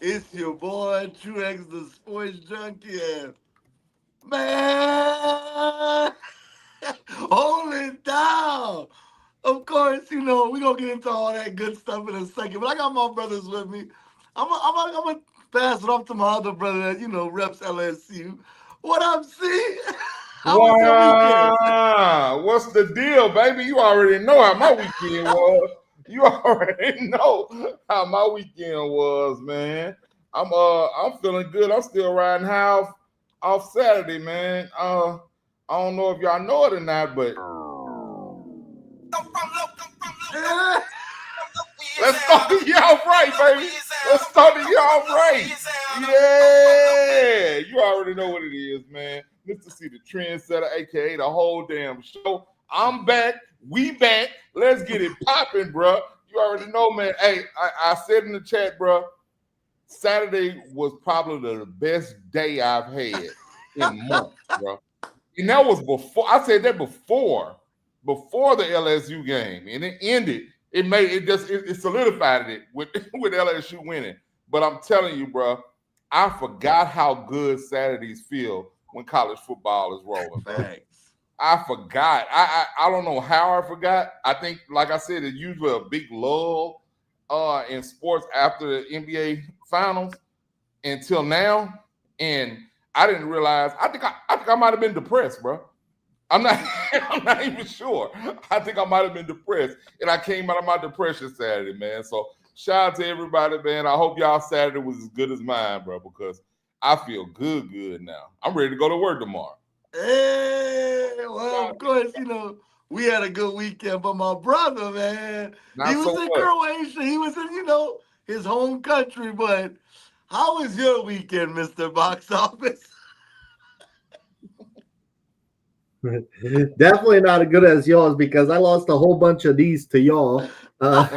It's your boy, Truex, the sports junkie. And man, hold it down. Of course, we're going to get into all that good stuff in a second. But I got my brothers with me. I'm gonna pass it off to my other brother that, reps LSU. What up, C? How was your weekend? Wow, what's the deal, baby? You already know how my weekend was. You already know how my weekend was, man. I'm feeling good. I'm still riding house off Saturday, man. I don't know if y'all know it or not, but let's start the year off right, baby. Let's start the year off right. Yeah, you already know what it is, man. Mr. C, the trendsetter, aka the whole damn show. I'm back. We back. Let's get it popping, bro. You already know, man. Hey, I said in the chat, bro. Saturday was probably the best day I've had in months, bro. And that was before. I said that before the LSU game, and it ended. It made it just it solidified it with with LSU winning. But I'm telling you, bro, I forgot how good Saturdays feel when college football is rolling, bro. Thanks. I forgot. I don't know how I forgot. I think, like I said, it's usually a big lull in sports after the NBA finals until now, and I didn't realize. I think I might have been depressed, bro. I'm not. I'm not even sure. I think I might have been depressed, and I came out of my depression Saturday, man. So shout out to everybody, man. I hope y'all Saturday was as good as mine, bro, because I feel good now. I'm ready to go to work tomorrow. Hey, well, of course, we had a good weekend, but my brother, man, he Not was so in much. Croatia. He was in, his home country. But how was your weekend, Mr. Box Office? Definitely not as good as yours because I lost a whole bunch of these to y'all. I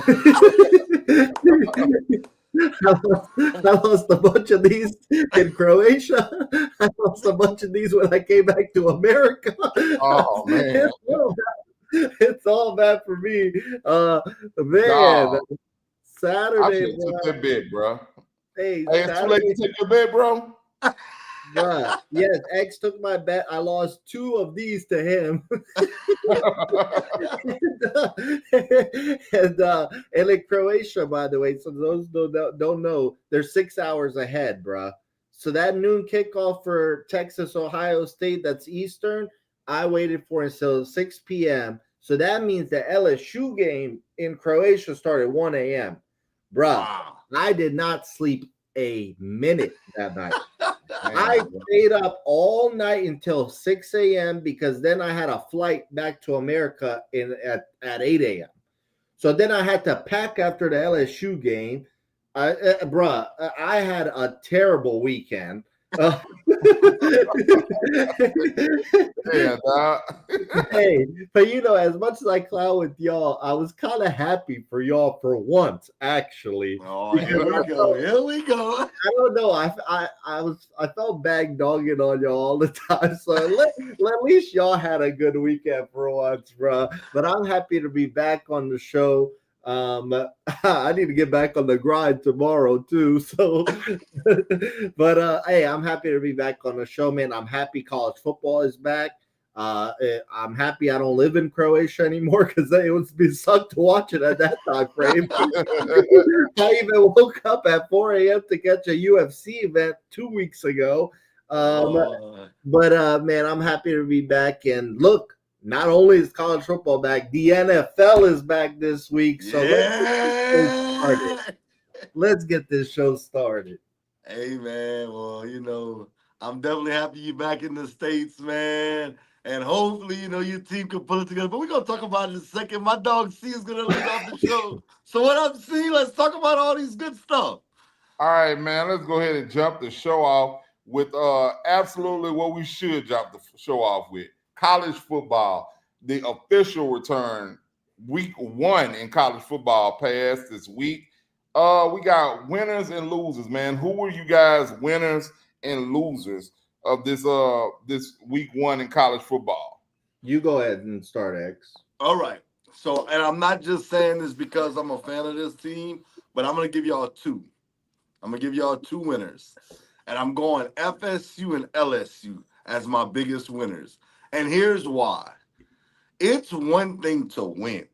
lost a bunch of these in Croatia. I lost a bunch of these when I came back to America. Oh man, It's all bad for me. Man, dog. I Saturday, should have took bro. that bet, bro. Hey, Hey, it's too late Saturday, to take your bet, bro. bruh. Yes, X took my bet. I lost two of these to him. And in Croatia, by the way, so those don't know, they're 6 hours ahead, bruh. So that noon kickoff for Texas, Ohio State, that's Eastern. I waited for until 6 p.m. So that means the LSU game in Croatia started 1 a.m. Bruh, Wow. I did not sleep a minute that night. I Man, bro. stayed up all night until 6 a.m. because then I had a flight back to America at 8 a.m. So then I had to pack after the LSU game. Bruh, I had a terrible weekend. Yeah, dog. Hey, but as much as I clown with y'all, I was kind of happy for y'all for once, actually, Oh, because here we go. Here we go. I don't know. I felt bag dogging on y'all all the time. So at least y'all had a good weekend for once, bro. But I'm happy to be back on the show. I need to get back on the grind tomorrow too. So, but hey, I'm happy to be back on the show, man. I'm happy college football is back. I'm happy I don't live in Croatia anymore because it would be sucked to watch it at that time frame. I even woke up at 4 a.m. to catch a UFC event 2 weeks ago. Um, Oh, but man, I'm happy to be back. And look, not only is college football back, the NFL is back this week. So yeah. let's get this show started. Hey, man. Well, I'm definitely happy you're back in the States, man. And hopefully, your team can pull it together. But we're going to talk about it in a second. My dog C is going to lead off the show. So, what up, C? Let's talk about all these good stuff. All right, man. Let's go ahead and jump the show off with absolutely what we should jump the show off with: college football. The official return, week one in college football passed this week. We got winners and losers, man. Who were you guys winners and losers of this week one in college football? You go ahead and start, X. All right. So, and I'm not just saying this because I'm a fan of this team, but I'm going to give y'all two. I'm going to give y'all two winners. And I'm going FSU and LSU as my biggest winners. And here's why. It's one thing to win.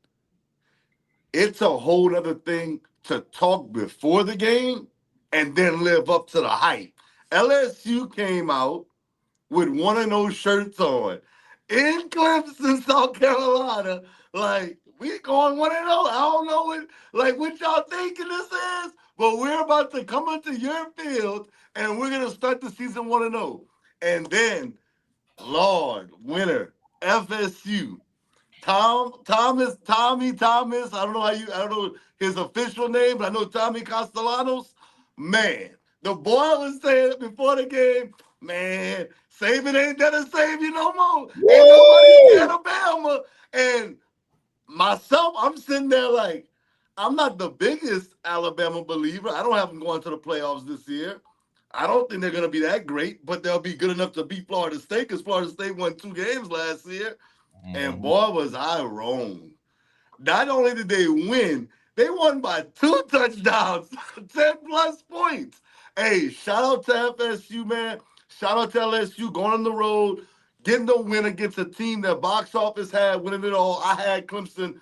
It's a whole other thing to talk before the game and then live up to the hype. LSU came out with one of those shirts on in Clemson, South Carolina. Like, we going 1-0. I don't know what y'all thinking this is, but we're about to come into your field and we're gonna start the season 1-0. And then, Lord, winner, FSU. Tommy Thomas. I don't know his official name, but I know Tommy Castellanos. Man, the boy was saying it before the game. Man, Saban ain't that a savior no more. Woo! Ain't nobody scared of Bama. And myself, I'm sitting there like, I'm not the biggest Alabama believer. I don't have them going to the playoffs this year. I don't think they're going to be that great, but they'll be good enough to beat Florida State because Florida State won 2 games last year. And boy, was I wrong. Not only did they win, they won by 2 touchdowns, 10+ points. Hey, shout out to FSU, man. Shout out to LSU going on the road, getting the win against a team that box office had, winning it all. I had Clemson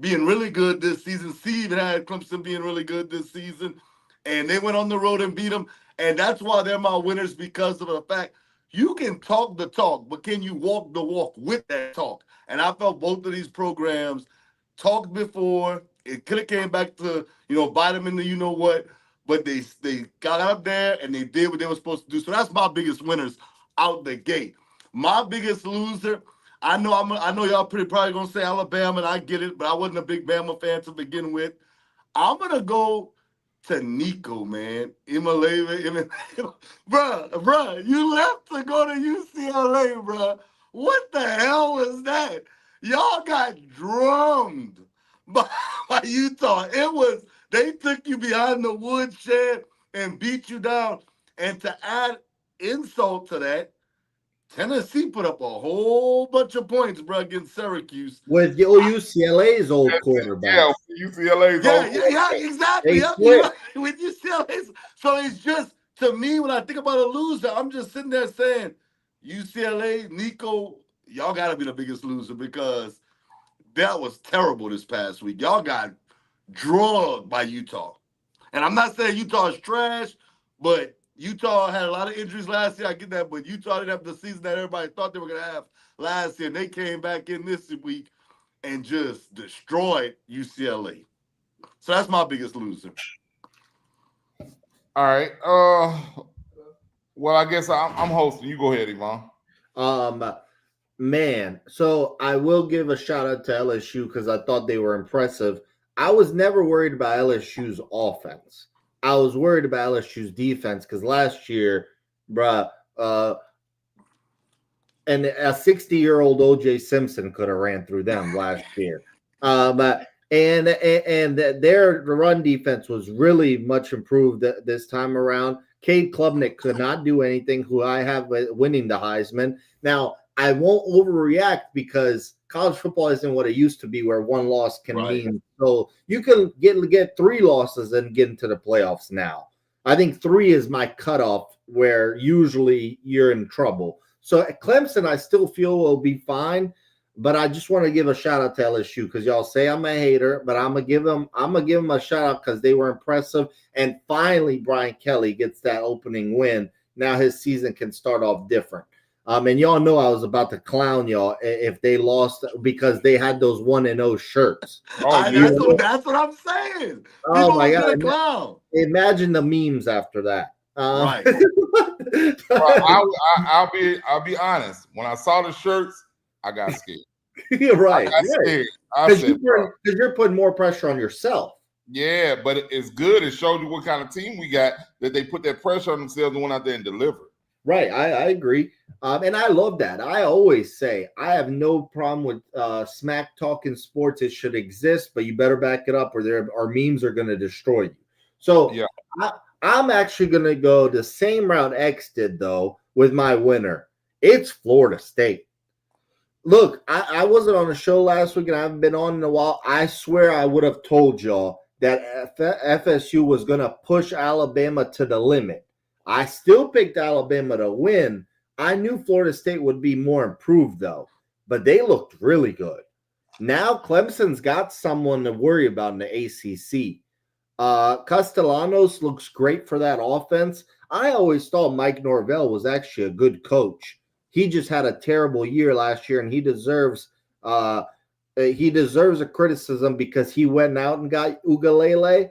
being really good this season. Steve had Clemson being really good this season. And they went on the road and beat them. And that's why they're my winners, because of the fact you can talk the talk, but can you walk the walk with that talk? And I felt both of these programs talked before. It could have came back to, bite them in the you-know-what. But they got up there and they did what they were supposed to do. So that's my biggest winners out the gate. My biggest loser, I know y'all probably gonna say Alabama, and I get it, but I wasn't a big Bama fan to begin with. I'm gonna go to Nico, man. Bruh, you left to go to UCLA, bruh. What the hell was that? Y'all got drummed by Utah. They took you behind the woodshed and beat you down. And to add insult to that, Tennessee put up a whole bunch of points, bro, against Syracuse. With UCLA's old quarterback. Yeah, UCLA's old quarterback. Yeah, exactly. With UCLA's. So it's just, to me, when I think about a loser, I'm just sitting there saying, UCLA, Nico, y'all got to be the biggest loser, because that was terrible this past week. Y'all got drugged by Utah. And I'm not saying Utah is trash, but Utah had a lot of injuries last year. I get that, but Utah didn't have the season that everybody thought they were going to have last year. And they came back in this week and just destroyed UCLA. So that's my biggest loser. All right. Well, I guess I'm hosting. You go ahead, Yvonne. Man, so I will give a shout out to LSU because I thought they were impressive. I was never worried about LSU's offense. I was worried about LSU's defense because last year, and a 60-year-old O.J. Simpson could have ran through them last year. And their run defense was really much improved this time around. Cade Klubnik could not do anything, who I have winning the Heisman. Now, I won't overreact because college football isn't what it used to be, where one loss can mean. So you can get 3 losses and get into the playoffs now. I think 3 is my cutoff, where usually you're in trouble. So at Clemson, I still feel will be fine, but I just want to give a shout out to LSU because y'all say I'm a hater, but I'm gonna give them a shout out because they were impressive. And finally, Brian Kelly gets that opening win. Now his season can start off different. And y'all know I was about to clown y'all if they lost because they had those 1-0 shirts. That's what I'm saying. Oh my God! Clown. Imagine the memes after that. Right. Well, I'll be honest. When I saw the shirts, I got scared. You're right. I got scared. Because you're putting more pressure on yourself. Yeah, but it's good. It showed you what kind of team we got, that they put that pressure on themselves and went out there and delivered. Right. I agree. And I love that. I always say I have no problem with smack talking sports. It should exist, but you better back it up or our memes are going to destroy you. So yeah. I'm actually going to go the same route X did, though, with my winner. It's Florida State. Look, I wasn't on the show last week and I haven't been on in a while. I swear I would have told y'all that FSU was going to push Alabama to the limit. I still picked Alabama to win. I knew Florida State would be more improved, though, but they looked really good. Now Clemson's got someone to worry about in the ACC. Castellanos looks great for that offense. I always thought Mike Norvell was actually a good coach. He just had a terrible year last year, and he deserves a criticism because he went out and got Ugalele.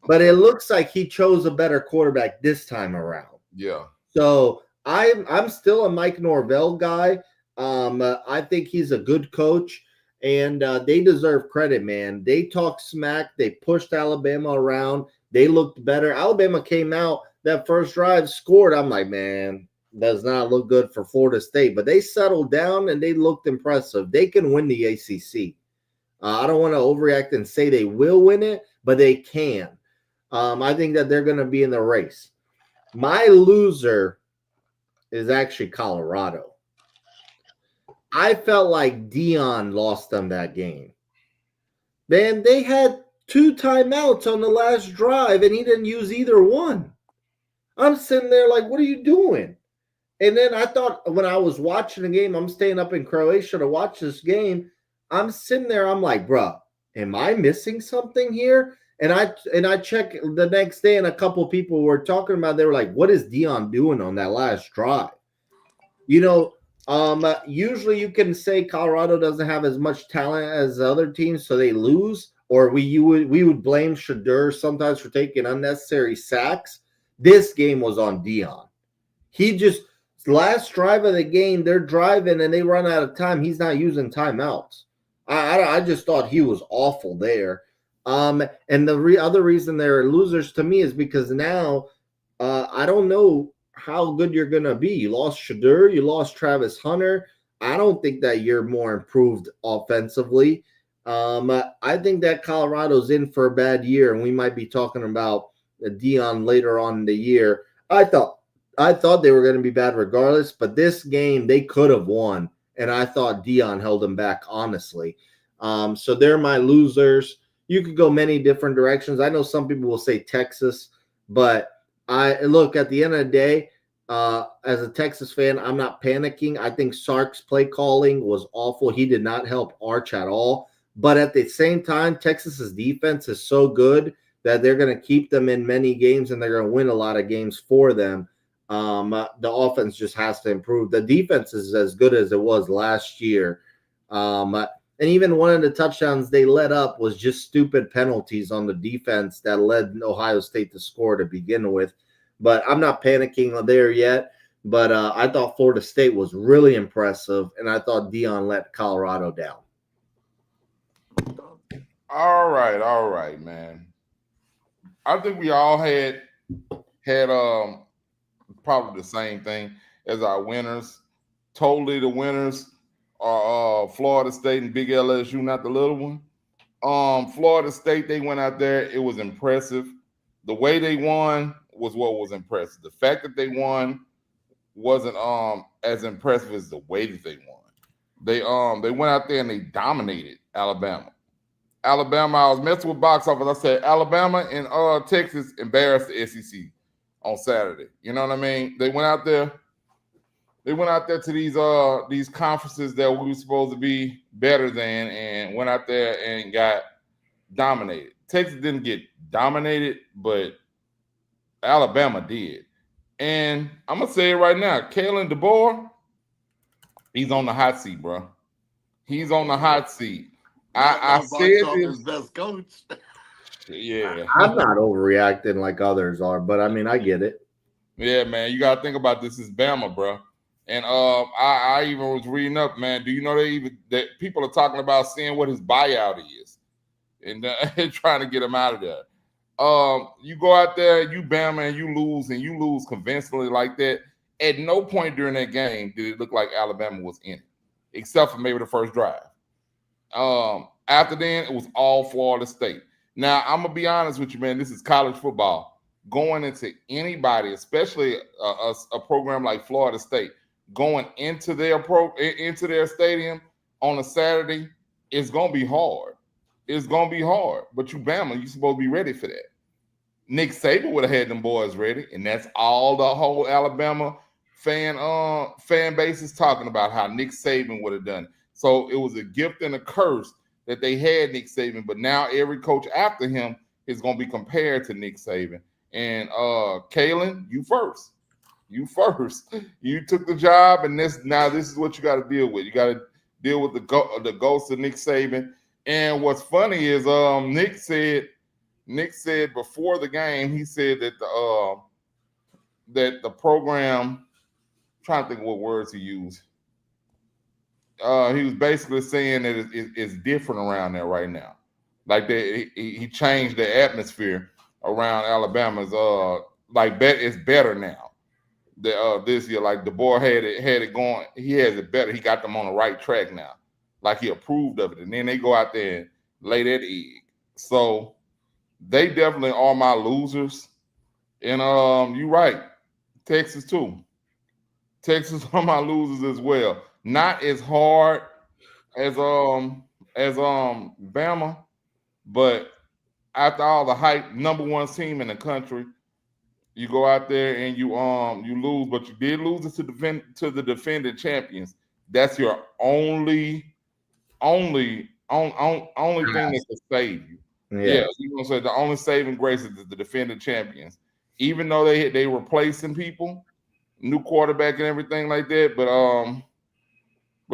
But it looks like he chose a better quarterback this time around. Yeah. So I'm still a Mike Norvell guy. I think he's a good coach, and they deserve credit, man. They talked smack. They pushed Alabama around. They looked better. Alabama came out that first drive, scored. I'm like, man, does not look good for Florida State. But they settled down, and they looked impressive. They can win the ACC. I don't want to overreact and say they will win it, but they can. I think that they're going to be in the race. My loser is actually Colorado. I felt like Dion lost them that game. Man, they had 2 timeouts on the last drive, and he didn't use either one. I'm sitting there like, what are you doing? And then I thought when I was watching the game, I'm staying up in Croatia to watch this game. I'm sitting there, I'm like, bro, am I missing something here? And I check the next day, and a couple people were talking about, they were like, what is Dion doing on that last drive? Usually you can say Colorado doesn't have as much talent as the other teams, so they lose, or we would blame Shadur sometimes for taking unnecessary sacks. This game was on Dion. He just, last drive of the game, they're driving and they run out of time. He's not using timeouts. I just thought he was awful there. And the other reason they're losers to me is because now I don't know how good you're going to be. You lost Shadur. You lost Travis Hunter. I don't think that you're more improved offensively. I think that Colorado's in for a bad year, and we might be talking about Dion later on in the year. I thought they were going to be bad regardless, but this game they could have won, and I thought Dion held them back, honestly. So they're my losers. You could go many different directions. I know some people will say Texas, but look, at the end of the day, as a Texas fan, I'm not panicking. I think Sark's play calling was awful. He did not help Arch at all. But at the same time, Texas's defense is so good that they're going to keep them in many games, and they're going to win a lot of games for them. The offense just has to improve. The defense is as good as it was last year. And even one of the touchdowns they let up was just stupid penalties on the defense that led Ohio State to score to begin with. But I'm not panicking there yet. But I thought Florida State was really impressive, and I thought Dion let Colorado down. All right, man. I think we all had probably the same thing as our winners. Totally the winners are Florida State and Big LSU, not the little one. Florida State, they went out there. It was impressive. The way they won was what was impressive. The fact that they won wasn't as impressive as the way that they won. They went out there and they dominated Alabama. I was messing with box office. I said Alabama and Texas embarrassed the SEC on Saturday. You know what I mean? They went out there to these conferences that we were supposed to be better than, and went out there and got dominated. Texas didn't get dominated, but Alabama did. And I'm gonna say it right now, Kalen DeBoer, he's on the hot seat, bro. He's on the hot seat. I said his best coach. Yeah. I'm not overreacting like others are, but I mean, I get it. Yeah, man. You gotta think about this. It's Bama, bro. And I even was reading up, man. Do you know that people are talking about seeing what his buyout is, and trying to get him out of there. You go out there, you Bama, and you lose convincingly like that. At no point during that game did it look like Alabama was in it, except for maybe the first drive. After then, it was all Florida State. Now, I'm gonna be honest with you, man. This is college football. Going into anybody, especially a program like Florida State, going into their stadium on a Saturday, it's gonna be hard. It's gonna be hard. But you Bama, you supposed to be ready for that. Nick Saban would have had them boys ready, and that's all the whole Alabama fan base is talking about how Nick Saban would have done it. So it was a gift and a curse that they had Nick Saban, but now every coach after him is gonna be compared to Nick Saban. And Kalen, you first. You first. You took the job, and this is what you got to deal with. You got to deal with the ghost of Nick Saban. And what's funny is Nick said before the game, he said that the program, I'm trying to think of what words he used. He was basically saying that it's different around there right now. Like he changed the atmosphere around Alabama's it's better now. This year, like the boy had it going. He has it better. He got them on the right track now. Like he approved of it. And then they go out there and lay that egg. So they definitely are my losers. And you're right. Texas too. Texas are my losers as well. Not as hard as Bama, but after all the hype, number one team in the country, you go out there and you lose, but you did lose it to the defending champions. That's your only thing that can save you. Yeah, you know what I'm saying? The only saving grace is the defending champions. Even though they replacing people, new quarterback and everything like that, but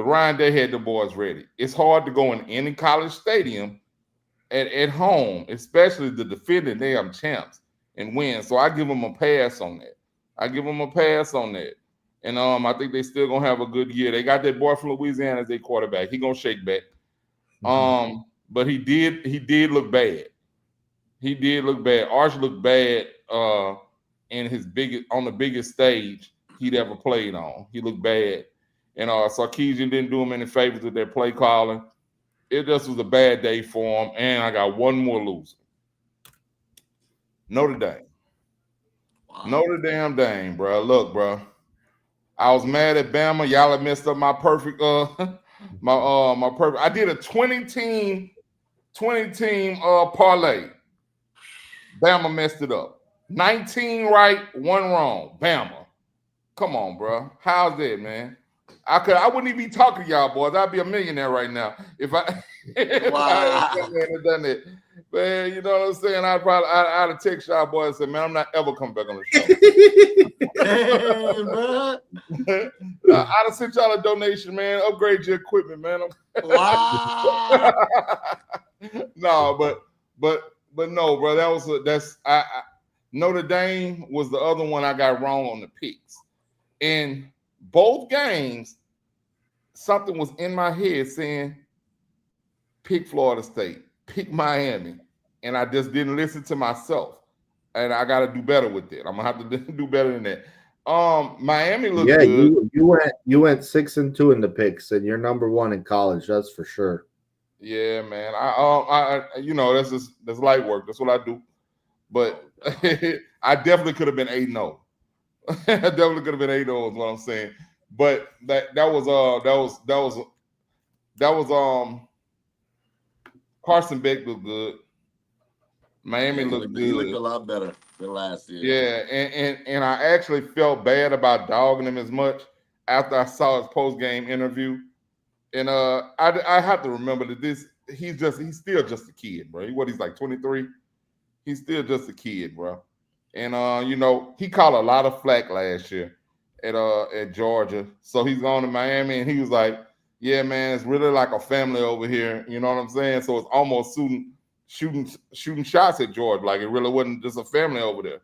Ryan Day had the boys ready. It's hard to go in any college stadium at home, especially the defending damn champs, and win. So I give them a pass on that. And I think they still gonna have a good year. They got that boy from Louisiana as their quarterback. He gonna shake back. But he did look bad. Arch looked bad in on the biggest stage he'd ever played on. He looked bad. And Sarkisian didn't do him any favors with their play calling. It just was a bad day for him. And I got one more loser. Notre Dame. Wow. Notre Dame, bro. Look, bro. I was mad at Bama. Y'all have messed up my perfect my perfect. I did a 20 team parlay. Bama messed it up. 19 right, 1 wrong. Bama. Come on, bro. How's that, man? I wouldn't even be talking to y'all boys. I'd be a millionaire right now if I had done it. Man, you know what I'm saying? I'd have text y'all boys and said, man, I'm not ever coming back on the show. Hey, bro. I'd have sent y'all a donation, man. Upgrade your equipment, man. Wow. No, but no, bro. Notre Dame was the other one I got wrong on the picks. In both games, something was in my head saying, pick Florida State, pick Miami. And I just didn't listen to myself. And I got to do better with it. I'm going to have to do better than that. Miami looked good. You went 6-2 in the picks, and you're number 1 in college. That's for sure. Yeah, man. That's light work. That's what I do. But I definitely could have been 8-0. I definitely could have been 8-0 is what I'm saying. But that was Carson Beck looked good. Miami looked good. He looked a lot better than last year. Yeah, and I actually felt bad about dogging him as much after I saw his post-game interview. And I have to remember that he's still just a kid, bro. He's like 23. He's still just a kid, bro. And he caught a lot of flack last year at Georgia. So he's gone to Miami, and he was like, yeah, man, it's really like a family over here. You know what I'm saying? So it's almost shooting shots at Georgia. Like it really wasn't just a family over there.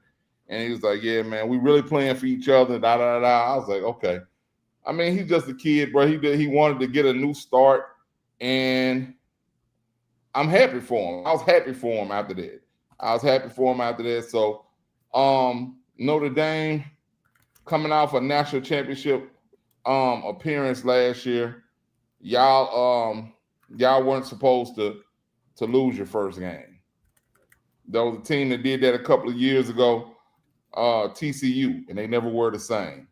And he was like, yeah, man, we really playing for each other. Da, da, da, da. I was like, okay. I mean, he's just a kid, bro. He wanted to get a new start, and I'm happy for him. I was happy for him after that. So Notre Dame coming off a national championship appearance last year. Y'all weren't supposed to lose your first game. There was a team that did that a couple of years ago, TCU, and they never were the same.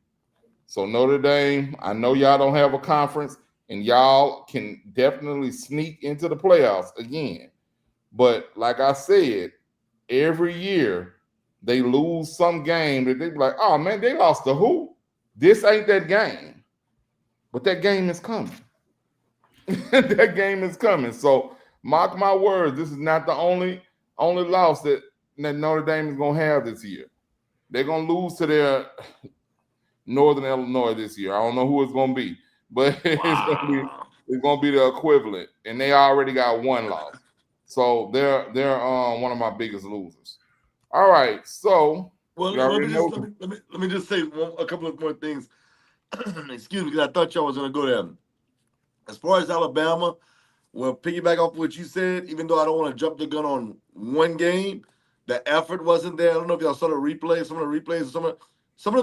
So Notre Dame, I know y'all don't have a conference, and y'all can definitely sneak into the playoffs again. But like I said, every year they lose some game that they be like, oh man, they lost to who? This ain't that game. But that game is coming. That game is coming. So mark my words, this is not the only loss that Notre Dame is gonna have this year. They're gonna lose to their Northern Illinois this year. I don't know who it's gonna be, but Wow. it's gonna be the equivalent, and they already got one loss. So they're one of my biggest losers. All right, so Well, you already know. let me just say a couple of more things. Excuse me, because I thought y'all was gonna go there. As far as Alabama, well, piggyback off what you said, even though I don't want to jump the gun on one game, the effort wasn't there. I don't know if y'all saw the replays, some of the replays, some of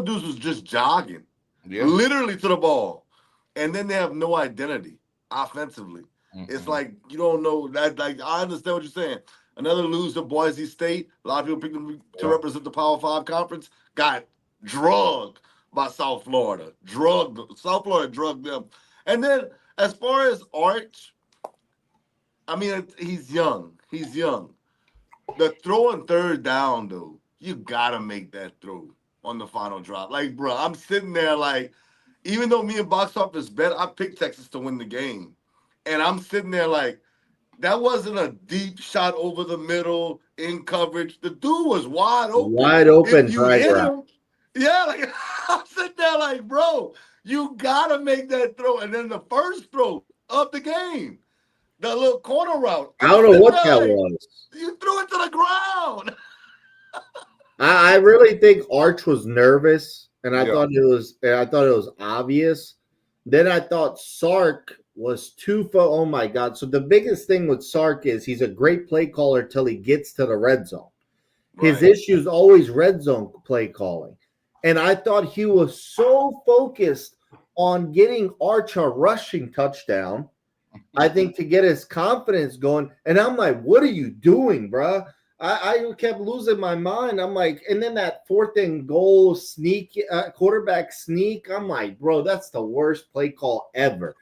the dudes was just jogging, Yeah. literally to the ball. And then they have no identity offensively. It's like you don't know that. Like I understand what you're saying. Another loser, Boise State. A lot of people picked them to represent the Power Five conference. Got drugged by South Florida. South Florida drugged them. And then as far as Arch, I mean he's young. He's young. The throw on third down, though, you gotta make that throw on the final drop. Like, bro, I'm sitting there like, even though me and Box Office bet, I picked Texas to win the game. And I'm sitting there like, that wasn't a deep shot over the middle in coverage. The dude was wide open. Wide open, If you drag hit route. him, yeah, like I'm sitting there like, bro, you gotta make that throw. And then the first throw of the game, the little corner route. I don't know what that was. You threw it to the ground. I really think Arch was nervous, and I Yeah. thought it was obvious. Then I thought Sark was oh my God. So the biggest thing with Sark is he's a great play caller till he gets to the red zone. His issue is always red zone play calling. And I thought he was so focused on getting Arch a rushing touchdown, I think, to get his confidence going. And I'm like, what are you doing, bro? I kept losing my mind. I'm like, and then that fourth and goal sneak, quarterback sneak. I'm like, bro, that's the worst play call ever.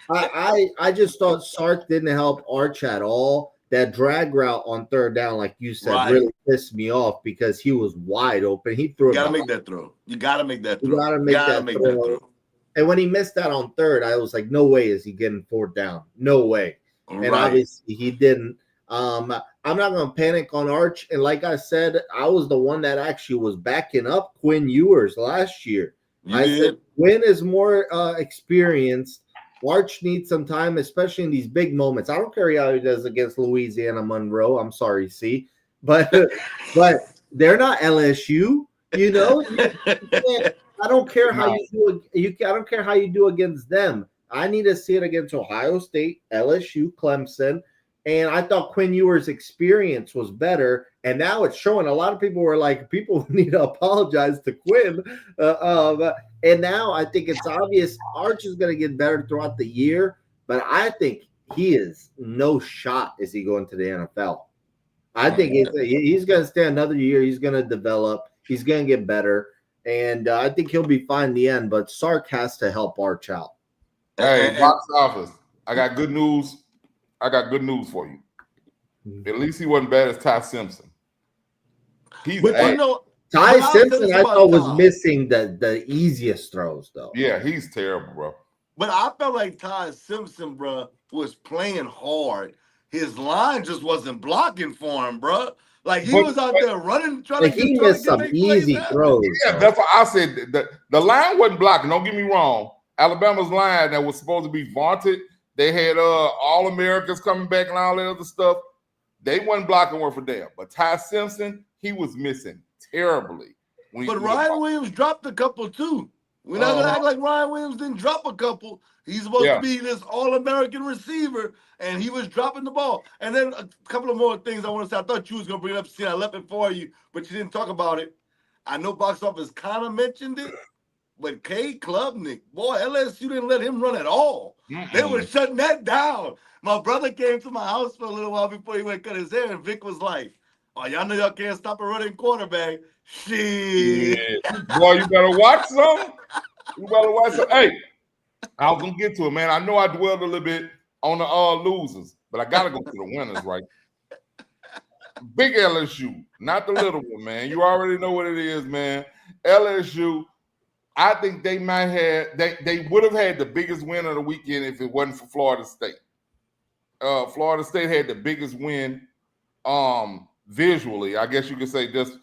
I just thought Sark didn't help Arch at all. That drag route on third down, like you said, really pissed me off because he was wide open. He threw it. You gotta make that throw. You gotta make that throw. You gotta make that throw. And when he missed that on third, I was like, no way is he getting fourth down. No way. And obviously he didn't. I'm not going to panic on Arch. And like I said, I was the one that actually was backing up Quinn Ewers last year. I said Quinn is more experienced. Arch needs some time, especially in these big moments. I don't care how he does against Louisiana Monroe. I'm sorry, see, but they're not LSU. You know, I don't care how you do. I don't care how you do against them. I need to see it against Ohio State, LSU, Clemson. And I thought Quinn Ewers' experience was better. And now it's showing. A lot of people were like, people need to apologize to Quinn. And now I think it's obvious Arch is going to get better throughout the year. But I think he is no shot as he go into the NFL. I think he's going to stay another year. He's going to develop. He's going to get better. And I think he'll be fine in the end. But Sark has to help Arch out. Hey, Box Office, I got good news. I got good news for you. At least he wasn't bad as Ty Simpson. Ty Simpson, I thought, was missing the easiest throws, though. Yeah, he's terrible, bro. But I felt like Ty Simpson, bro, was playing hard. His line just wasn't blocking for him, bro. Like he was out there running, trying to get. He missed some easy throws. Yeah, that's what I said. The line wasn't blocking. Don't get me wrong. Alabama's line that was supposed to be vaunted. They had All-Americans coming back and all that other stuff. They wasn't blocking worth a damn. But Ty Simpson, he was missing terribly. But Ryan Williams dropped a couple too. We're not gonna act like Ryan Williams didn't drop a couple. He's supposed to be this All-American receiver, and he was dropping the ball. And then a couple of more things I want to say. I thought you was gonna bring it up. See, I left it for you, but you didn't talk about it. I know Box Office kind of mentioned it, but K. Klubnik, boy, LSU didn't let him run at all. They were shutting that down. My brother came to my house for a little while before he went cut his hair, and Vic was like, "Oh, y'all know y'all can't stop a running quarterback." Shit. Boy, you better watch some. You better watch some. Hey, I was gonna get to it, man. I know I dwelled a little bit on the losers, but I gotta go to the winners, right? big LSU, not the little one, man. You already know what it is, man. LSU, I think they might have they would have had the biggest win of the weekend if it wasn't for Florida State. Florida State had the biggest win visually. I guess you could say just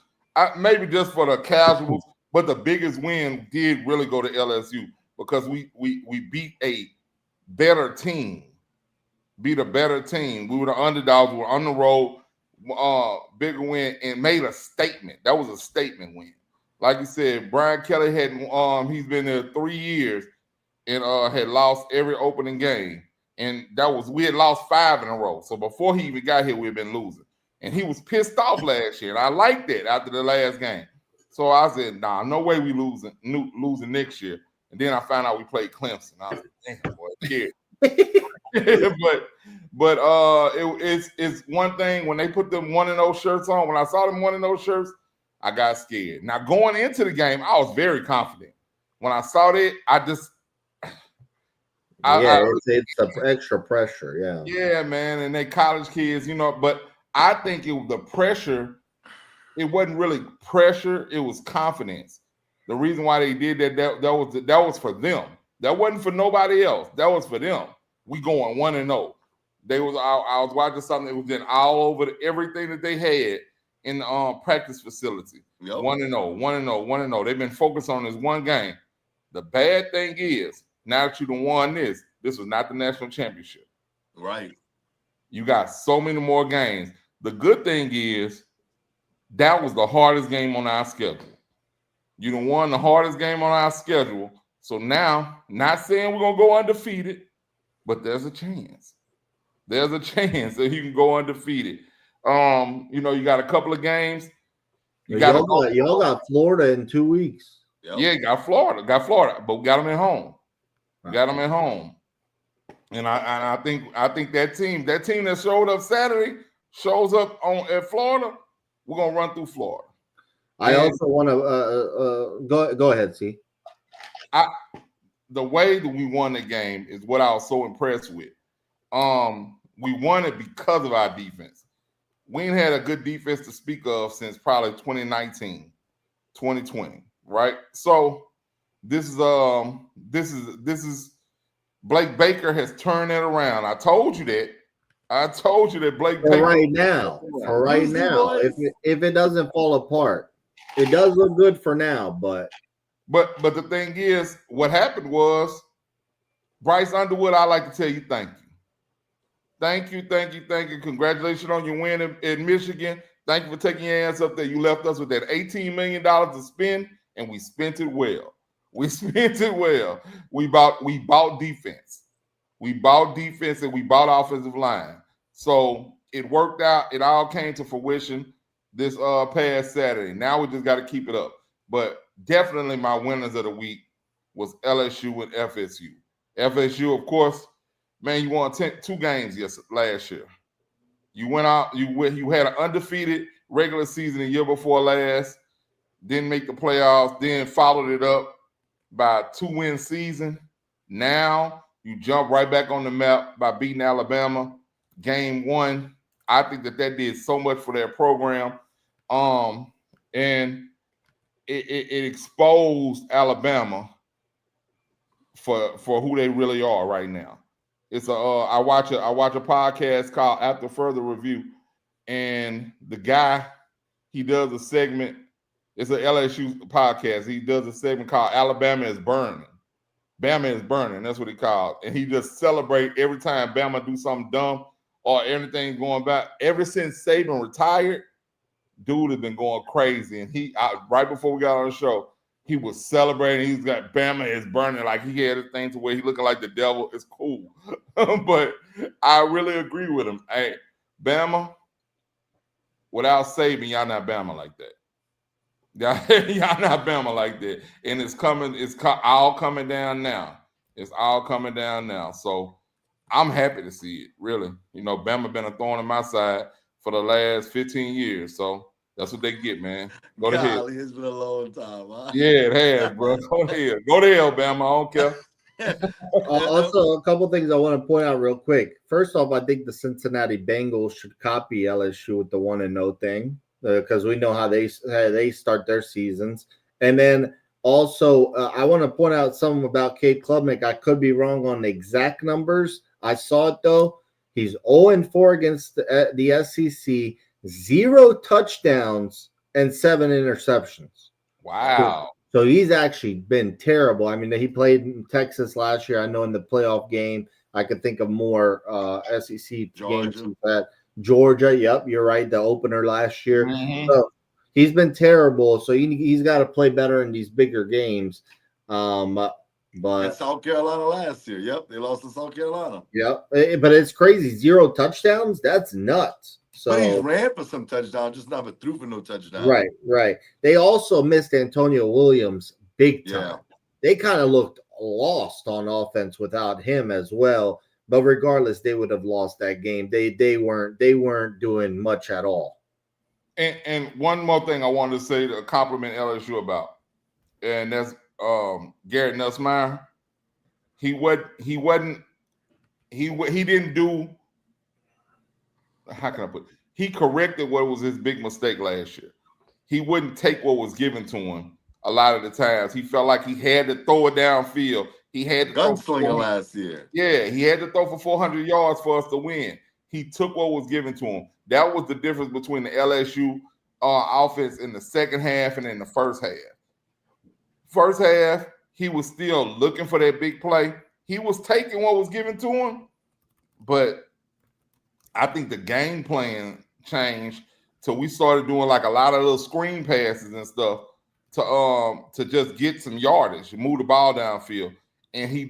maybe just for the casuals, but the biggest win did really go to LSU because we beat a better team. Beat a better team. We were the underdogs. We were on the road, bigger win, and made a statement. That was a statement win. Like you said, Brian Kelly had he's been there 3 years and had lost every opening game. And we had lost 5 in a row. So before he even got here, we had been losing. And he was pissed off last year. And I liked that after the last game. So I said, nah, no way we losing next year. And then I found out we played Clemson. I was like, damn, boy, kid. but it's one thing when they put them 1-0 shirts on. When I saw them 1-0 shirts, I got scared. Now going into the game, I was very confident. When I saw that, it's the extra pressure. Yeah, man, and they college kids, But I think the pressure. It wasn't really pressure; it was confidence. The reason why they did that was for them. That wasn't for nobody else. That was for them. We going 1-0. I was watching something that was then all over everything that they had in the practice facility. 1-0, 1-0, 1-0. They've been focused on this one game. The bad thing is, now that you done won this was not the national championship. Right. You got so many more games. The good thing is, that was the hardest game on our schedule. You done won the hardest game on our schedule. So now, not saying we're going to go undefeated, but there's a chance. There's a chance that you can go undefeated. You got a couple of games. Y'all got Florida in 2 weeks. Yep. Yeah, got Florida, but we got them at home. We got them at home. And I think that team that showed up Saturday shows up at Florida. We're gonna run through Florida. I also want to go ahead, see. The way that we won the game is what I was so impressed with. We won it because of our defense. We ain't had a good defense to speak of since probably 2019, 2020, right? So this is Blake Baker has turned it around. I told you that. Blake Baker. Right now, if it doesn't fall apart, it does look good for now. But the thing is, what happened was, Bryce Underwood. I like to tell you, thank you. Congratulations on your win in Michigan. Thank you for taking your ass up there. You left us with that $18 million to spend, and we spent it well. We bought defense. We bought defense and we bought offensive line. So it worked out. It all came to fruition this past Saturday. Now we just got to keep it up. But definitely my winners of the week was LSU and FSU. FSU, of course, man, you won 2 games last year. You went out, you had an undefeated regular season the year before last, didn't make the playoffs, then followed it up by a 2-win season. Now you jump right back on the map by beating Alabama. Game 1. I think that did so much for their program. And it exposed Alabama for who they really are right now. It's I watch a podcast called After Further Review, and the guy, he does a segment. It's an LSU podcast. He does a segment called Alabama is Burning. Bama is burning. That's what he called. And he just celebrate every time Bama do something dumb or anything going back. Ever since Saban retired, dude has been going crazy. And right before we got on the show, he was celebrating. He's got Bama is burning. Like he had a thing to where he looking like the devil. It's cool. But I really agree with him. Hey, Bama, without Saban, y'all not Bama like that. Y'all not Bama like that. And it's all coming down now. It's all coming down now. So I'm happy to see it, really. Bama been a thorn in my side for the last 15 years. So that's what they get, man. Go to hell. It's been a long time, huh? Yeah, it has, bro. Go to hell. Go to hell, Bama. I don't care. Also, a couple things I want to point out real quick. First off, I think the Cincinnati Bengals should copy LSU with the 1-0 thing because we know how they start their seasons. And then also, I want to point out something about Cade Klubnik. I could be wrong on the exact numbers. I saw it though. He's 0-4 against the SEC, 0 touchdowns and 7 interceptions. Wow. So he's actually been terrible. I mean, he played in Texas last year. I know in the playoff game, I could think of more SEC games. That Georgia, yep, you're right. The opener last year. Mm-hmm. So he's been terrible. So he's got to play better in these bigger games. But and South Carolina last year. Yep, they lost to South Carolina. Yep, but it's crazy. 0 touchdowns. That's nuts. So, but he's ran for some touchdowns, just never threw for no touchdown. Right. They also missed Antonio Williams big time. Yeah. They kind of looked lost on offense without him as well. But regardless, they would have lost that game. They weren't doing much at all. And one more thing I wanted to say to compliment LSU about, and that's Garrett Nussmeier. He didn't do. How can I put it? He corrected what was his big mistake last year. He wouldn't take what was given to him a lot of the times. He felt like he had to throw it downfield. He had to gunslinger last year. Yeah, he had to throw for 400 yards for us to win. He took what was given to him. That was the difference between the LSU offense in the second half and in the first half. First half, he was still looking for that big play. He was taking what was given to him, but I think the game plan changed till we started doing like a lot of little screen passes and stuff to just get some yardage, move the ball downfield. And he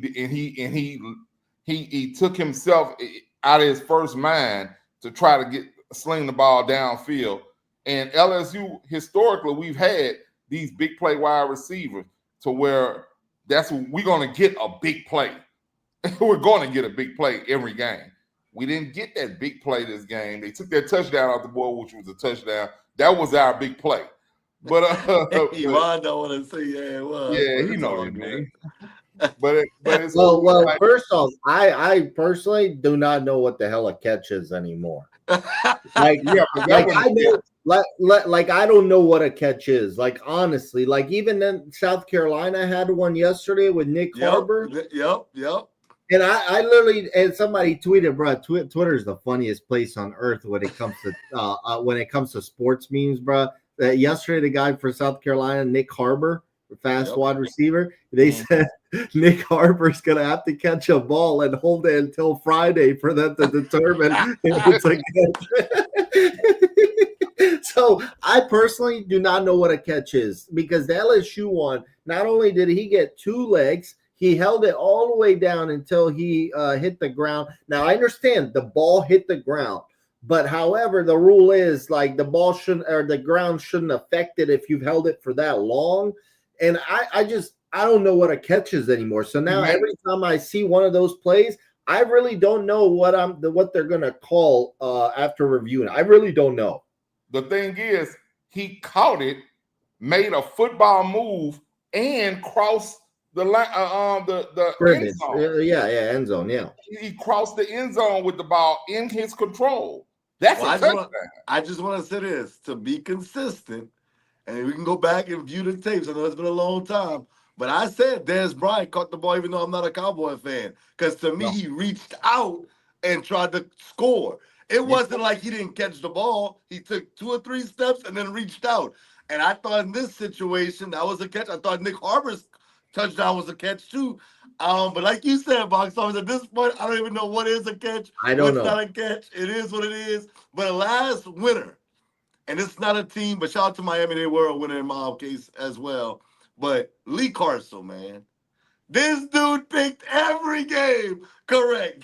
took himself out of his first mind to try to sling the ball downfield. And LSU historically, we've had these big play wide receivers to where we're going to get a big play. We're going to get a big play every game. We didn't get that big play this game. They took that touchdown off the board, which was a touchdown. That was our big play. But Yvonne don't want to say it was. Yeah, he know what I mean. But it's well. First off, I personally do not know what the hell a catch is anymore. I don't know what a catch is. Like honestly, like even then South Carolina had one yesterday with Nick Harbor. Yep. And I literally, and somebody tweeted, bro, Twitter is the funniest place on earth when it comes to sports memes, bro. Yesterday, the guy for South Carolina, Nick Harbor, wide receiver, they said Nick Harbor's gonna have to catch a ball and hold it until Friday for them to determine if it's a catch. So I personally do not know what a catch is because the LSU one, not only did he get 2 legs, he held it all the way down until he hit the ground. Now, I understand the ball hit the ground, but however, the rule is like the ball shouldn't or the ground shouldn't affect it if you've held it for that long. And I don't know what a catch is anymore. So now every time I see one of those plays, I really don't know what they're gonna call after reviewing. I really don't know. The thing is, he caught it, made a football move, and crossed the end zone. End zone. Yeah, he crossed the end zone with the ball in his control. That's a touchdown. I just want to say this to be consistent, and we can go back and view the tapes. I know it's been a long time, but I said Dez Bryant caught the ball, even though I'm not a Cowboy fan, because to me he reached out and tried to score. It wasn't like he didn't catch the ball. He took 2 or 3 steps and then reached out. And I thought in this situation that was a catch. I thought Nick Harbor's touchdown was a catch too. But like you said, Box Office, at this point, I don't even know what is a catch. I don't know. What's not a catch. It is what it is. But last winter, and it's not a team, but shout out to Miami, they were a winner in my case as well. But Lee Carson, man, this dude picked every game correct.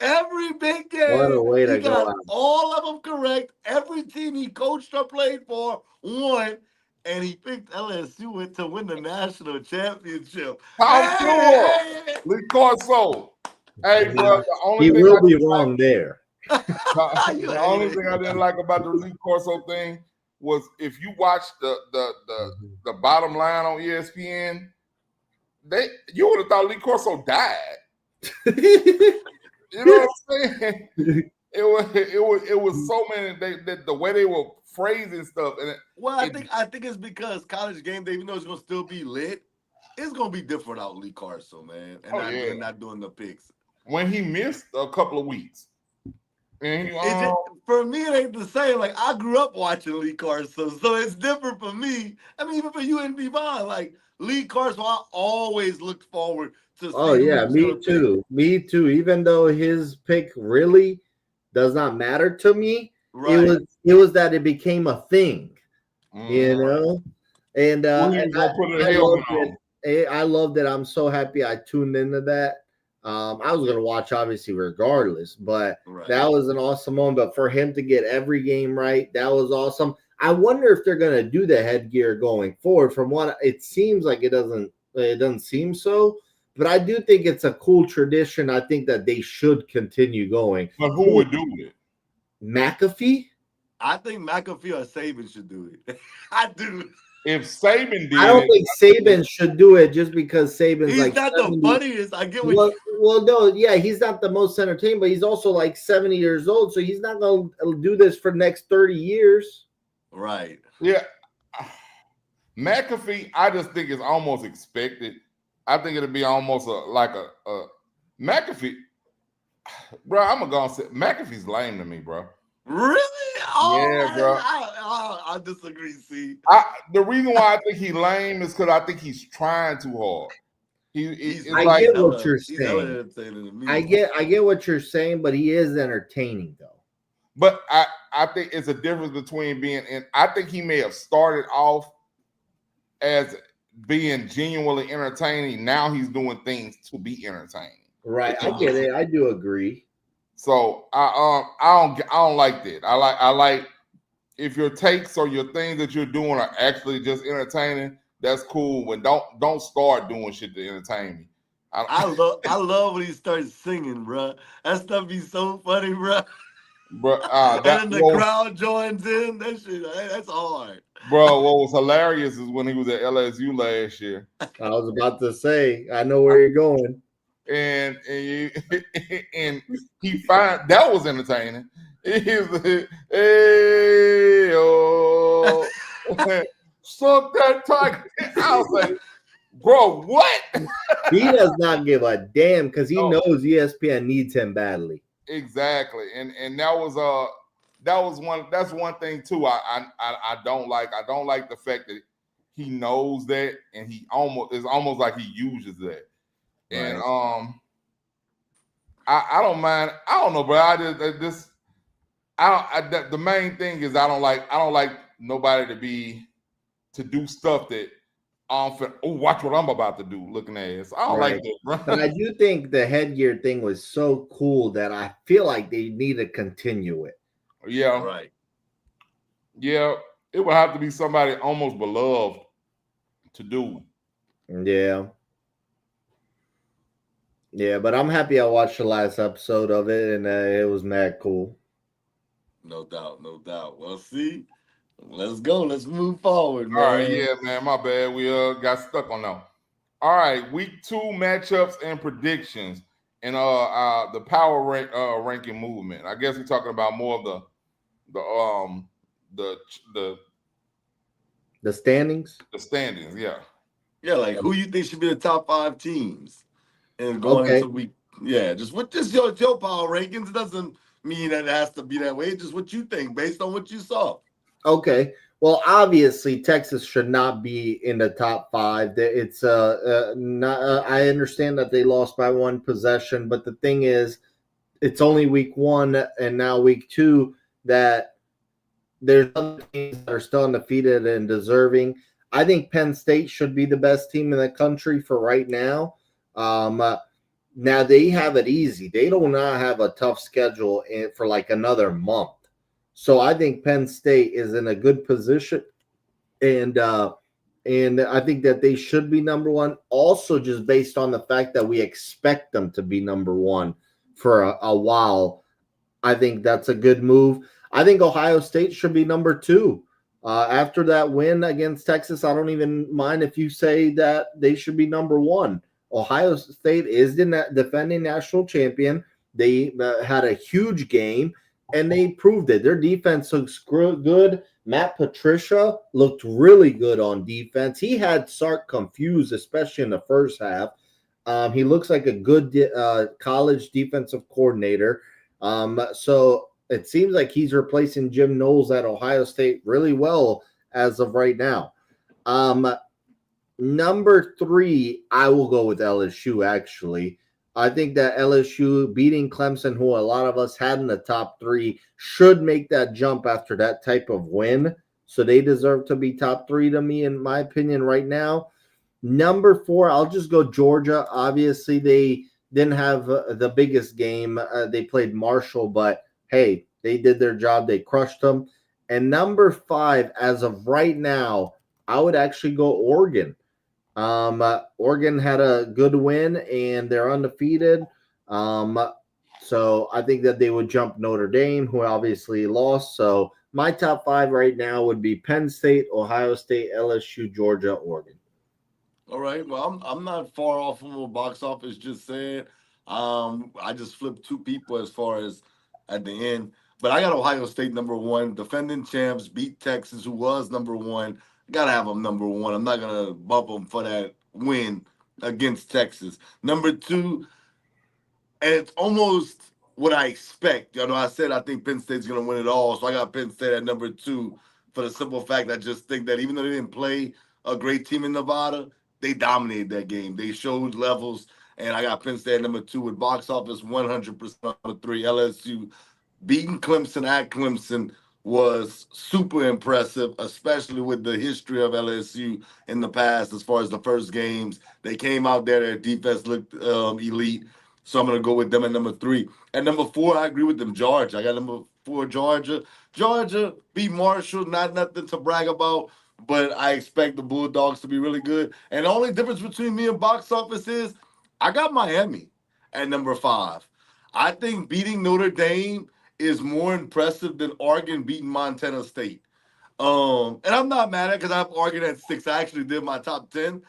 Every big game. What a way to go. All of them correct. Every team he coached or played for won. And he picked LSU to win the national championship. How cool! Lee Carson. Hey, bro, he will be wrong there. The only thing I didn't like about the Lee Carson thing was if you watch the bottom line on ESPN, you would have thought Lee Corso died. You know what I'm saying? It was so many. The way they were phrasing stuff, and I think it's because College Game Day, even though it's gonna still be lit, it's gonna be different without Lee Carso, man, and not doing the picks. When he missed a couple of weeks, and for me, it ain't the same. Like I grew up watching Lee Carso, so it's different for me. I mean, even for you and Bond, like Lee Carso, I always looked forward to. Oh yeah, me too. Me too. Even though his pick really does not matter to me, right. It was that it became a thing, you know. And, I loved it. I'm so happy I tuned into that. I was gonna watch obviously regardless, but that was an awesome moment. But for him to get every game right, that was awesome. I wonder if they're gonna do the headgear going forward. From what it seems like, it doesn't seem so. But I do think it's a cool tradition. I think that they should continue going. But who would do it? McAfee? I think McAfee or Saban should do it. I do. If Saban did, I don't think Saban should do it just because Saban's he's not 70. The funniest. I get what no, yeah, he's not the most entertaining, but he's also like 70 years old, so he's not going to do this for the next 30 years. Right. Yeah. McAfee, I just think is almost expected. I think it'll be almost like a McAfee. Bro, I'm going to go and say McAfee's lame to me, bro. Really? Oh, yeah, bro. I disagree. See, the reason why I think he's lame is because I think he's trying too hard. I get what you're saying. I get what you're saying, but he is entertaining though. But I think it's a difference between being in. I think he may have started off as being genuinely entertaining. Now he's doing things to be entertaining. Right, I get it. I do agree. So I don't like that. I like if your takes or your things that you're doing are actually just entertaining. That's cool. When don't start doing shit to entertain me. I love when he starts singing, bro. That stuff be so funny, bro. Bro, and then the crowd joins in. That shit, that's hard. Bro, what was hilarious is when he was at LSU last year. I was about to say, I know where you're going. And he found that was entertaining. He was like, hey, oh, suck that tiger. I was like, bro, what? He does not give a damn because he knows ESPN needs him badly. Exactly, and that's one thing too. I don't like. I don't like the fact that he knows that, and it's almost like he uses that. And I don't mind. I don't know, bro. The main thing is I don't like nobody to do stuff that watch what I'm about to do. Looking at it, so I don't like that, bro. But I do think the headgear thing was so cool that I feel like they need to continue it. Yeah, right. Yeah, it would have to be somebody almost beloved to do. Yeah. Yeah, but I'm happy I watched the last episode of it, and it was mad cool. No doubt, no doubt. Well, see, let's go. Let's move forward, man. All right, yeah, man. My bad. We got stuck on that. All right, week 2 matchups and predictions, and the power ranking movement. I guess we're talking about more of the standings. The standings, yeah. Yeah, like who you think should be the top 5 teams? And going into week, just your power rankings. It doesn't mean that it has to be that way. It's just what you think based on what you saw. Okay. Well, obviously Texas should not be in the top 5. It's not. I understand that they lost by 1 possession, but the thing is, it's only week 1 and now week 2 that there's other teams that are still undefeated and deserving. I think Penn State should be the best team in the country for right now. Now they have it easy. They do not have a tough schedule for like another month. So I think Penn State is in a good position, and I think that they should be number 1. Also, just based on the fact that we expect them to be number 1 for a while, I think that's a good move. I think Ohio State should be number 2. After that win against Texas, I don't even mind if you say that they should be number one. Ohio State is the defending national champion. They had a huge game, and they proved it. Their defense looks good. Matt Patricia looked really good on defense. He had Sark confused, especially in the first half. He looks like a good college defensive coordinator. So it seems like he's replacing Jim Knowles at Ohio State really well as of right now. Number 3, I will go with LSU, actually. I think that LSU beating Clemson, who a lot of us had in the top 3, should make that jump after that type of win. So they deserve to be top 3 to me, in my opinion, right now. Number 4, I'll just go Georgia. Obviously, they didn't have the biggest game. They played Marshall, but hey, they did their job. They crushed them. And number 5, as of right now, I would actually go Oregon. Oregon had a good win and they're undefeated. So I think that they would jump Notre Dame, who obviously lost. So my top 5 right now would be Penn State, Ohio State, LSU, Georgia, Oregon. All right. Well, I'm not far off from what box office just said. I just flipped 2 people as far as at the end, but I got Ohio State number 1, defending champs, beat Texas, who was number 1. Gotta have them number 1. I'm not gonna bump them for that win against Texas. Number 2, and it's almost what I expect. I said I think Penn State's going to win it all, so I got Penn State at number 2 for the simple fact I just think that even though they didn't play a great team in Nevada, they dominated that game. They showed levels, and I got Penn State at number 2 with box office 100% number 3. LSU beating Clemson at Clemson was super impressive, especially with the history of LSU in the past as far as the first games. They came out there, their defense looked elite. So I'm going to go with them at number 3. At number 4, I agree with them, Georgia. I got number 4, Georgia. Georgia beat Marshall, not nothing to brag about, but I expect the Bulldogs to be really good. And the only difference between me and box office is I got Miami at number 5. I think beating Notre Dame is more impressive than Oregon beating Montana State. And I'm not mad at it because I have Oregon at 6. I actually did my top 10.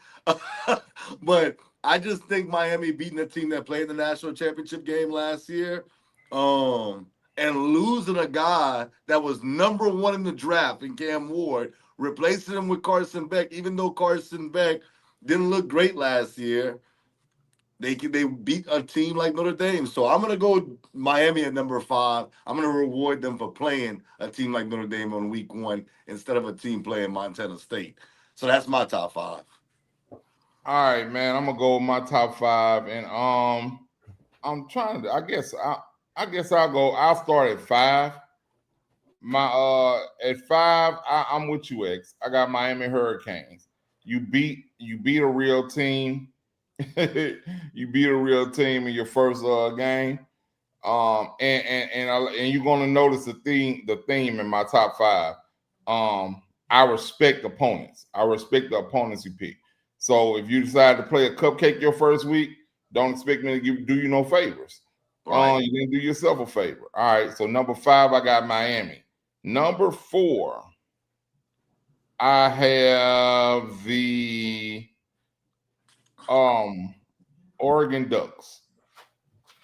But I just think Miami beating a team that played the national championship game last year, and losing a guy that was number 1 in the draft in Cam Ward, replacing him with Carson Beck, even though Carson Beck didn't look great last year. They beat a team like Notre Dame. So I'm going to go Miami at number 5. I'm going to reward them for playing a team like Notre Dame on week 1 instead of a team playing Montana State. So that's my top 5. All right, man. I'm gonna go with my top 5, and I'm trying to. I guess I'll start at 5. My at 5, I'm with you, X. I got Miami Hurricanes. You beat a real team. You beat a real team in your first game. And you're gonna notice the theme in my top 5. I respect opponents. I respect the opponents you pick. So if you decide to play a cupcake your first week, don't expect me to do you no favors. Right. You didn't do yourself a favor. All right. So number 5, I got Miami. Number 4, I have the Oregon Ducks.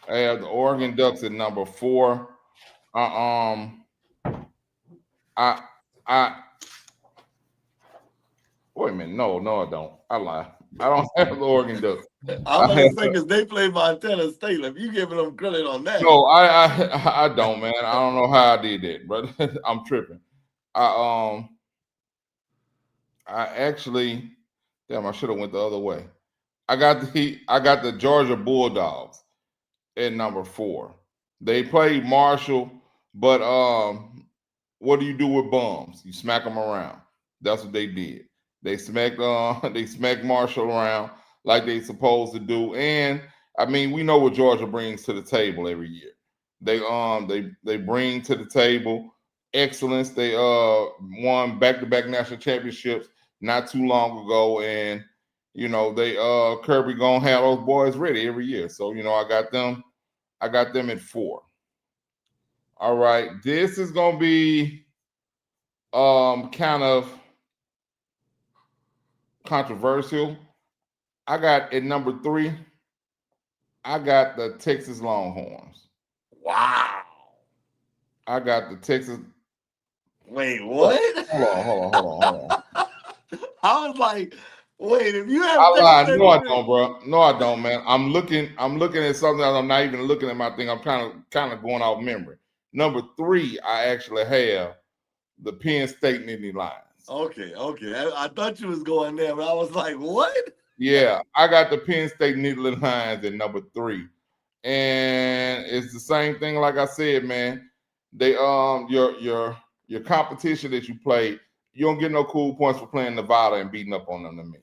I have the Oregon Ducks at number 4. I I wait a minute. No, I don't. I lie. I don't have the Oregon Ducks. I'm going to say because they play Montana State. If you giving them credit on that. No, I don't, man. I don't know how I did that, but I'm tripping. I actually, damn, I should have went the other way. I got the Georgia Bulldogs at number 4. They played Marshall, but what do you do with bums? You smack them around. That's what they did. They smacked Marshall around like they supposed to do. And I mean, we know what Georgia brings to the table every year. They bring to the table excellence. They won back-to-back national championships not too long ago, and they Kirby gonna have those boys ready every year. So I got them at 4. All right, this is gonna be kind of controversial. I got at number 3. I got the Texas Longhorns. Wow. I got the Texas. Wait, what? Hold on. I was like, wait, if you have I Texas lied. at No, I 3, don't, bro. No, I don't, man. I'm looking at something that I'm not even looking at my thing. I'm kind of going off memory. Number 3, I actually have the Penn State Nittany Lions. okay. I thought you was going there, but I was like, what? Yeah, I got the Penn State Nittany Lions at number 3. And it's the same thing, like I said, man. They your competition that you play, you don't get no cool points for playing Nevada and beating up on them to me.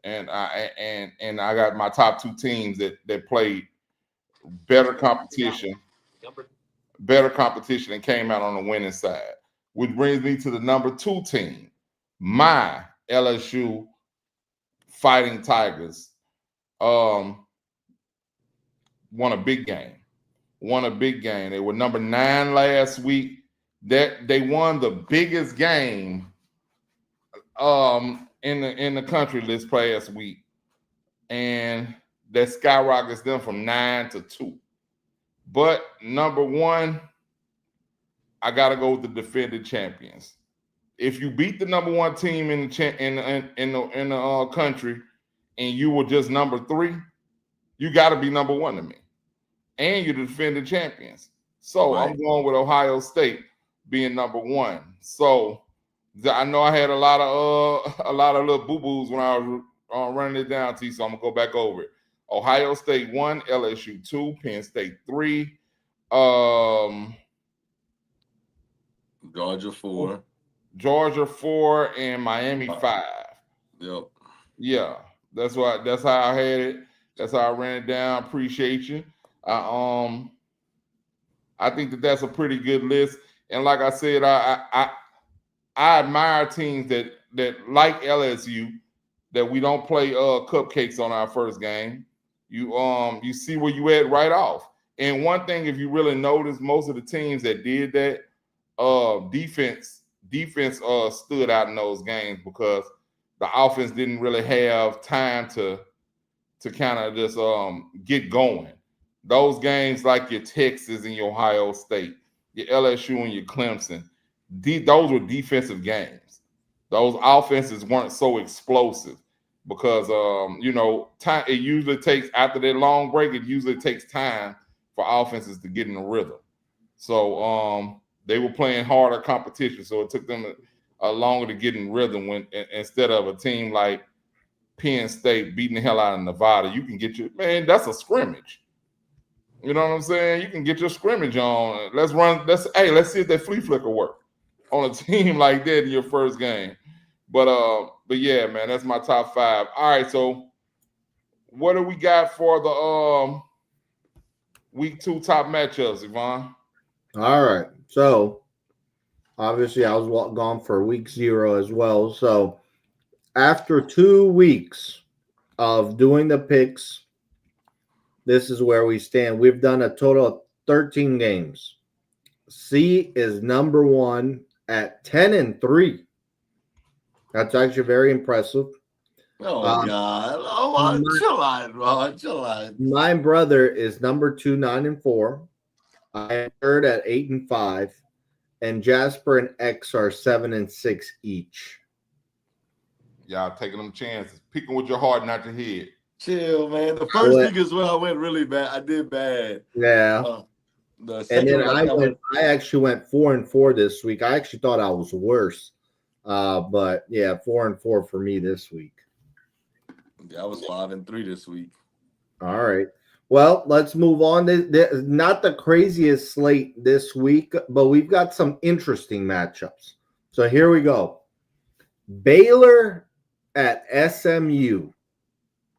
And I got my top 2 teams that played better competition, and came out on the winning side. Which brings me to the number 2 team, my LSU Fighting Tigers. Won a big game. They were number 9 last week. That they won the biggest game in the country this past week, and that skyrockets them from 9 to 2. But number 1, I gotta go with the defending champions. If you beat the number 1 team in the country, and you were just number 3, you got to be number 1 to me, and you're the defending champions. So right. I'm going with Ohio State being number 1. So I know I had a lot of little boo boos when I was running it down to you, so I'm gonna go back over it. Ohio State 1, LSU 2, Penn State 3, Georgia 4, and Miami 5. Yep. Yeah, that's how I had it. That's how I ran it down. Appreciate you. I think that's a pretty good list. And like I said, I admire teams that like LSU, that we don't play cupcakes on our first game. You see where you at right off. And one thing, if you really notice, most of the teams that did that, defense stood out in those games because the offense didn't really have time to kind of just get going. Those games like your Texas and your Ohio State, your LSU and your Clemson, those were defensive games. Those offenses weren't so explosive because time. It usually takes, after that long break, it usually takes time for offenses to get in the rhythm. So they were playing harder competition, so it took them a longer to get in rhythm. When instead of a team like Penn State beating the hell out of Nevada, you can get that's a scrimmage. You know what I'm saying? You can get your scrimmage on. Let's see if that flea flicker work on a team like that in your first game. But yeah, man, that's my top 5. All right, so what do we got for the week 2 top matchups, Yvonne? All right, so obviously I was gone for week 0 as well. So after 2 weeks of doing the picks, this is where we stand. We've done a total of 13 games. C is number 1 at 10-3. That's actually very impressive. Oh God! Chill out, bro. Chill out. My brother is number 2, 9-4. I am third at 8-5, and Jasper and X are 7-6 each. Y'all taking them chances, picking with your heart, not your head. Chill, man. The first week is when I went really bad. I did bad. Yeah. And then I actually went 4-4 this week. I actually thought I was worse. But yeah, 4-4 for me this week. Yeah, I was 5-3 this week. All right. Well, let's move on. Not the craziest slate this week, but we've got some interesting matchups. So here we go. Baylor at SMU.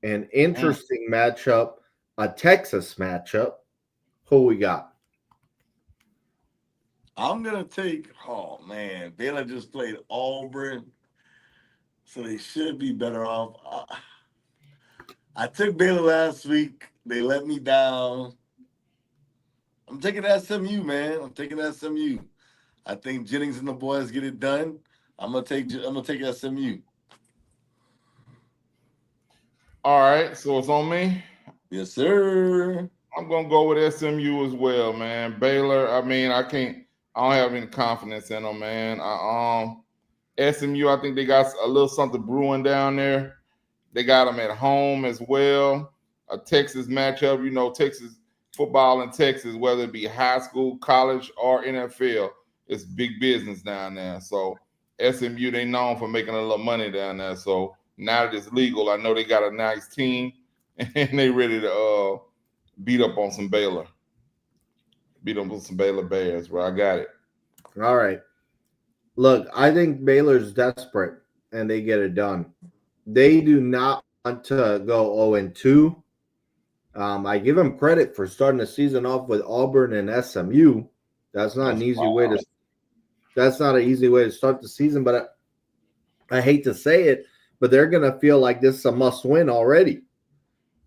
An interesting matchup. A Texas matchup. Who we got? I'm going to take, Baylor just played Auburn, so they should be better off. I took Baylor last week. They let me down. I'm taking SMU, man. I'm taking SMU. I think Jennings and the boys get it done. I'm gonna take SMU. All right, so it's on me. Yes, sir. I'm gonna go with SMU as well, man. Baylor. I mean, I don't have any confidence in them, man. SMU. I think they got a little something brewing down there. They got them at home as well. A Texas matchup. You know, Texas football in Texas, whether it be high school, college, or NFL, it's big business down there. So SMU, they known for making a little money down there. So now that it's legal, I know they got a nice team and they ready to beat up on some Baylor. Beat up on some Baylor Bears, bro. I got it. All right. Look, I think Baylor's desperate and they get it done. They do not want to go 0-2. I give them credit for starting the season off with Auburn and SMU. That's not an easy way to. That's not an easy way to start the season, but I hate to say it, but they're gonna feel like this is a must-win already.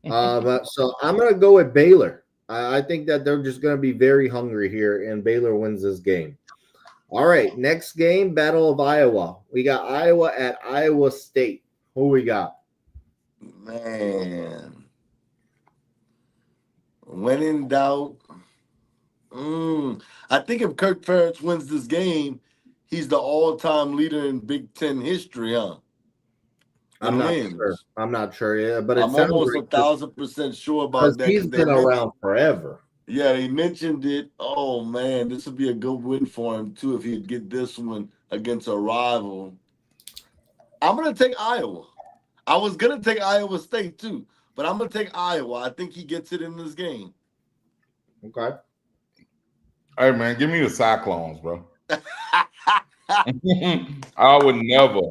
So I'm gonna go with Baylor. I think that they're just gonna be very hungry here, and Baylor wins this game. All right, next game, Battle of Iowa. We got Iowa at Iowa State. Who we got? Man, when in doubt, I think if Kirk Ferentz wins this game, he's the all-time leader in Big Ten history, huh? I'm In not wins. sure. I'm not sure. Yeah, but it I'm sounds almost like 1,000% sure because about that he's because they been around forever. yeah, they mentioned it. Oh man, this would be a good win for him too if he'd get this one against a rival. I'm gonna take Iowa. I was gonna take Iowa State too, but I'm gonna take Iowa. I think he gets it in this game. Okay. Hey man, give me the Cyclones, bro. I would never,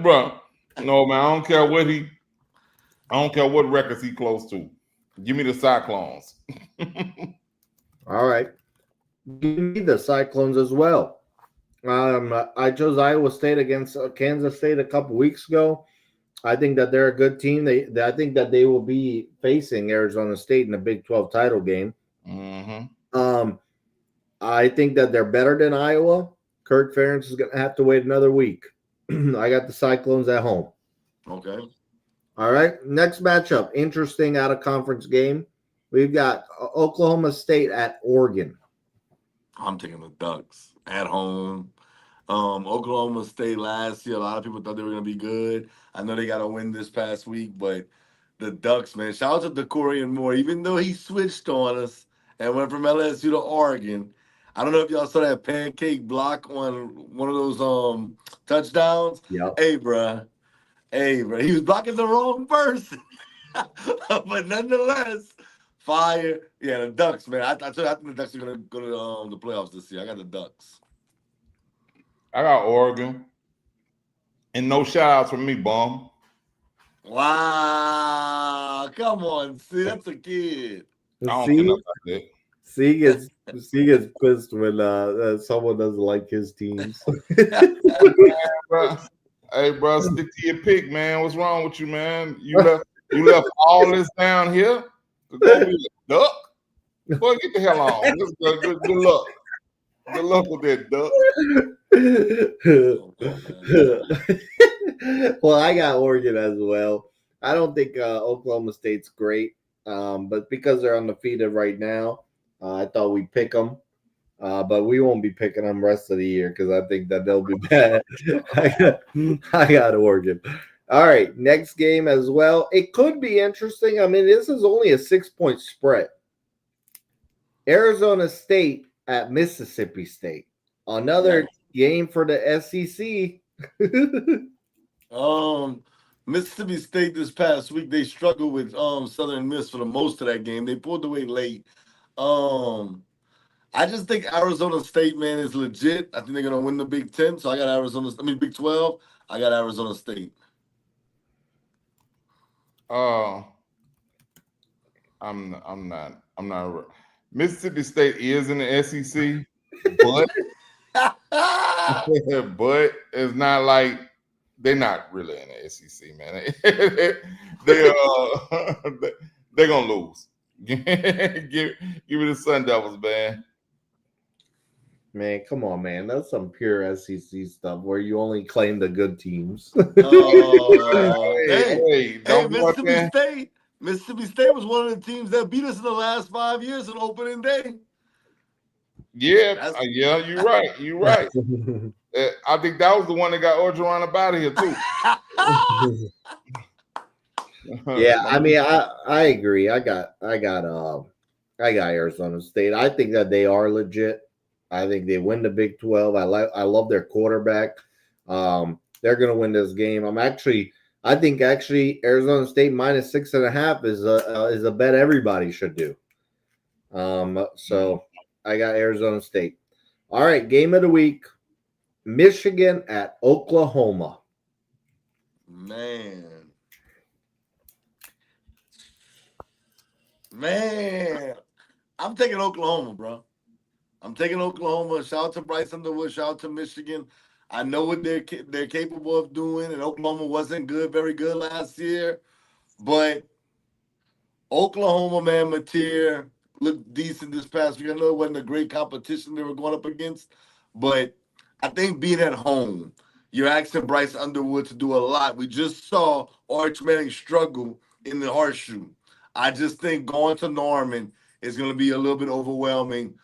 bro. No man, I don't care what records he close to. Give me the Cyclones. All right. Give me the Cyclones as well. I chose Iowa State against Kansas State a couple weeks ago. I think that they're a good team. I think that they will be facing Arizona State in the Big 12 title game. Mm-hmm. I think that they're better than Iowa. Kirk Ferentz is going to have to wait another week. I got the Cyclones at home. Okay. All right. Next matchup. Interesting out of conference game. We've got Oklahoma State at Oregon. I'm taking the Ducks at home. Oklahoma State last year, a lot of people thought they were gonna be good. I know they got a win this past week, but the Ducks, man. Shout out to DeCorian Moore, even though he switched on us and went from LSU to Oregon. I don't know if y'all saw that pancake block on one of those touchdowns. Yep. Hey, bruh. He was blocking the wrong person. But nonetheless, fire. Yeah, the Ducks, man. I think the Ducks are gonna go to the playoffs this year. I got the Ducks. I got Oregon. And no shout outs from me, bum. Wow. Come on. See, that's a kid. I don't care nothing about that. C gets pissed when someone doesn't like his teams. Hey, bro, stick to your pick, man. What's wrong with you, man? You left all this down here to go be a duck? Boy, get the hell on. Good luck. Good luck with that, duck. Well, I got Oregon as well. I don't think Oklahoma State's great, but because they're undefeated right now, I thought we'd pick them. But we won't be picking them rest of the year because I think that they'll be bad. I got Oregon. All right, next game as well. It could be interesting. I mean, this is only a 6-point spread. Arizona State at Mississippi State. Another game for the SEC. Mississippi State this past week, they struggled with Southern Miss for the most of that game. They pulled away late. I just think Arizona State, man, is legit. I think they're gonna win the Big 10. So I got Big 12. I got Arizona State. I'm not. Mississippi State is in the SEC, but it's not like they're not really in the SEC, man. They're gonna lose. Give me the Sun Devils, man. Man, come on, man. That's some pure SEC stuff where you only claim the good teams. Hey, Hey, hey, don't go out there. Mississippi State was one of the teams that beat us in the last 5 years on opening day. Yeah, That's yeah, you're right. You're right. I think that was the one that got Orgeron up out of here too. Yeah, I mean, I agree. I got Arizona State. I think that they are legit. I think they win the Big 12. I love their quarterback. They're gonna win this game. I think actually Arizona State minus 6.5 is a bet everybody should do. So I got Arizona State. All right, game of the week: Michigan at Oklahoma. man, man. I'm taking Oklahoma, bro. I'm taking Oklahoma. Shout out to Bryce Underwood. Shout out to Michigan. I know what they're capable of doing, and Oklahoma wasn't good, very good last year, but Oklahoma, man, Mateer looked decent this past week. I know it wasn't a great competition they were going up against, but I think being at home, you're asking Bryce Underwood to do a lot. We just saw Arch Manning struggle in the horseshoe. I just think going to Norman is going to be a little bit overwhelming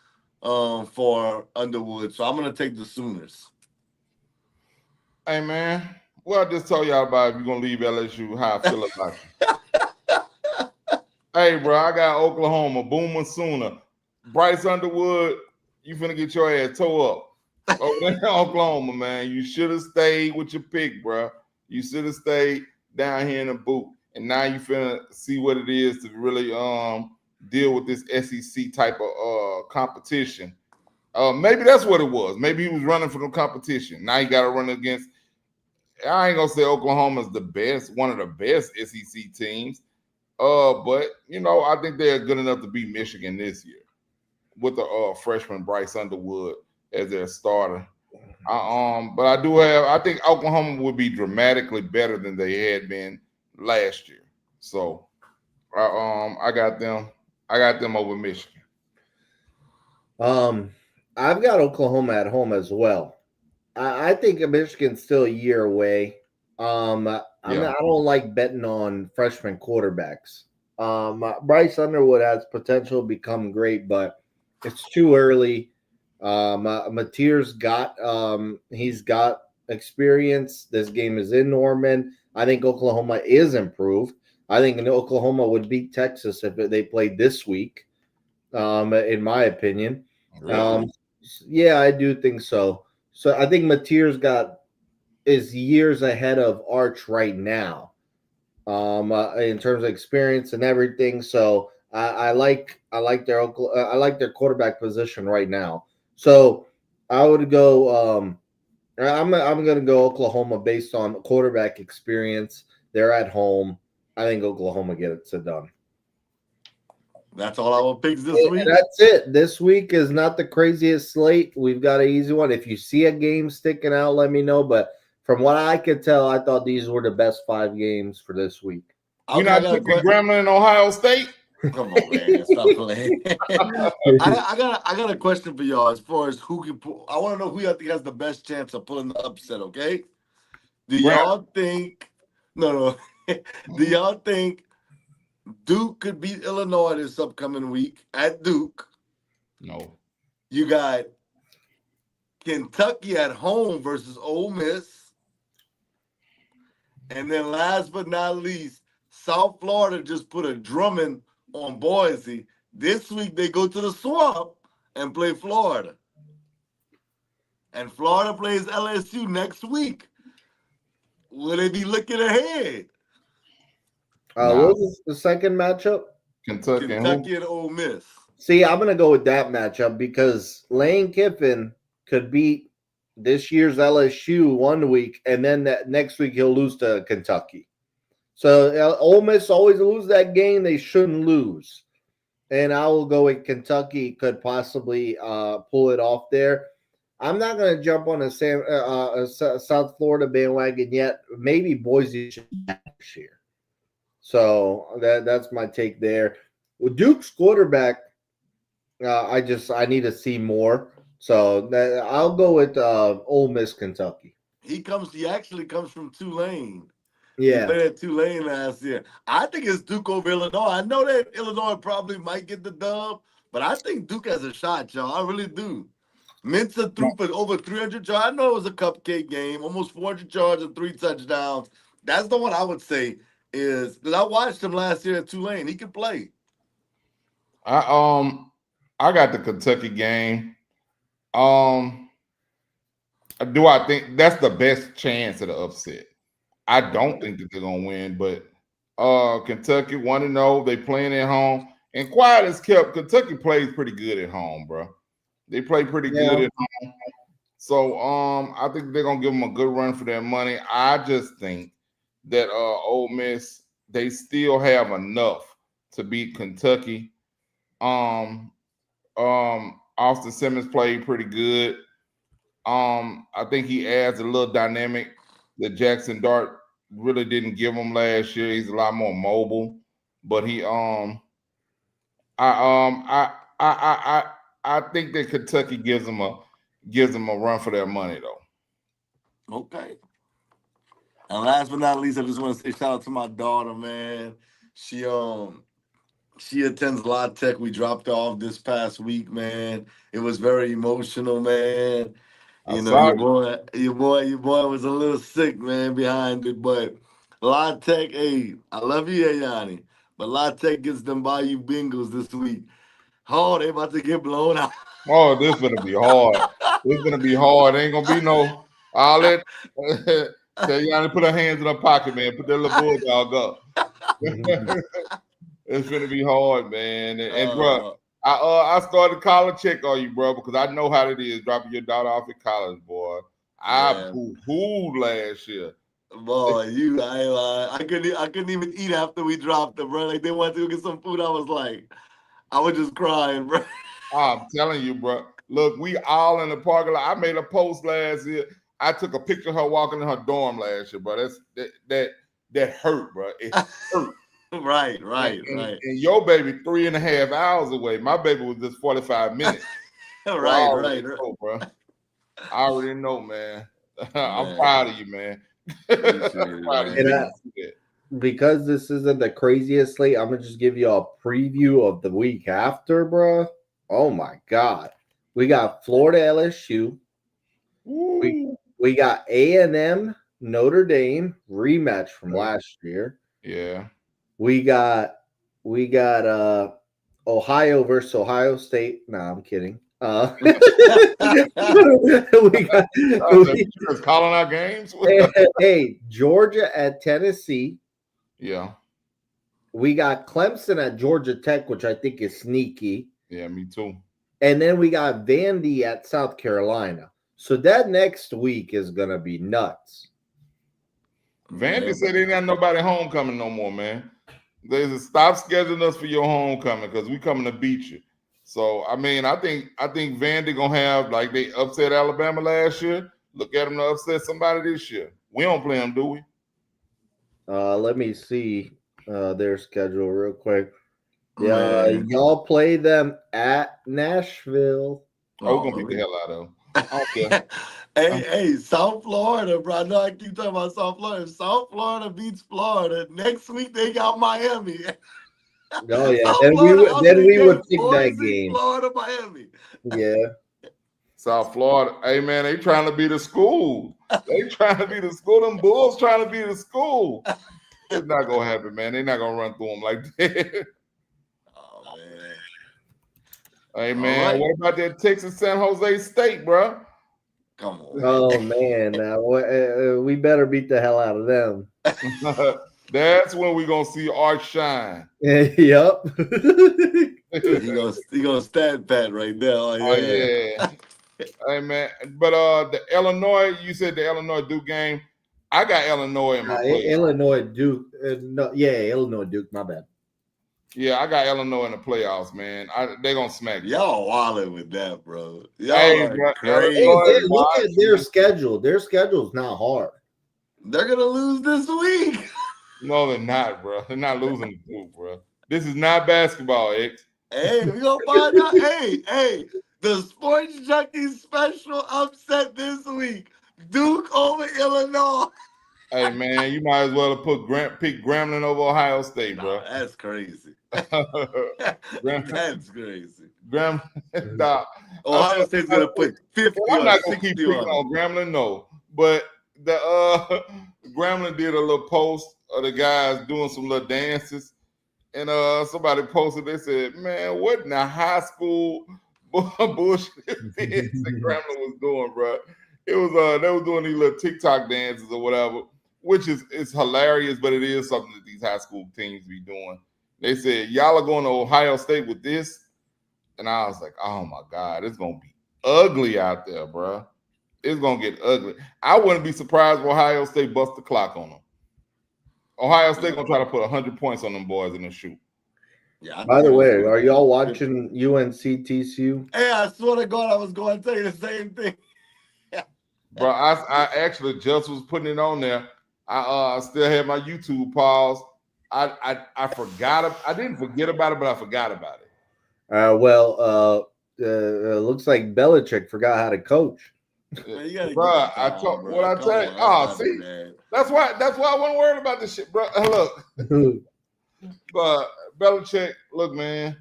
for Underwood. So I'm going to take the Sooners. Hey man, well I just told y'all about if you're gonna leave LSU, how I feel about you. Hey, bro, I got Oklahoma, Boomer Sooner. Bryce Underwood, you finna get your ass tore up over there in Oklahoma, man. You should have stayed with your pick, bro. You should have stayed down here in the boot. And now you finna see what it is to really deal with this SEC type of competition. Maybe that's what it was. Maybe he was running for the competition. Now he got to run against. I ain't gonna say Oklahoma's the best, one of the best SEC teams. But I think they're good enough to beat Michigan this year with the freshman Bryce Underwood as their starter. But I think Oklahoma would be dramatically better than they had been last year. So I got them. I got them over Michigan. I've got Oklahoma at home as well. I think Michigan's still a year away. Yeah. I don't like betting on freshman quarterbacks. Bryce Underwood has potential to become great, but it's too early. Mateer's got he's got experience. This game is in Norman. I think Oklahoma is improved. I think Oklahoma would beat Texas if they played this week. In my opinion. Really? Yeah, I do think so. So I think Mateer's got is years ahead of Arch right now, in terms of experience and everything. So I like their quarterback position right now. So I would go. I'm going to go Oklahoma based on quarterback experience. They're at home. I think Oklahoma gets it done. That's all our picks this And week. that's it. This week is not the craziest slate. We've got an easy one. If you see a game sticking out, let me know. But from what I could tell, I thought these were the best 5 games for this week. You're Okay, I not got a picking question. Grambling and Ohio State? Come on, man, stop playing. I got a question for y'all as far as who can pull. I want to know who y'all think has the best chance of pulling the upset. Okay, do Grambling. y'all think? No. Do y'all think Duke could beat Illinois this upcoming week at Duke? No. You got Kentucky at home versus Ole Miss, and then last but not least, South Florida just put a drumming on Boise. This week they go to the Swamp and play Florida. And Florida plays LSU next week. Will they be looking ahead? Nah. What was the second matchup? Kentucky and who? Kentucky and Ole Miss. See, I'm going to go with that matchup because Lane Kiffin could beat this year's LSU one week, and then that next week he'll lose to Kentucky. So Ole Miss always lose that game they shouldn't lose. And I will go with Kentucky could possibly pull it off there. I'm not going to jump on a South Florida bandwagon yet. Maybe Boise should this year. So that's my take there. With Duke's quarterback, I need to see more. So I'll go with Ole Miss, Kentucky. He actually comes from Tulane. He Yeah. played at Tulane last year. I think it's Duke over Illinois. I know that Illinois probably might get the dub, but I think Duke has a shot, y'all. I really do. Mensa threw for over 300 yards. I know it was a cupcake game, almost 400 yards and 3 touchdowns. That's the one I would say is because I watched him last year at Tulane. He can play. I got the Kentucky game. Do I think that's the best chance of the upset? I don't think that they're gonna win, but Kentucky 1-0. They playing at home, and quiet as kept. Kentucky plays pretty good at home, bro. They play pretty good Yeah. at home. So I think they're gonna give them a good run for their money. I just think that Ole Miss, they still have enough to beat Kentucky. Um, Austin Simmons played pretty good. I think he adds a little dynamic that Jackson Dart really didn't give him last year. He's a lot more mobile, but I think that Kentucky gives them a run for their money though. Okay. And last but not least, I just want to say shout out to my daughter, man. She she attends La Tech. We dropped her off this past week, man. It was very emotional, man. I You know, saw you. your boy was a little sick, man, behind it. But La Tech, hey, I love you, Yanni. But La Tech gets them Bayou Bengals this week. Oh, they about to get blown out. Oh, this gonna be hard. This gonna be hard. Ain't gonna be no. I'll let tell you to put her hands in her pocket, man. Put that little bulldog up. It's gonna be hard, man. And bro, uh, I started college check on you, bro, because I know how it is dropping your daughter off at college, boy. I yeah. poo-pooed last year. Boy, I ain't lying. I couldn't even eat after we dropped it, bro. Like they wanted to go get some food. I was just crying, bro. I'm telling you, bro. Look, we all in the parking lot. I made a post last year. I took a picture of her walking in her dorm last year, bro. That hurt, bro. It hurt. Right, And, right, and, right. and your baby 3.5 hours away. My baby was just 45 minutes. So I Right, already right, right. know, bro. I already know, man. I'm Man, proud of you, man. appreciate I'm it, proud of man. you. And because this isn't the craziest slate, I'm gonna just give you a preview of the week after, bro. Oh my god, we got Florida LSU. We Woo. we got A&M Notre Dame rematch from last year. Yeah. We got Ohio versus Ohio State. No, I'm kidding. We got You just calling out games? hey, Georgia at Tennessee. Yeah. We got Clemson at Georgia Tech, which I think is sneaky. Yeah, me too. And then we got Vandy at South Carolina. So that next week is gonna be nuts. Vandy Yeah, said they ain't got nobody homecoming no more, man. They just stop scheduling us for your homecoming because we coming to beat you. So I mean, I think Vandy gonna have like they upset Alabama last year. Look at them to upset somebody this year. We don't play them, do we? Let me see their schedule real quick. Yeah, man. y'all play them at Nashville. Oh, we're gonna Oh, beat the man. hell out of them. I don't care. Hey, South Florida, bro. I know I keep talking about South Florida. If South Florida beats Florida, next week they got Miami. Oh yeah, South Florida out then the we would gate. pick that Boise, game. Florida, Miami. Yeah. South Florida, hey man, they trying to be the school. They trying to be the school. Them Bulls trying to be the school. It's not gonna happen, man. They're not gonna run through them like that. Oh man. Hey All man, right. what about that Texas San Jose State, bro? Come on. Oh man, we better beat the hell out of them. That's when we gonna see Art shine. Yep. He gonna stat pat right there. Oh Oh yeah. yeah. Hey man, but the Illinois, you said the Illinois Duke game. I got Illinois in my playoff. Illinois Duke. No, yeah, Illinois Duke. My bad. Yeah, I got Illinois in the playoffs, man. They gonna smack you. Y'all wilding with that, bro. Y'all Hey, are bro, Hey, Illinois, crazy. look watch at their me. schedule. Their schedule's not hard. They're gonna lose this week. No, they're not, bro. They're not losing to Duke, bro. This is not basketball, X. Hey, we gonna find out. Hey, The Sports Junkie special upset this week. Duke over Illinois. Hey man, you might as well have pick Grambling over Ohio State, bro. Nah, that's crazy. Graham, That's crazy. Graham, nah, Ohio State's gonna put 50 I'm or not gonna keep 60 picking on them. on Grambling, no. But the Grambling did a little post of the guys doing some little dances, and somebody posted. They said, "Man, what in the high school bullshit is this that Grambling was doing, bro?" It was they were doing these little TikTok dances or whatever, which is it's hilarious, but it is something that these high school teams be doing. They said, "Y'all are going to Ohio State with this," and I was like, "Oh my God, it's gonna be ugly out there, bro. It's gonna get ugly." I wouldn't be surprised if Ohio State bust the clock on them. Ohio State gonna try to put 100 points on them boys in the shoot. Yeah. By the way, are y'all watching UNC TCU? Hey, I swear to God, I was going to tell you the same thing. Bro, I actually just was putting it on there. I still had my YouTube pause. I forgot. I didn't forget about it, but I forgot about it. Looks like Belichick forgot how to coach. Man, you gotta Bro, give him I time, told bro. what I Come tell you. on, Oh, let's not do see, that. that's why I wasn't worried about this shit, bro. Look, but Belichick, look, man,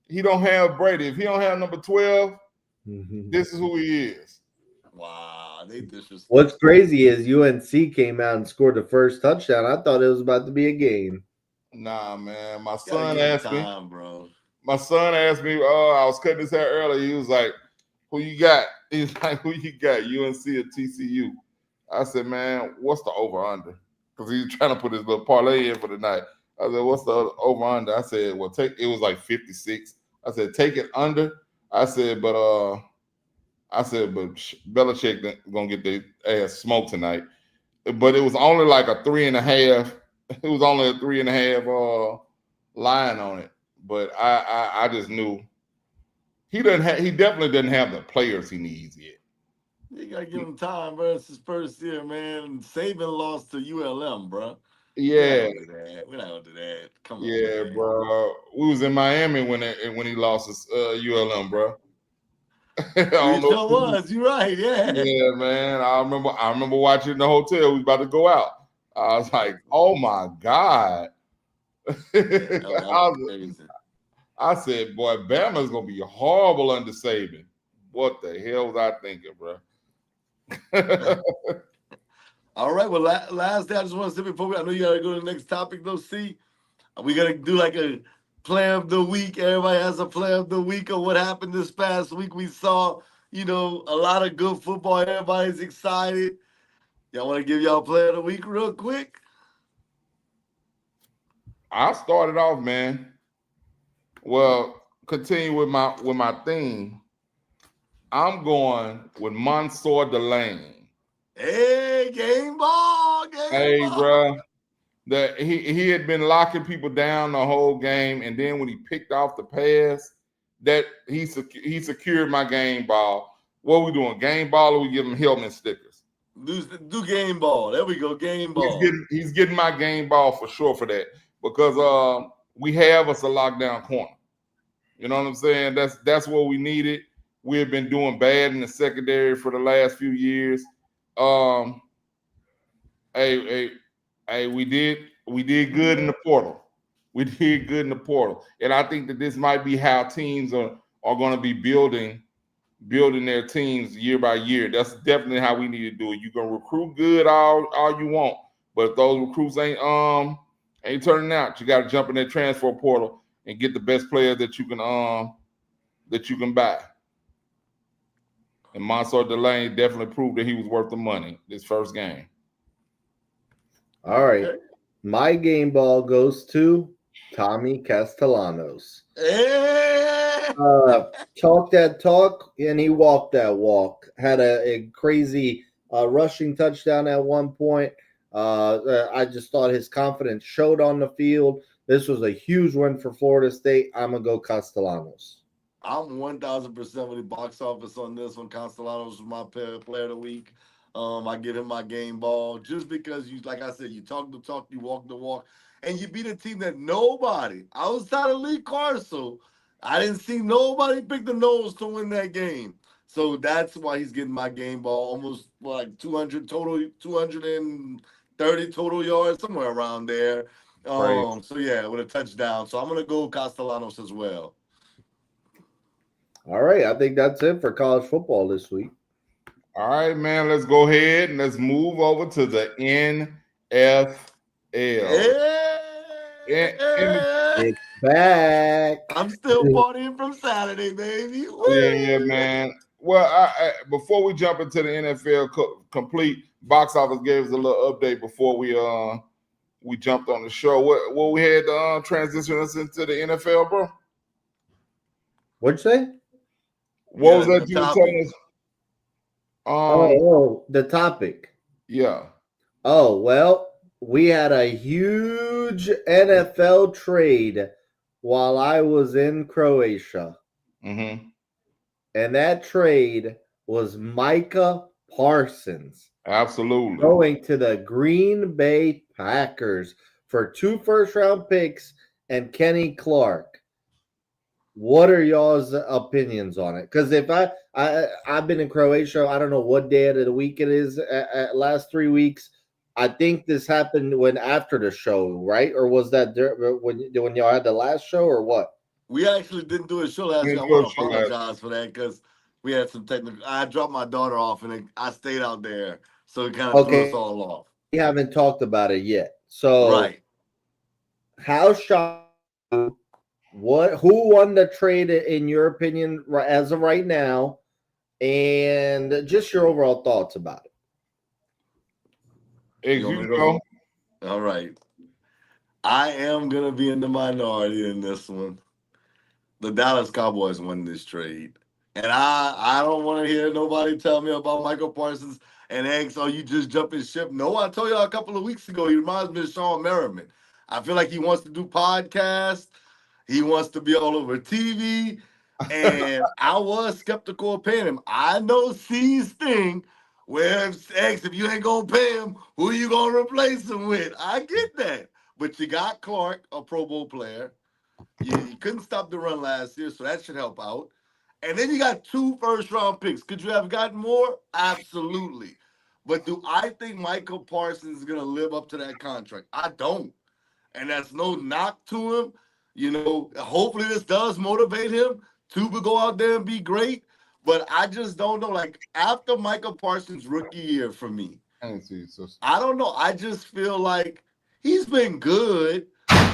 he don't have Brady. If he don't have number 12, this is who he is. Wow, they disrespect. What's crazy is UNC came out and scored the first touchdown. I thought it was about to be a game. Nah, man. My Gotta son give him asked me. time, bro. My son asked me. Oh, I was cutting his hair earlier. He was like, "Who you got?" He's like, "Who you got? UNC or TCU?" I said, "Man, what's the over under?" Because he's trying to put his little parlay in for the night. I said, "What's the over under?" I said, "Well, take." It was like 56. I said, "Take it under." I said, "But Belichick gonna get the ass smoked tonight." But it was only like a 3.5. It was only a 3.5 line on it. But I just knew he doesn't have. He definitely doesn't have the players he needs yet. You gotta give him time, bro. It's his first year, man. Saban lost to ULM, bro. Yeah, We're not gonna do that. Come on, yeah, man. bro. We was in Miami when he lost his ULM, bro. I We don't know. sure was. You're right. Yeah. Yeah, man. I remember watching in the hotel. We was about to go out. I was like, "Oh my God." That was crazy. I said, "Boy, Bama's gonna be horrible under Saban." What the hell was I thinking, bro? All right. Well, last day I just want to say before I know you gotta go to the next topic though. See, we gonna do like a player of the week. Everybody has a player of the week of what happened this past week. We saw, a lot of good football. Everybody's excited. Y'all want to give y'all player of the week real quick? I started off, man. Well, continue with my theme. I'm going with Mansour Delane. Hey, game ball, game Hey, ball. bro, that he had been locking people down the whole game, and then when he picked off the pass, that he secured my game ball. What we doing? Game ball, or we give him helmet stickers? Do game ball. There we go, game ball. He's getting my game ball for sure for that because we have us a lockdown corner. You know what I'm saying? That's what we needed. We have been doing bad in the secondary for the last few years. Um, hey, we did good in the portal. We did good in the portal, and I think that this might be how teams are going to be building their teams year by year. That's definitely how we need to do it. You can recruit good all you want, but if those recruits ain't turning out, you got to jump in that transfer portal and get the best player that you can buy. And Mansour Delane definitely proved that he was worth the money this first game. All right. My game ball goes to Tommy Castellanos. Hey! Talk that talk, and he walked that walk. Had a crazy rushing touchdown at one point. I just thought his confidence showed on the field. This was a huge win for Florida State. I'm going to go Castellanos. I'm 1,000% with the box office on this one. Castellanos was my player of the week. I give him my game ball just because like I said, you talk the talk, you walk the walk, and you beat a team that nobody outside of Lee Carso I didn't see nobody pick the nose to win that game. So that's why he's getting my game ball, almost like 200 total, 230 total yards, somewhere around there. Crazy. So yeah, with a touchdown. So I'm gonna go Castellanos as well. All right, I think that's it for college football this week. All right, man. Let's go ahead and let's move over to the NFL. Yeah. It's back. I'm still partying from Saturday, baby. Yeah, Woo! man. Well, before we jump into the NFL complete box office, gave us a little update before we jumped on the show. What we had to transition us into the NFL, bro? What'd you say? What Yeah, was that the you were telling topic. us? The topic. Yeah. Oh, well, we had a huge NFL trade while I was in Croatia. Mm-hmm. And that trade was Micah Parsons Absolutely. going to the Green Bay Packers for 2 first-round picks and Kenny Clark. What are y'all's opinions on it? Because if I've been in Croatia, I don't know what day of the week it is. Last 3 weeks, I think this happened when after the show, right? Or was that when y'all had the last show, or what? We actually didn't do a show last We week. I didn't do want a to show last. apologize for that because we had some technical. I dropped my daughter off and I stayed out there, so it kind of threw us Okay, all off. we haven't talked about it yet. So, Right. how shocked? What? Who won the trade in your opinion as of right now, and just your overall thoughts about it? As You want me you to go? know, All right. I am gonna be in the minority in this one. The Dallas Cowboys won this trade. And I don't want to hear nobody tell me about Michael Parsons and Eggs. Oh, you just jumping ship. No, I told y'all a couple of weeks ago, he reminds me of Sean Merriman. I feel like he wants to do podcasts. He wants to be all over TV. And I was skeptical of paying him. I know C's thing where if you ain't gonna pay him, who you gonna replace him with? I get that. But you got Clark, a Pro Bowl player. You couldn't stop the run last year, so that should help out. And then you got 2 first-round picks. Could you have gotten more? Absolutely. But do I think Michael Parsons is going to live up to that contract? I don't. And that's no knock to him. Hopefully this does motivate him to go out there and be great. But I just don't know. Like, after Michael Parsons' rookie year for me, I didn't see you, sister. I don't know. I just feel like he's been good,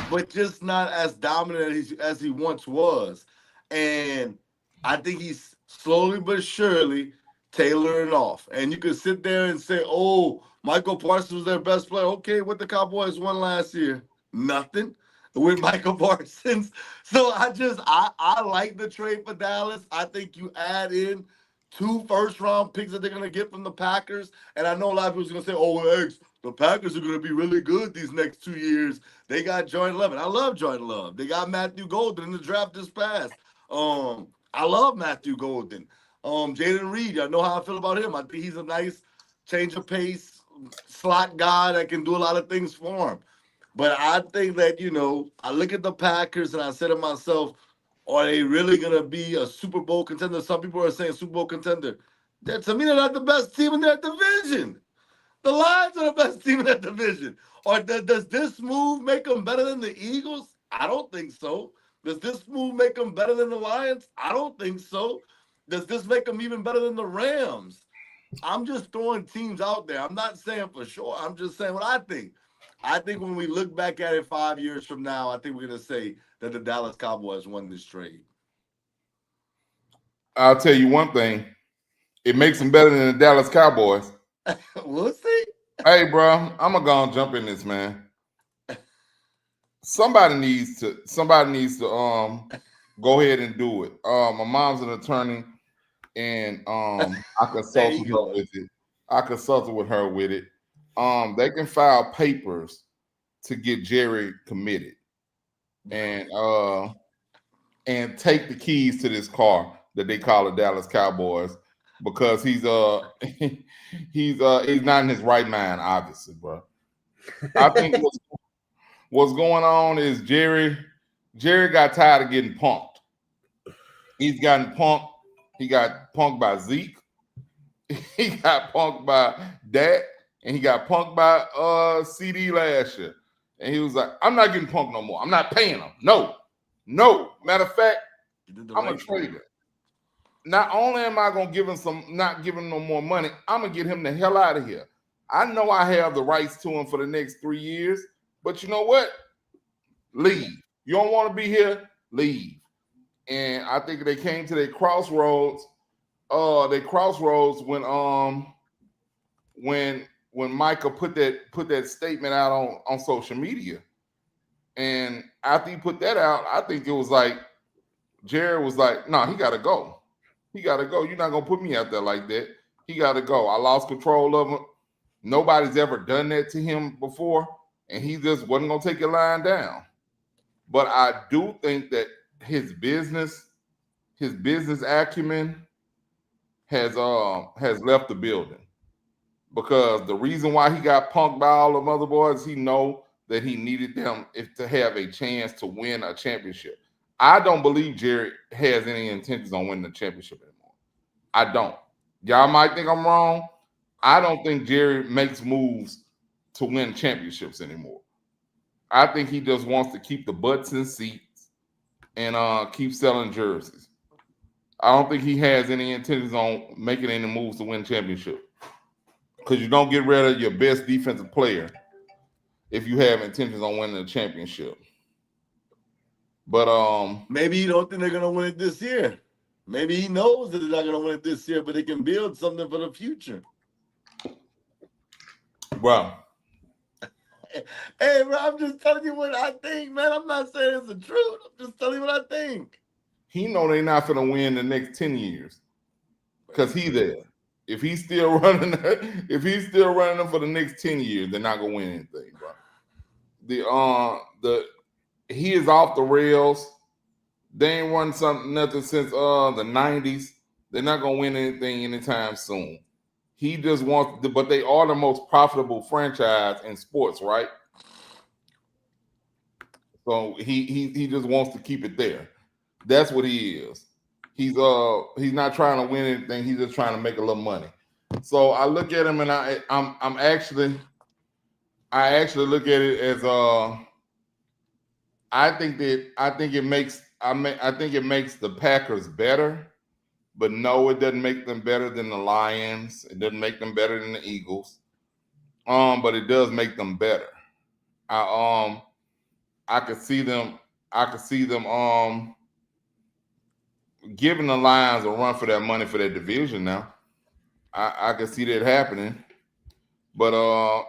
but just not as dominant as he once was. And I think he's slowly but surely tailoring off. And you could sit there and say, oh, Michael Parsons was their best player. Okay, what the Cowboys won last year? Nothing with Michael Parsons. So I like the trade for Dallas. I think you add in 2 first-round picks that they're going to get from the Packers. And I know a lot of people are going to say, oh, well, Eggs, the Packers are going to be really good these next 2 years. They got Jordan Love. And I love Jordan Love. They got Matthew Golden in the draft this past. I love Matthew Golden. Jaden Reed, I know how I feel about him. I think he's a nice change of pace slot guy that can do a lot of things for him. But I think that, I look at the Packers and I say to myself, are they really going to be a Super Bowl contender? Some people are saying Super Bowl contender. To me, they're not the best team in their division. The Lions are the best team in that division. Or does this move make them better than the Eagles? I don't think so. Does this move make them better than the Lions? I don't think so. Does this make them even better than the Rams? I'm just throwing teams out there. I'm not saying for sure. I'm just saying what I think. I think when we look back at it 5 years from now, I think we're going to say that the Dallas Cowboys won this trade. I'll tell you one thing. It makes them better than the Dallas Cowboys. We'll see. Hey, bro, I'm gonna go and jump in this, man. Somebody needs to go ahead and do it. My mom's an attorney, and I consulted her with it. I consulted with her with it. They can file papers to get Jerry committed, and take the keys to this car that they call the Dallas Cowboys, because he's he's not in his right mind, obviously, bro. I think what's going on is Jerry got tired of getting punked. He's gotten punked. He got punked by Zeke. He got punked by Dak, and he got punked by CD last year. And he was like, "I'm not getting punked no more. I'm not paying him. No. Matter of fact, I'm gonna trade him. Not only am I gonna give him not give him no more money, I'm gonna get him the hell out of here. I know I have the rights to him for the next 3 years, but you know what? Leave. You don't want to be here? Leave." And I think they came to their crossroads. When Micah put that statement out on social media. And after he put that out, I think it was like Jared was like, "No, he gotta go. He gotta go. You're not gonna put me out there like that. He gotta go. I lost control of him. Nobody's ever done that to him before, and he just wasn't gonna take it lying down." But I do think that his business acumen has left the building, because the reason why he got punked by all the other boys, he know that he needed them to have a chance to win a championship. I don't believe Jerry has any intentions on winning the championship anymore. I don't. Y'all might think I'm wrong. I don't think Jerry makes moves to win championships anymore. I think he just wants to keep the butts in seats and keep selling jerseys. I don't think he has any intentions on making any moves to win championship, because you don't get rid of your best defensive player if you have intentions on winning a championship. But maybe you don't think they're gonna win it this year. Maybe he knows that they're not gonna win it this year, but they can build something for the future. Bro. Hey, bro, I'm just telling you what I think, man. I'm not saying it's the truth. I'm just telling you what I think. He know they're not gonna win the next 10 years because he there. If he's still running them for the next 10 years, they're not gonna win anything, bro. He is off the rails. They ain't won nothing since the 90s. They're not gonna win anything anytime soon. He just wants but they are the most profitable franchise in sports, right? So he just wants to keep it there. That's what he is. He's not trying to win anything. He's just trying to make a little money. So I look at him and I actually look at it as I think it makes the Packers better, but no, it doesn't make them better than the Lions. It doesn't make them better than the Eagles. But it does make them better. I could see them giving the Lions a run for that money for that division now. I can see that happening. But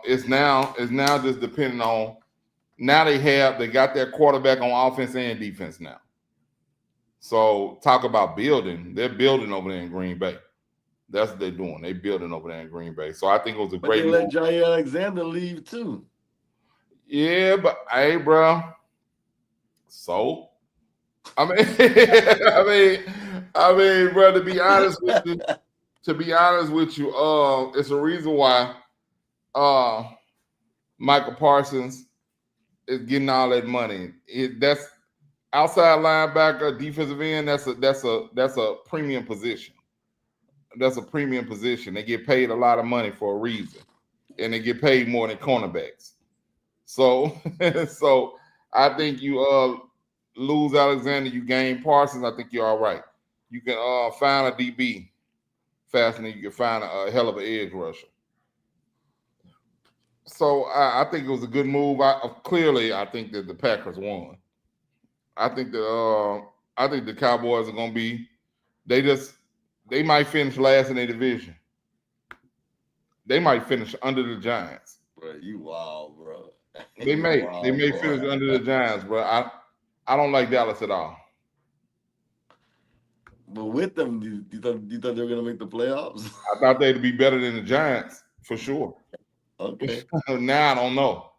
it's now just depending on, now they got their quarterback on offense and defense now. So talk about building. They're building over there in Green Bay. That's what they're doing. They're building over there in Green Bay. So I think it was a great move. They let Jair Alexander leave too. Yeah, but hey, bro. So I mean, bro, to be honest with you, it's a reason why Michael Parsons is getting all that money. That's outside linebacker, defensive end. That's a premium position. That's a premium position. They get paid a lot of money for a reason, and they get paid more than cornerbacks. So I think you lose Alexander, you gain Parsons. I think you're all right. You can find a DB faster than you can find a hell of an edge rusher. So I think it was a good move. Clearly, I think that the Packers won. I think the Cowboys are going to be. They might finish last in their division. They might finish under the Giants. Bro, you wild, bro. They may finish under the Giants, bro. I don't like Dallas at all. But with them, you thought they were going to make the playoffs? I thought they'd be better than the Giants for sure. Okay. Now I don't know.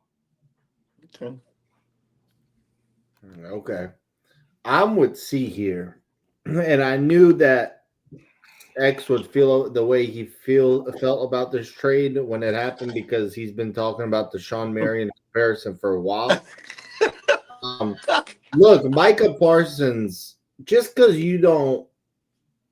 Okay. I'm with C here, and I knew that X would feel the way he felt about this trade when it happened, because he's been talking about the Sean Marion comparison for a while. Look, Micah Parsons just because you don't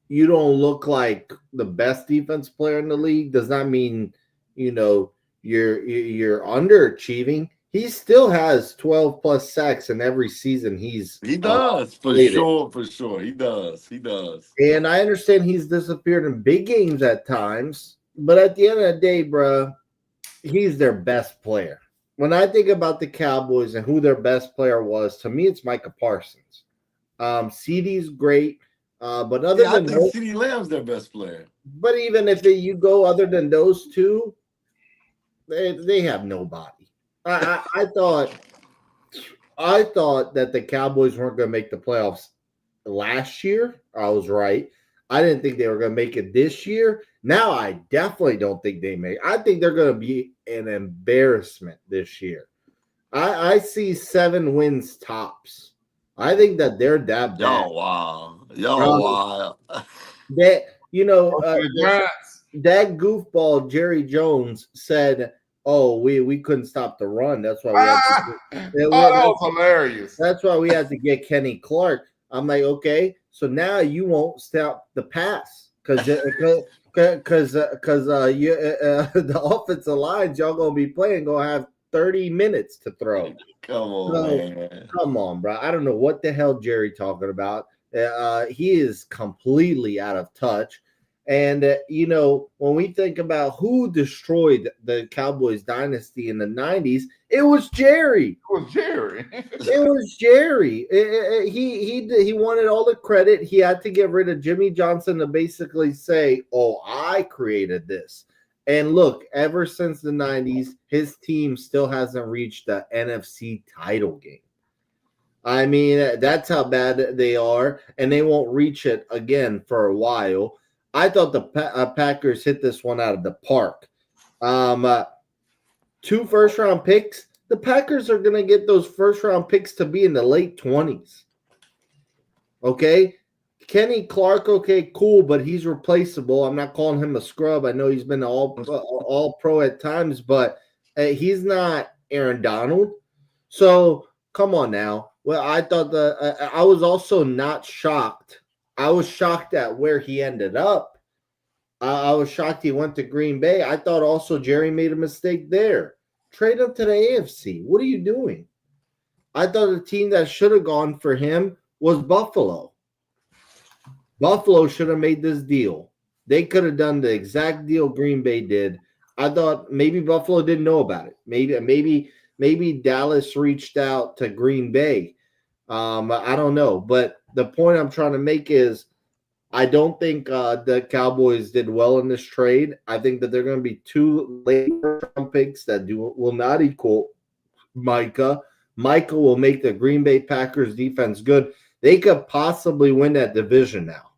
look like the best defense player in the league does not mean you know you're underachieving. He still has 12 plus sacks in every season he's He does for played it. sure, for sure. He does. He does. And I understand he's disappeared in big games at times, but at the end of the day, bro, he's their best player. When I think about the Cowboys and who their best player was, to me, it's Micah Parsons. CD's great, but other Yeah, I than think those, CeeDee Lamb's their best player. but even if you go other than those two, they have nobody. I thought that the Cowboys weren't going to make the playoffs last year. I was right. I didn't think they were going to make it this year. Now I definitely don't think they make. I think they're going to be an embarrassment this year. I see 7 wins tops. I think that they're that bad. Yo, wow. Yo, Um, wow. that you know, The Giants. that goofball Jerry Jones said, "Oh, we couldn't stop the run. That's why we had to." Oh, that was hilarious. That's why we had to get Kenny Clark. I'm like, okay, so now you won't stop the pass because the offensive lines y'all gonna be playing gonna have 30 minutes to throw. Come on, So, man. come on, bro. I don't know what the hell Jerry talking about. He is completely out of touch. And when we think about who destroyed the Cowboys dynasty in the 90s, it was Jerry. It was Jerry. It was Jerry. He wanted all the credit. He had to get rid of Jimmy Johnson to basically say, "Oh, I created this." And look, ever since the 90s, his team still hasn't reached the NFC title game. I mean, that's how bad they are, and they won't reach it again for a while. I thought the Packers hit this one out of the park. 2 first-round picks. The Packers are going to get those first-round picks to be in the late 20s. Okay? Kenny Clark, okay, cool, but he's replaceable. I'm not calling him a scrub. I know he's been all pro at times, but he's not Aaron Donald. So come on now. Well, I thought I was also not shocked. I was shocked at where he ended up. I was shocked he went to Green Bay. I thought also Jerry made a mistake there. Trade up to the AFC. What are you doing? I thought the team that should have gone for him was Buffalo. Buffalo should have made this deal. They could have done the exact deal Green Bay did. I thought maybe Buffalo didn't know about it. Maybe Dallas reached out to Green Bay. I don't know. But the point I'm trying to make is I don't think the Cowboys did well in this trade. I think that they're going to be 2 late round picks that will not equal Micah. Micah will make the Green Bay Packers defense good. They could possibly win that division now.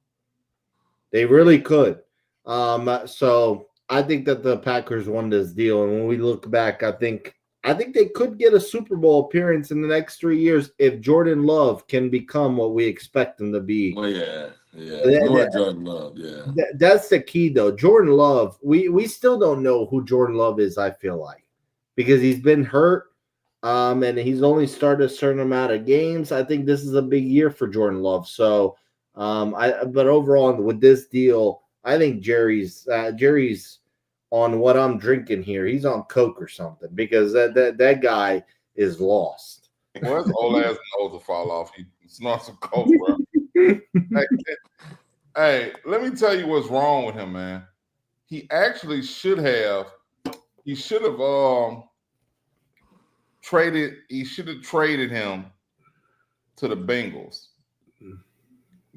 They really could. So I think that the Packers won this deal. And when we look back, I think they could get a Super Bowl appearance in the next 3 years if Jordan Love can become what we expect him to be. Well, yeah. Lord Jordan Love, yeah. That's the key, though. Jordan Love, we still don't know who Jordan Love is, I feel like, because he's been hurt. And he's only started a certain amount of games. I think this is a big year for Jordan Love. So, but overall with this deal, I think Jerry's on what I'm drinking here. He's on Coke or something because that guy is lost. Well, his old ass nose will fall off. He snorts some Coke, bro. Hey, let me tell you what's wrong with him, man. He actually should have traded. He should have traded him to the Bengals.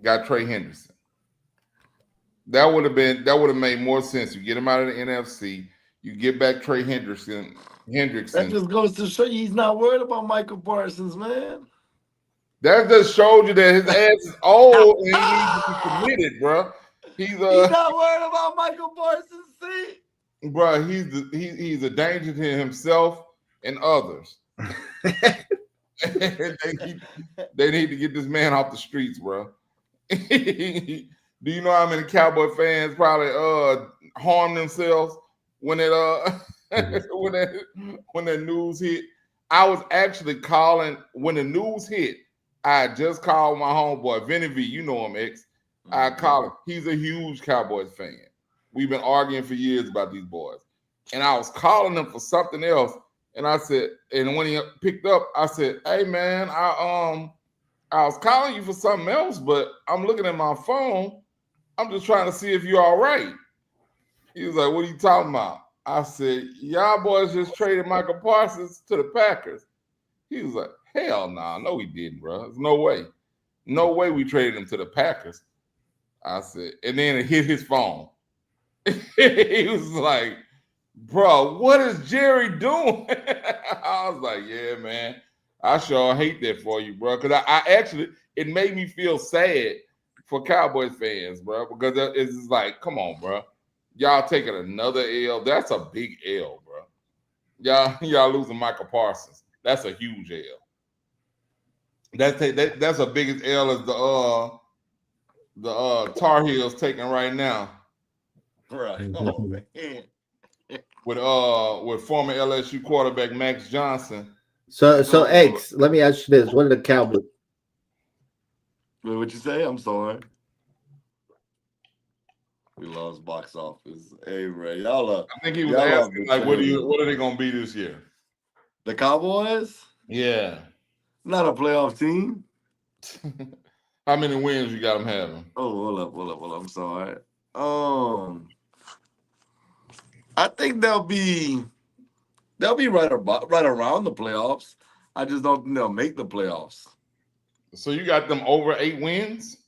Got Trey Henderson. That would have made more sense. You get him out of the NFC. You get back Trey Hendrickson. That just goes to show you he's not worried about Michael Parsons, man. That just showed you that his ass is old and he needs to be committed, bro. He's not worried about Michael Parsons, see? Bro, he's a danger to himself and others. they need to get this man off the streets, bro. Do you know how many Cowboy fans probably harm themselves when when that news hit? I was actually calling when the news hit. I just called my homeboy, Vinny V. You know him, X. I call him. He's a huge Cowboys fan. We've been arguing for years about these boys. And I was calling him for something else. And I said, and when he picked up, I said, hey man, I was calling you for something else, but I'm looking at my phone. I'm just trying to see if you're all right. He was like, what are you talking about? I said, y'all boys just traded Michael Parsons to the Packers. He was like, hell nah, no, we didn't, bro. There's no way. No way we traded him to the Packers. I said, and then it hit his phone. He was like, bro, what is Jerry doing? I was like, yeah, man. I sure hate that for you, bro. Because I actually, it made me feel sad for Cowboys fans, bro. Because it's like, come on, bro. Y'all taking another L. That's a big L, bro. Y'all losing Michael Parsons. That's a huge L. That's a biggest L as the Tar Heels taking right now. Right. Oh, man. With former LSU quarterback Max Johnson. So X, let me ask you this: what are the Cowboys? Wait, what you say? I'm sorry. We lost box office. Hey, Ray, y'all. I think he was asking like, what are they gonna be this year? The Cowboys? Yeah. Not a playoff team. How many wins you got them having? Oh, hold up. I'm sorry. I think they'll be right around the playoffs. I just don't think they'll make the playoffs. So you got them over 8 wins?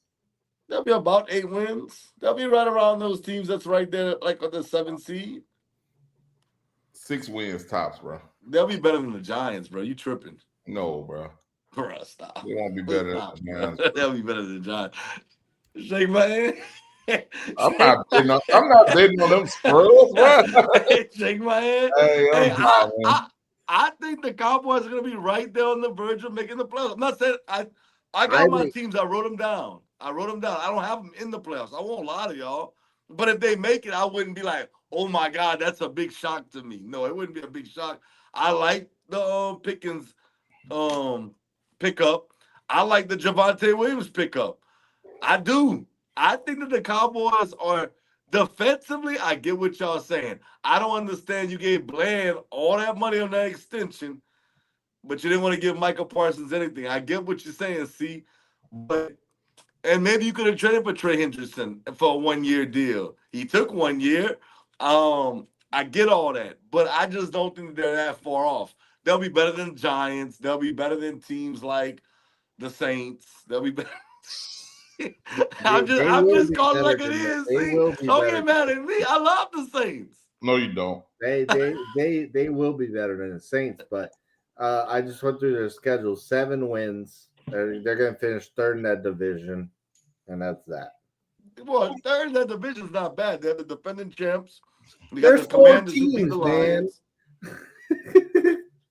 They'll be about 8 wins. They'll be right around those teams that's right there, like on the 7th seed. 6 wins tops, bro. They'll be better than the Giants, bro. You tripping? No, bro. Bro, stop. They won't be better than the Giants. They'll be better than the Giants. Shake my hand. I'm not betting on them Spurs, bro. Shake my hand. Hey, I think the Cowboys are gonna be right there on the verge of making the playoffs. I'm not saying I got my teams. I wrote them down. I don't have them in the playoffs. I won't lie to y'all. But if they make it, I wouldn't be like, oh my God, that's a big shock to me. No, it wouldn't be a big shock. I like the Pickens pickup. I like the Javonte Williams pickup. I do. I think that the Cowboys are defensively. I get what y'all saying. I don't understand. You gave Bland all that money on that extension, but you didn't want to give Michael Parsons anything. I get what you're saying, see, and maybe you could have traded for Trey Hendrickson for a 1-year deal. He took 1 year. I get all that, but I just don't think they're that far off. They'll be better than Giants. They'll be better than teams like the Saints. They'll be better. I'm just calling it like it is. See? Don't get mad at me. I love the Saints. No, you don't. They will be better than the Saints, but I just went through their schedule. 7 wins. They're going to finish 3rd in that division, and that's that. Well, 3rd in that division is not bad. They're the defending champs. There's 4 teams, man.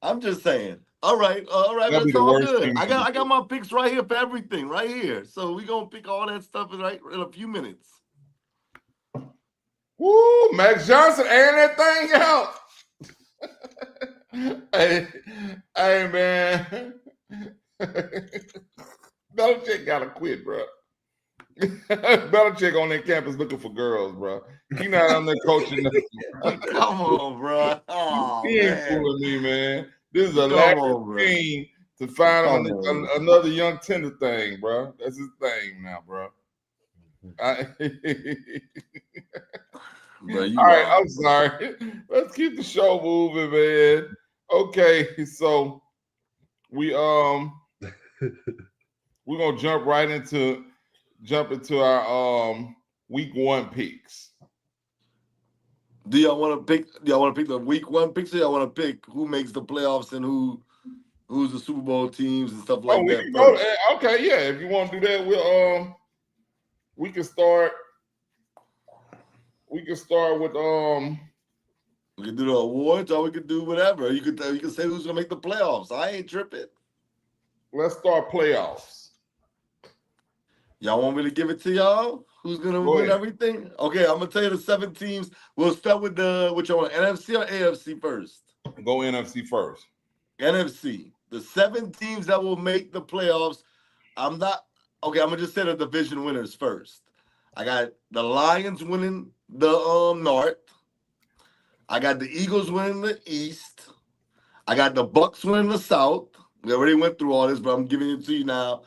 I'm just saying. All right, that's all good. I got my picks right here for everything, right here. So we're gonna pick all that stuff right in a few minutes. Woo, Max Johnson airing that thing out. hey man. Belichick gotta quit, bro. Belichick on that campus looking for girls, bro. He not on there coaching. Come on, bro. Oh, he ain't fooling me, man. This is a lack of team to find another young tender thing, bro. That's his thing now, bro. Bro, all right, I'm sorry. Let's keep the show moving, man. Okay, so we're gonna jump into our week 1 picks. Do y'all want to pick the week 1 picks, or y'all want to pick who makes the playoffs and who's the Super Bowl teams and stuff like that? Okay, yeah. If you want to do that, we can start. We can start with We can do the awards, or we can do whatever. You can say who's gonna make the playoffs. I ain't tripping. Let's start playoffs. Y'all want me to give it to y'all? Who's gonna win everything? Okay, I'm gonna tell you the 7 teams. We'll start with which one? NFC or AFC first? Go NFC first. NFC. The 7 teams that will make the playoffs I'm not okay. I'm gonna just say the division winners first. I got the Lions winning the North. I got the Eagles winning the East. I got the Bucks winning the South. We already went through all this, but I'm giving it to you now.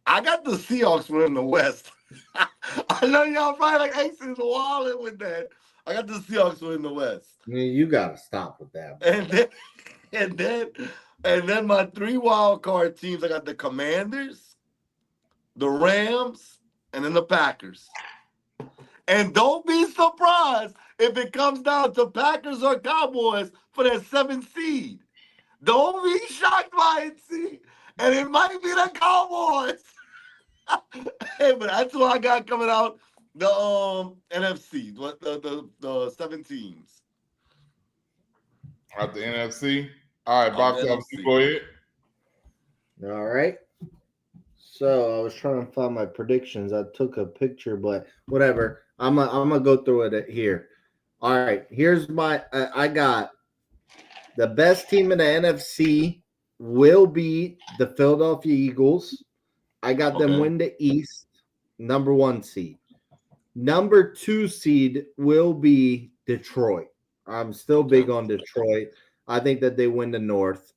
I got the Seahawks winning the West. I know y'all probably like Aces walling with that. I got the Seahawks winning the West. Man, you gotta stop with that. And then and then my 3 wild card teams, I got the Commanders, the Rams, and then the Packers. And don't be surprised if it comes down to Packers or Cowboys for that 7th seed. Don't be shocked by it, see? And it might be the Cowboys. Hey, but that's what I got coming out the NFC, the 7 teams. Out the NFC. All right, Out box the office. NFC. Go ahead. All right. So I was trying to find my predictions. I took a picture, but whatever. I'm gonna go through it here. All right. Here's my. I got the best team in the NFC will be the Philadelphia Eagles. I got them Okay. win the East, number 1 seed. Number 2 seed will be Detroit. I'm still big on Detroit. I think that they win the North.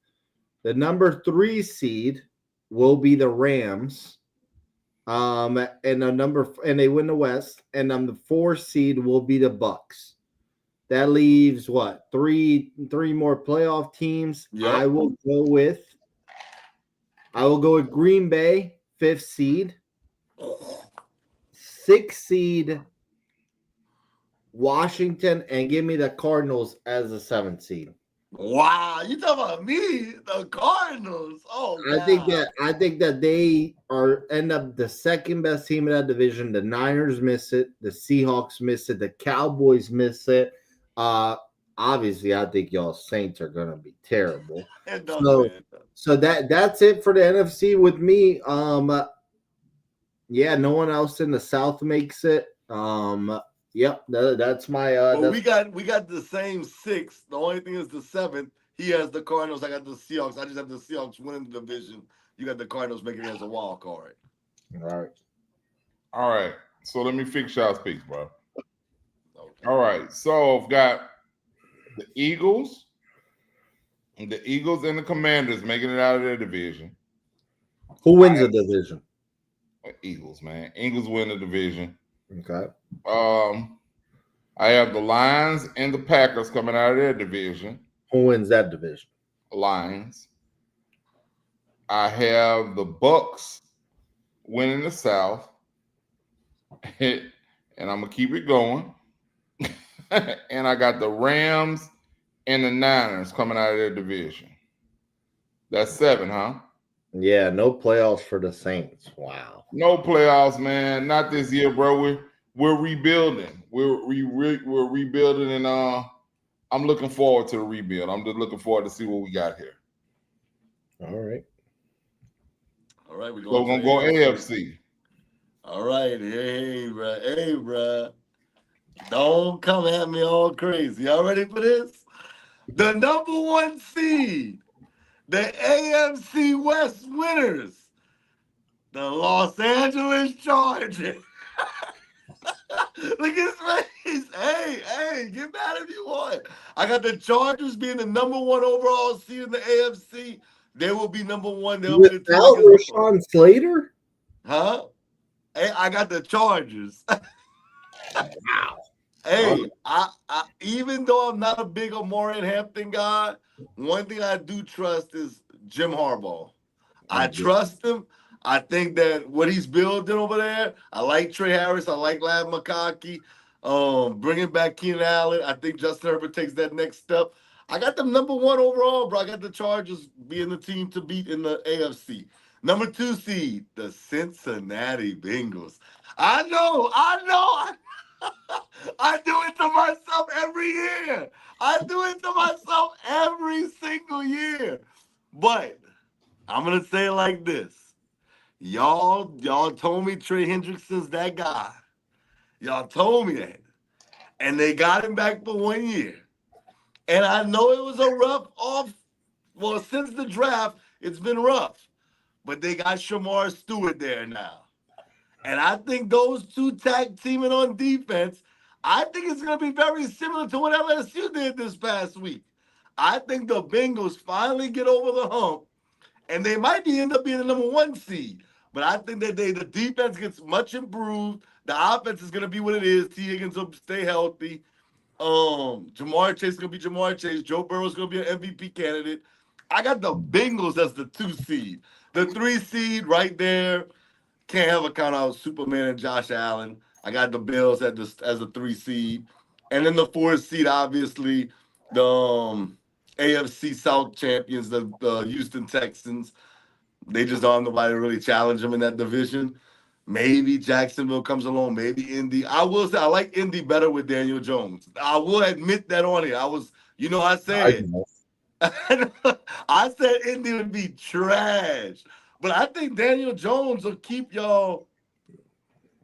The number 3 seed will be the Rams. And they win the West. And the 4 seed will be the Bucks. That leaves what? Three more playoff teams. Yep. I will go with Green Bay, 5th seed. 6th seed Washington, and give me the Cardinals as the 7th seed. Wow, you talking about me, the Cardinals? Oh, I think that they end up the second best team in that division. The Niners miss it, the Seahawks miss it, the Cowboys miss it. Obviously, I think y'all Saints are gonna be terrible. So that's it for the NFC with me. Yeah, no one else in the South makes it. Yep, that's my. we got the same 6. The only thing is the 7th. He has the Cardinals. I got the Seahawks. I just have the Seahawks winning the division. You got the Cardinals making it as a wild card. All right. So let me fix y'all's picks, bro. Okay. All right. So I've got the Eagles and the Commanders making it out of their division. Who wins the division? Eagles, man. Eagles win the division. Okay. I have the Lions and the Packers coming out of their division. Who wins that division? Lions. I have the Bucks winning the South. And I'm gonna keep it going. And I got the Rams and the Niners coming out of their division. That's 7, huh? Yeah, no playoffs for the Saints. Wow. No playoffs, man. Not this year, bro. We're rebuilding. We're rebuilding, and I'm looking forward to the rebuild. I'm just looking forward to see what we got here. All right. We're gonna go AFC. All right. Hey, bro. Don't come at me all crazy. Y'all ready for this? The number 1 seed, the AFC West winners, the Los Angeles Chargers. Look at his face. Hey, get mad if you want. I got the Chargers being the number 1 overall seed in the AFC. They will be number 1. They'll be the team. Rashawn Slater? Huh? Hey, I got the Chargers. Wow. Hey, I even though I'm not a big Omarion Hampton guy, one thing I do trust is Jim Harbaugh. I trust him. I think that what he's building over there, I like Trey Harris. I like Lad McConkey. Bringing back Keenan Allen. I think Justin Herbert takes that next step. I got them number 1 overall, bro. I got the Chargers being the team to beat in the AFC. Number 2 seed, the Cincinnati Bengals. I know. I do it to myself every year. I do it to myself every single year. But I'm going to say it like this. Y'all told me Trey Hendrickson's that guy. Y'all told me that. And they got him back for 1 year. And I know it was a rough off. Well, since the draft, it's been rough. but they got Shamar Stewart there now. And I think those two tag teaming on defense, I think it's going to be very similar to what LSU did this past week. I think the Bengals finally get over the hump, and they might end up being the number 1 seed. But I think that the defense gets much improved. The offense is going to be what it is. T. Higgins will stay healthy. Jamar Chase is going to be Jamar Chase. Joe Burrow is going to be an MVP candidate. I got the Bengals as the 2 seed. The 3 seed right there. Can't have a count out Superman and Josh Allen. I got the Bills as a 3 seed. And then the 4 seed, obviously, the AFC South champions, the Houston Texans. They just don't have nobody to really challenge them in that division. Maybe Jacksonville comes along. Maybe Indy. I will say I like Indy better with Daniel Jones. I will admit that on it. I said, I said Indy would be trash. But I think Daniel Jones will keep y'all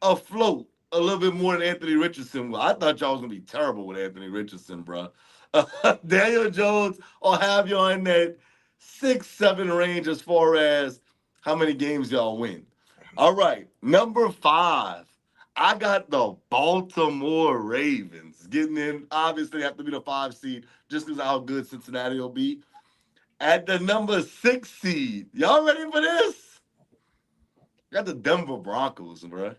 afloat a little bit more than Anthony Richardson will. I thought y'all was going to be terrible with Anthony Richardson, bro. Daniel Jones will have y'all in that 6-7 range as far as how many games y'all win. All right, number 5. I got the Baltimore Ravens getting in. Obviously, they have to be the 5 seed just because of how good Cincinnati will be. At the number 6 seed, y'all ready for this? Got the Denver Broncos, bro.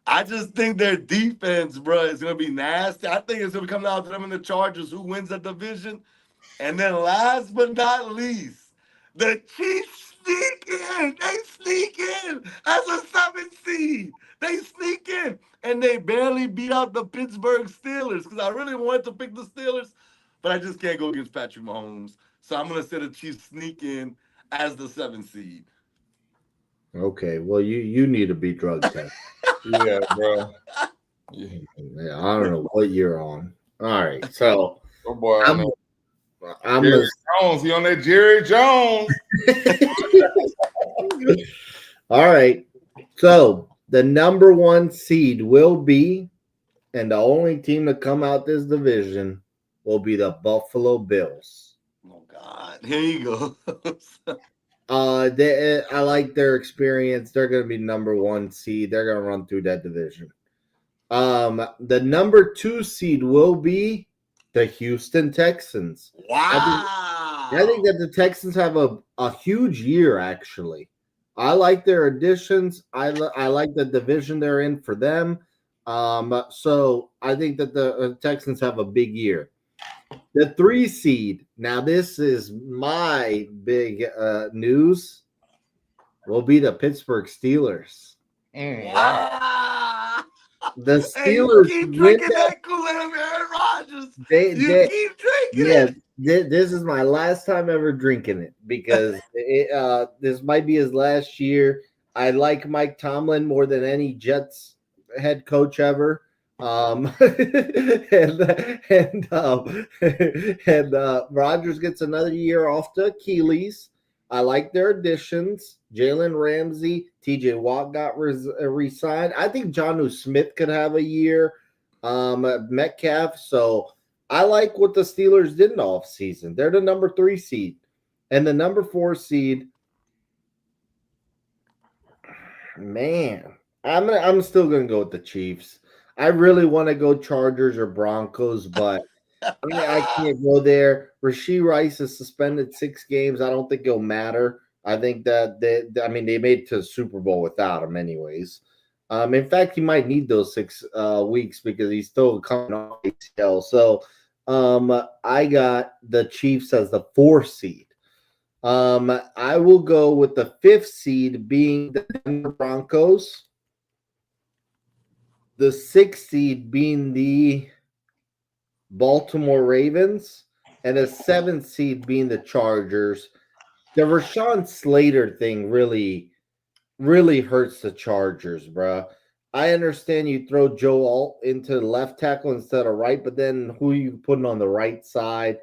I just think their defense, bro, is going to be nasty. I think it's going to come down to them and the Chargers who wins that division. And then last but not least, the Chiefs sneak in. They sneak in as a 7 seed. They sneak in. And they barely beat out the Pittsburgh Steelers because I really wanted to pick the Steelers, but I just can't go against Patrick Mahomes. So I'm going to say the Chiefs sneak in as the 7 seed. Okay, well, you need to be drug tested. Yeah, bro. Yeah, I don't know what you're on. All right, so Oh boy, I'm Jerry Jones. He on that Jerry Jones. All right, so the number 1 seed will be, and the only team to come out this division will be the Buffalo Bills. Oh God, here you go. I like their experience. They're going to be number 1 seed. They're going to run through that division. The number 2 seed will be the Houston Texans. Wow. I think that the Texans have a huge year, actually. I like their additions. I like the division they're in for them. So I think that the Texans have a big year. The 3 seed, now this is my big news, will be the Pittsburgh Steelers. Wow. The Steelers keep drinking that Kool-Aid of Aaron Rodgers. You keep drinking it. This is my last time ever drinking it because this might be his last year. I like Mike Tomlin more than any Jets head coach ever. And Rodgers gets another year off to Achilles. I like their additions. Jalen Ramsey, TJ Watt got re-signed. I think Jonnu Smith could have a year. Metcalf. So I like what the Steelers did in the offseason. They're the number 3 seed. And the number 4 seed, man, I'm still gonna go with the Chiefs. I really want to go Chargers or Broncos, but I can't go there. Rashee Rice is suspended 6 games. I don't think it'll matter. I think that they made it to the Super Bowl without him anyways. In fact, he might need those 6 weeks because he's still coming off ACL. So I got the Chiefs as the 4 seed. I will go with the 5th seed being the Denver Broncos. The 6th seed being the Baltimore Ravens, and the 7th seed being the Chargers. The Rashawn Slater thing really hurts the Chargers, bro. I understand you throw Joe Alt into the left tackle instead of right, but then who are you putting on the right side?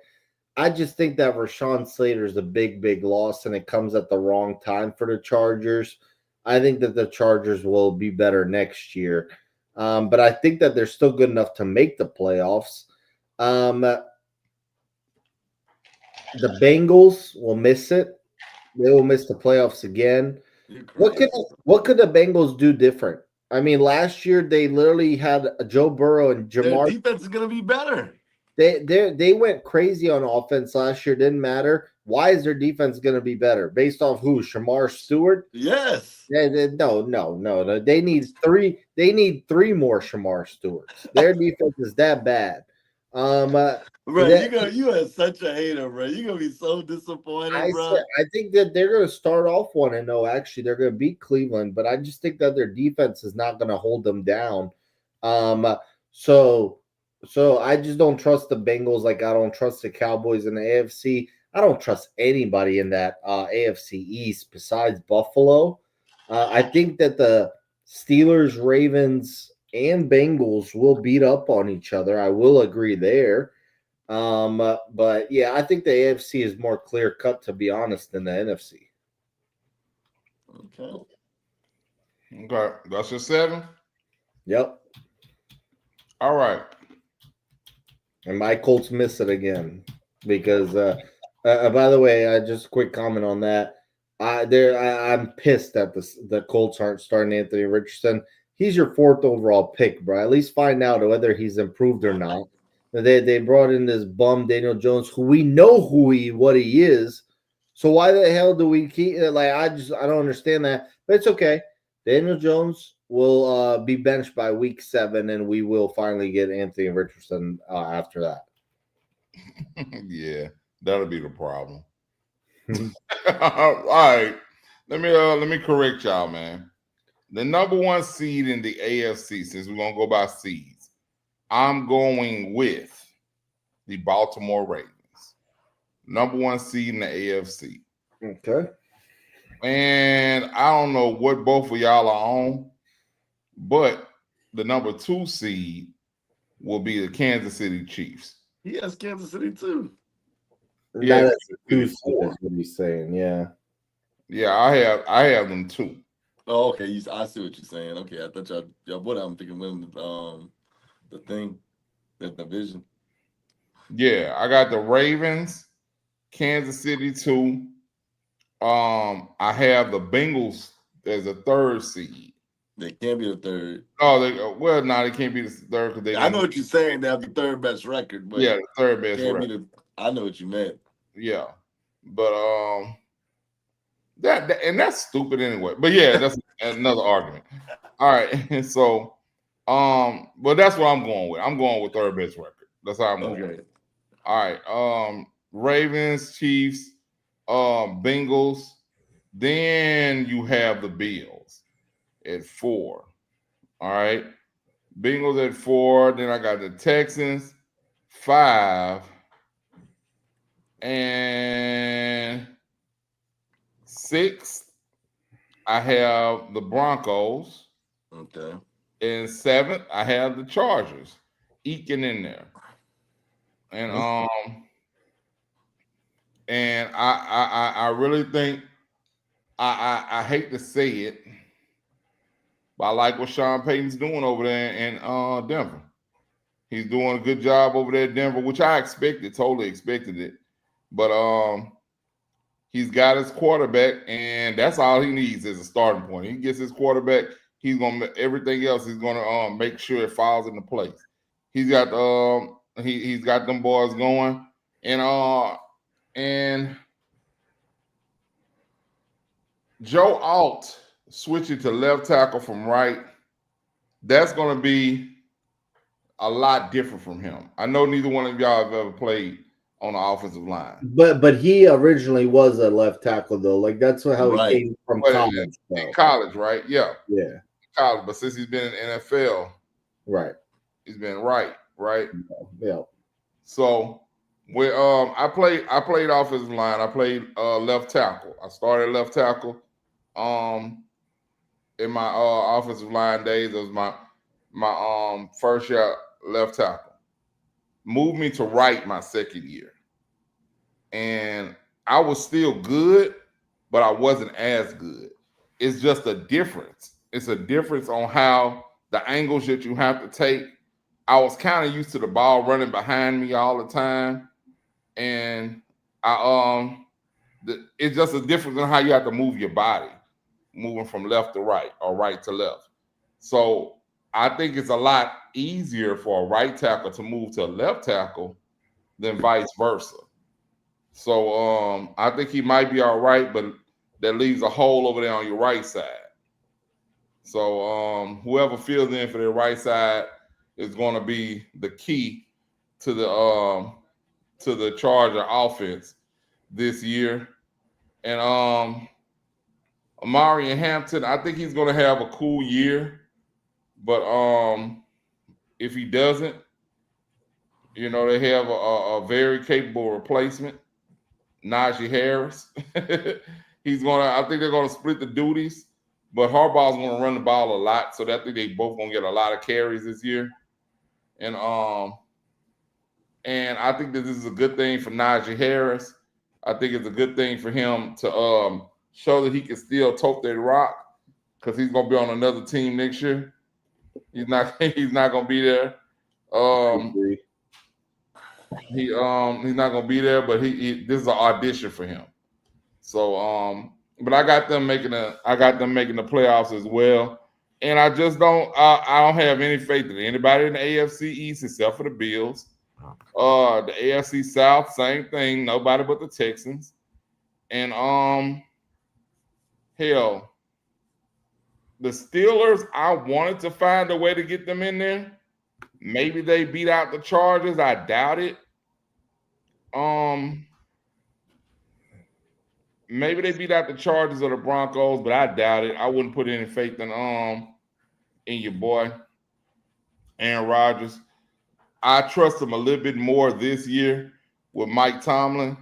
I just think that Rashawn Slater is a big, big loss, and it comes at the wrong time for the Chargers. I think that the Chargers will be better next year. But I think that they're still good enough to make the playoffs. The Bengals will miss it. They will miss the playoffs again. You're What could crazy. what could the Bengals do different? I mean, last year they literally had Joe Burrow and Their Jamar. defense is gonna be better. They went crazy on offense last year. Didn't matter. Why is their defense going to be better? Based off who? Shamar Stewart? Yes. No. They need three. They need three more Shamar Stewarts. Their defense is that bad. Bro, That you are such a hater, bro. You're gonna be so disappointed, bro. I think that they're going to start off 1-0. Actually, they're going to beat Cleveland, but I just think that their defense is not going to hold them down. Um, so I just don't trust the Bengals like I don't trust the Cowboys in the AFC. I don't trust anybody in that AFC East besides Buffalo. I think that the Steelers, Ravens, and Bengals will beat up on each other. I will agree there. But yeah, I think the AFC is more clear cut, to be honest, than the NFC. Okay. Okay, that's your 7. Yep. All right. And my Colts miss it again because, by the way, just a quick comment on that. I'm pissed that the Colts aren't starting Anthony Richardson. He's your 4th overall pick, bro. At least find out whether he's improved or not. They brought in this bum Daniel Jones, who we know what he is. So why the hell do we keep like? I don't understand that. But it's okay. Daniel Jones will be benched by week 7, and we will finally get Anthony Richardson after that. Yeah, that'll be the problem. All right, let me correct y'all, man. The number 1 seed in the AFC, since we're gonna go by seeds, I'm going with the Baltimore Ravens. Number 1 seed in the AFC. Okay. And I don't know what both of y'all are on, but the number 2 seed will be the Kansas City Chiefs. He has Kansas City too. Yeah, That is 2 seed, is what he's saying. Yeah. Yeah, I have them 2. Oh, okay. I see what you're saying. Okay, I thought y'all what I'm thinking when the thing, the division. Yeah, I got the Ravens, Kansas City 2. I have the Bengals as a 3rd seed. They can't be the 3rd. Oh, they can't be the 3rd because they. I know what you're saying. They have the 3rd best record, but yeah, the 3rd best can't record. be the. I know what you meant. Yeah, but that and that's stupid anyway. But yeah, that's another argument. All right, so but that's what I'm going with. I'm going with 3rd best record. That's how I'm going. Okay. All right, Ravens, Chiefs, Bengals. Then you have the Bills at 4. All right, Bengals at 4. Then I got the Texans 5 and 6. I have the Broncos. Okay. And 7th, I have the Chargers eking in there. And I really think I hate to say it, but I like what Sean Payton's doing over there in Denver. He's doing a good job over there in Denver, which I totally expected it. But he's got his quarterback, and that's all he needs as a starting point. He gets his quarterback, he's gonna everything else. He's gonna make sure it falls into place. He's got he's got them boys going, and Joe Alt switching to left tackle from right. That's gonna be a lot different from him. I know neither one of y'all have ever played on the offensive line. But he originally was a left tackle though. Like that's how he came from college. In college, right? Yeah. Yeah. College, but since he's been in NFL, right, he's been right. Yeah. So when I played offensive line, I played left tackle. I started left tackle. In my offensive line days, it was my first year left tackle. Moved me to right my 2nd year. And I was still good, but I wasn't as good. It's just a difference. It's a difference on how the angles that you have to take. I was kind of used to the ball running behind me all the time. And it's just a difference in how you have to move your body, moving from left to right or right to left. So I think it's a lot easier for a right tackle to move to a left tackle than vice versa. So I think he might be all right, but that leaves a hole over there on your right side. So whoever fills in for the right side is going to be the key to the Charger offense this year. And Amari and Hampton, I think he's going to have a cool year, but if he doesn't, you know, they have a very capable replacement, Najee Harris. I think they're gonna split the duties, but Harbaugh's gonna run the ball a lot, so I think they both gonna get a lot of carries this year. And I think that this is a good thing for Najee Harris. I think it's a good thing for him to show that he can still tote that rock because he's gonna be on another team next year. He's not gonna be there. He's not gonna be there, but this is an audition for him. So but I got them making the playoffs as well. And I just I don't have any faith in anybody in the AFC East except for the Bills. The AFC South, same thing, nobody but the Texans. And hell, the Steelers, I wanted to find a way to get them in there. Maybe they beat out the Chargers. I doubt it. Maybe they beat out the Chargers or the Broncos, but I doubt it. I wouldn't put any faith in your boy Aaron Rodgers. I trust him a little bit more this year with Mike Tomlin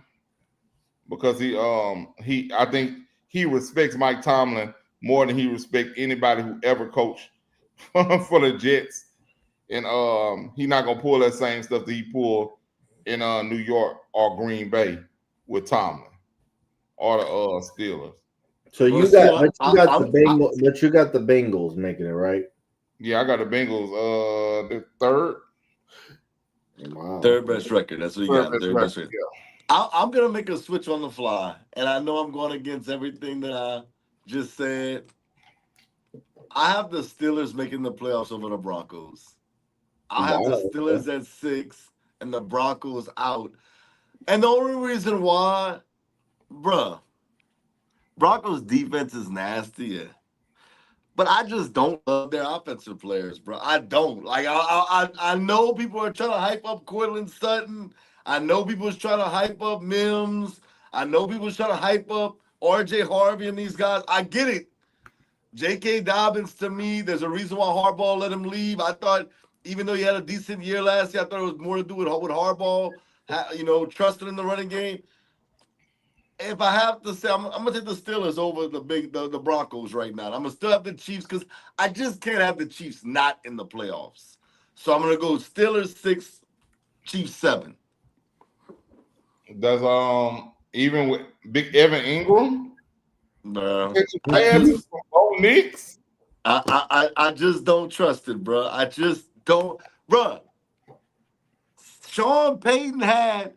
because I think he respects Mike Tomlin more than he respects anybody who ever coached for the Jets. And he's not gonna pull that same stuff that he pulled in New York or Green Bay with Tomlin or the Steelers. So you got the Bengals making it, right? Yeah, I got the Bengals the third. Wow. Third best record. That's what you got. Third best record. Yeah. I'm gonna make a switch on the fly, and I know I'm going against everything that I just said. I have the Steelers making the playoffs over the Broncos. I have the Steelers at 6 and the Broncos out. And the only reason why, bruh, Broncos defense is nasty, yeah. But I just don't love their offensive players, bro. I don't. Like, I know people are trying to hype up Cortland Sutton. I know people are trying to hype up Mims. I know people are trying to hype up RJ Harvey and these guys. I get it. J.K. Dobbins, to me, there's a reason why Harbaugh let him leave. I thought, even though he had a decent year last year, I thought it was more to do with Harbaugh, trusting in the running game. If I have to say, I'm gonna take the Steelers over the Broncos right now. I'm gonna still have the Chiefs because I just can't have the Chiefs not in the playoffs. So I'm gonna go Steelers 6, Chiefs 7. Does even with Big Evan Ingram? No. I just don't trust it, bro. I just don't, bro. Sean Payton had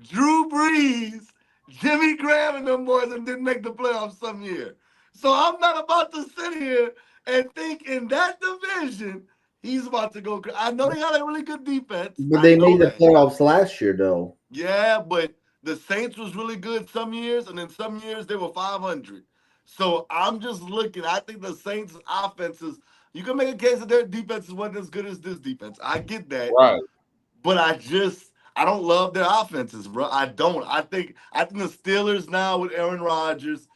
Drew Brees, Jimmy Graham, and them boys and didn't make the playoffs some year. So I'm not about to sit here and think in that division he's about to go. I know they got a really good defense. But they made the playoffs last year, though. Yeah, but the Saints was really good some years, and then some years they were 500. So I'm just looking. I think the Saints' offenses, you can make a case that their defense wasn't as good as this defense. I get that. Right. But I don't love their offenses, bro. I don't. I think the Steelers now with Aaron Rodgers,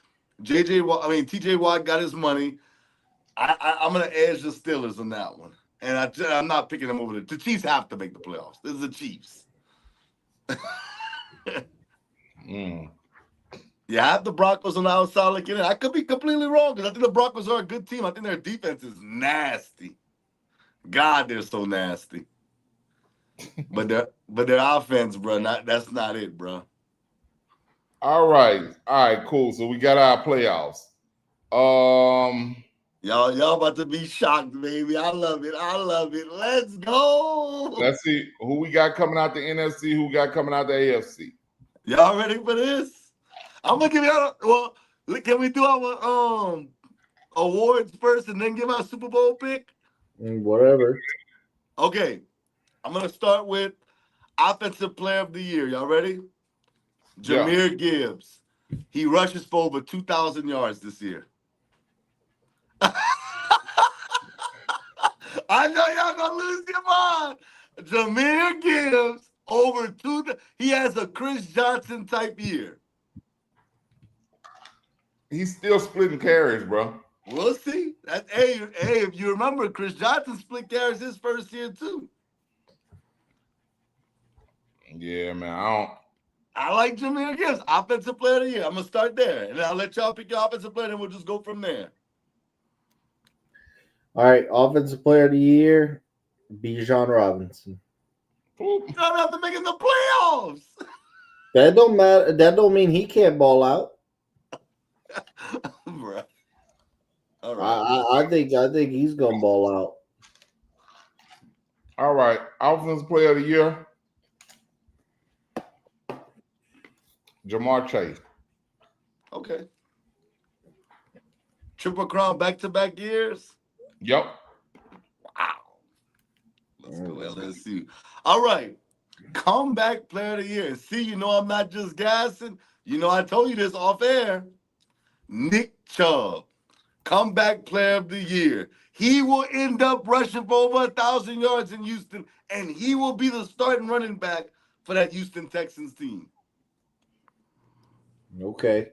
TJ Watt got his money. I'm going to edge the Steelers on that one. And I'm not picking them over the Chiefs have to make the playoffs. This is the Chiefs. Yeah, I have the Broncos on the outside looking in. I could be completely wrong because I think the Broncos are a good team. I think their defense is nasty. God, they're so nasty. But their offense, bro, that's not it, bro. All right, cool. So we got our playoffs. Y'all about to be shocked, baby. I love it. Let's go. Let's see who we got coming out the NFC, who we got coming out the AFC. Y'all ready for this? I'm gonna give you. Well, can we do our awards first and then give our Super Bowl pick? Whatever. Okay, I'm gonna start with Offensive Player of the Year. Y'all ready? Yeah. Jahmyr Gibbs. He rushes for over 2,000 yards this year. I know y'all gonna lose your mind. Jahmyr Gibbs over two. He has a Chris Johnson type year. He's still splitting carries, bro. We'll see. Hey, if you remember, Chris Johnson split carries his first year too. Yeah, man. I like Jahmyr Gibbs, Offensive Player of the Year. I'm gonna start there, and I'll let y'all pick your offensive player, and we'll just go from there. All right, Offensive Player of the Year, Bijan Robinson. You don't have to make it in the playoffs. That don't matter. That don't mean he can't ball out. Bruh. All right. I think he's gonna ball out. All right. Offensive Player of the Year, Jamar Chase. Okay. Triple Crown back-to-back years. Yep. Wow. Let's go LSU. All right. Comeback Player of the Year. See, you know I'm not just gassing. You know I told you this off air. Nick Chubb. Comeback Player of the Year. He will end up rushing for over 1,000 yards in Houston, and he will be the starting running back for that Houston Texans team. Okay.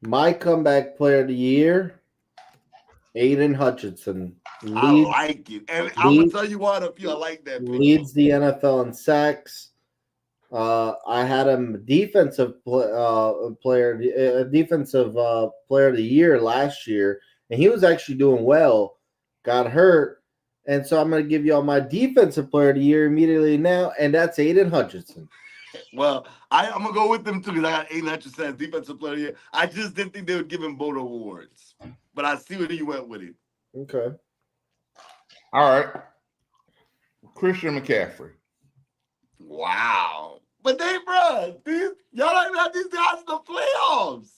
My Comeback Player of the Year, Aiden Hutchinson. I like it. And I'm going to tell you why I like that pick. Leads the NFL in sacks. I had him defensive player of the year last year, and he was actually doing well. Got hurt, and so I'm going to give you all my defensive player of the year immediately now, and that's Aiden Hutchinson. Well, I'm going to go with them too because I got Aiden Hutchinson as defensive player of the year. I just didn't think they would give him both awards, but I see where you went with it. Okay. All right. Christian McCaffrey. Wow. But y'all don't have these guys in the playoffs.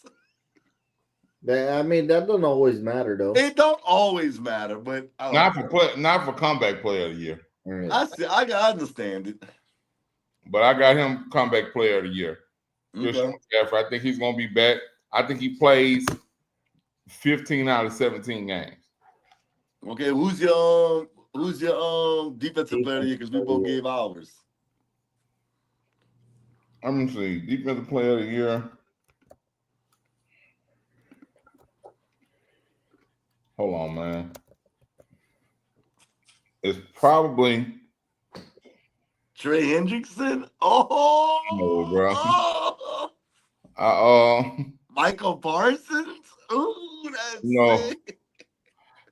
I mean, that doesn't always matter, though. It don't always matter, but Not for comeback player of the year. I see. I understand it. But I got him comeback player of the year. Okay. Christian McCaffrey. I think he's gonna be back. I think he plays 15 out of 17 games. Okay, who's your defensive player of the year? Because we both gave ours. I'm gonna see. Defensive player of the year. Hold on, man. It's probably Trey Hendrickson. Oh, no, bro. Michael Parsons. Ooh, that's No. sick.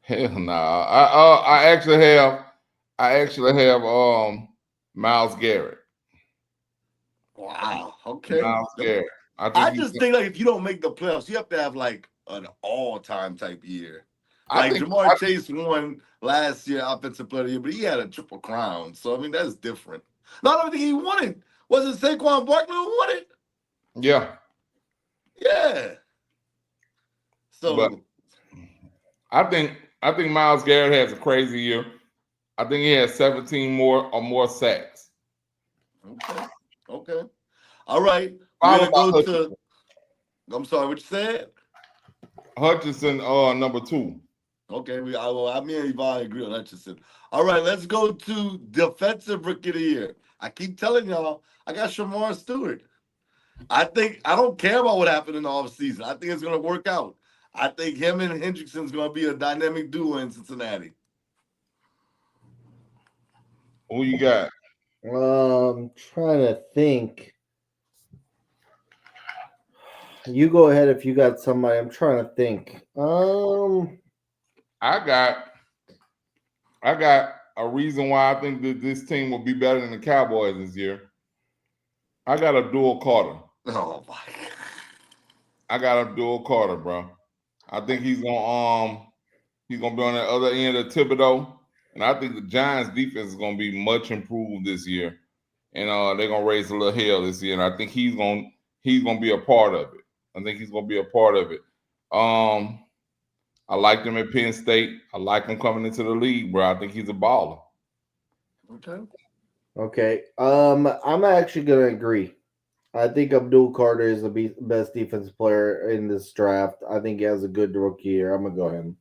Hell no. I actually have Myles Garrett. Wow. Okay. Myles Garrett. I just think like if you don't make the playoffs, you have to have like an all-time type year. Like Jamar Chase won last year Offensive Player of the Year, but he had a triple crown. So I mean that's different. Not everything he won it. Was it Saquon Barkley who won it? Yeah. Yeah. So but I think Myles Garrett has a crazy year. I think he has 17 more sacks. Okay. All right. We're gonna go to. I'm sorry. What you said? Hutchinson, number 2. Okay. Me and Yvonne agree on Hutchinson. All right. Let's go to Defensive Rookie of the Year. I keep telling y'all, I got Shamar Stewart. I don't care about what happened in the offseason. I think it's gonna work out. I think him and Hendrickson's gonna be a dynamic duo in Cincinnati. Who you got? Trying to think. You go ahead if you got somebody. I'm trying to think. I got a reason why I think that this team will be better than the Cowboys this year. I got a dual Carter. Oh my God. I got a dual Carter, bro. I think he's gonna be on the other end of Thibodeau, and I think the Giants' defense is gonna be much improved this year, and they're gonna raise a little hell this year, and I think he's gonna be a part of it. I think he's going to be a part of it. I liked him at Penn State. I like him coming into the league, bro. I think he's a baller. Okay. Okay. I'm actually gonna agree. I think Abdul Carter is the best defensive player in this draft. I think he has a good rookie year. I'm gonna go ahead.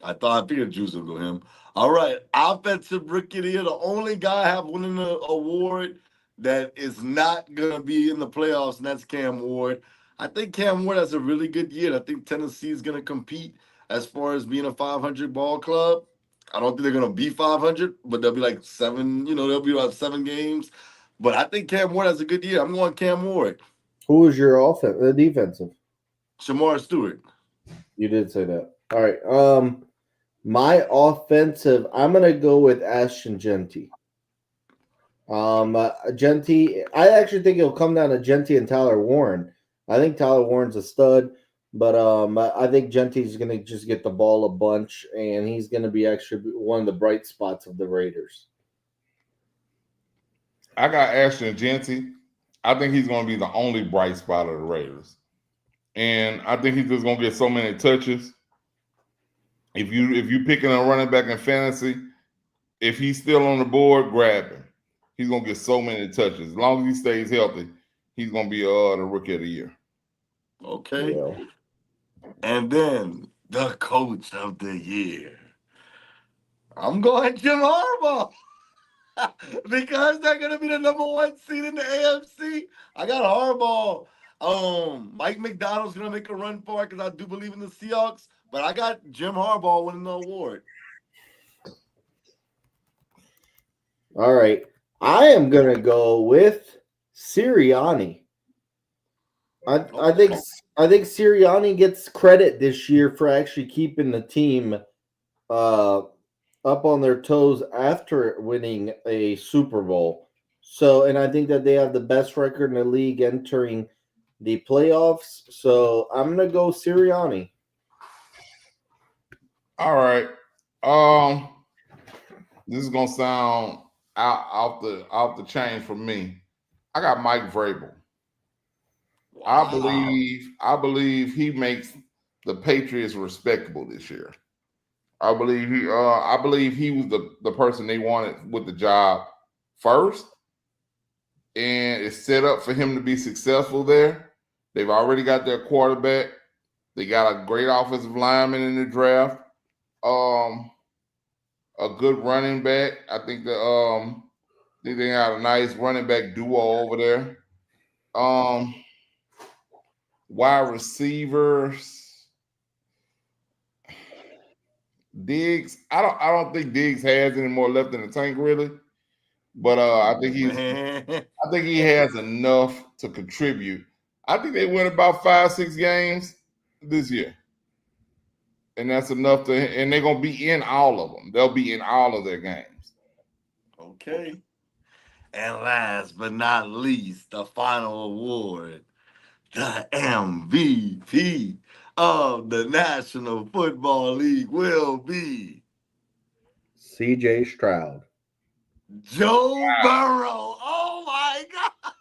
I figured Juice would go him. All right, offensive rookie of the year. The only guy I have winning the award that is not gonna be in the playoffs, and that's Cam Ward. I think Cam Ward has a really good year. I think Tennessee is gonna compete as far as being a 500 ball club. I don't think they're gonna be 500, but they'll be like seven. They'll be about 7 games. But I think Cam Ward has a good year. I'm going Cam Ward. Who is your defensive? Shamar Stewart. You did say that. All right. My offensive, I'm gonna go with Ashton Genty. Genty, I actually think it'll come down to Genty and Tyler Warren. I think Tyler Warren's a stud, but I think Genty's gonna just get the ball a bunch, and he's gonna be actually one of the bright spots of the Raiders. I got Ashton Genty. I think he's going to be the only bright spot of the Raiders, and I think he's just going to get so many touches. If you picking a running back in fantasy, if he's still on the board, grab him. He's going to get so many touches. As long as he stays healthy, he's going to be the rookie of the year. Okay. Yeah. And then the coach of the year. I'm going Jim Harbaugh. Because they're gonna be the #1 seed in the AFC. I got Harbaugh. Mike McDonald's gonna make a run for it because I do believe in the Seahawks. But I got Jim Harbaugh winning the award. All right. I am gonna go with Sirianni. I think Sirianni gets credit this year for actually keeping the team up on their toes after winning a Super Bowl. So, and I think that they have the best record in the league entering the playoffs. So, I'm gonna go Sirianni. All right. This is gonna sound off the chain for me. I got Mike Vrabel. Wow. I believe he makes the Patriots respectable this year. I believe he was the person they wanted with the job first, and it's set up for him to be successful there. They've already got their quarterback. They got a great offensive lineman in the draft. A good running back. I think they got a nice running back duo over there. Wide receivers. Diggs, I don't think Diggs has any more left in the tank really, but I think he has enough to contribute. I think they win about 5-6 games this year, and that's enough and they're gonna be in all of them. They'll be in all of their games. Okay. And last but not least, the final award, the MVP of the National Football League will be CJ Stroud. Joe Burrow. Oh my God.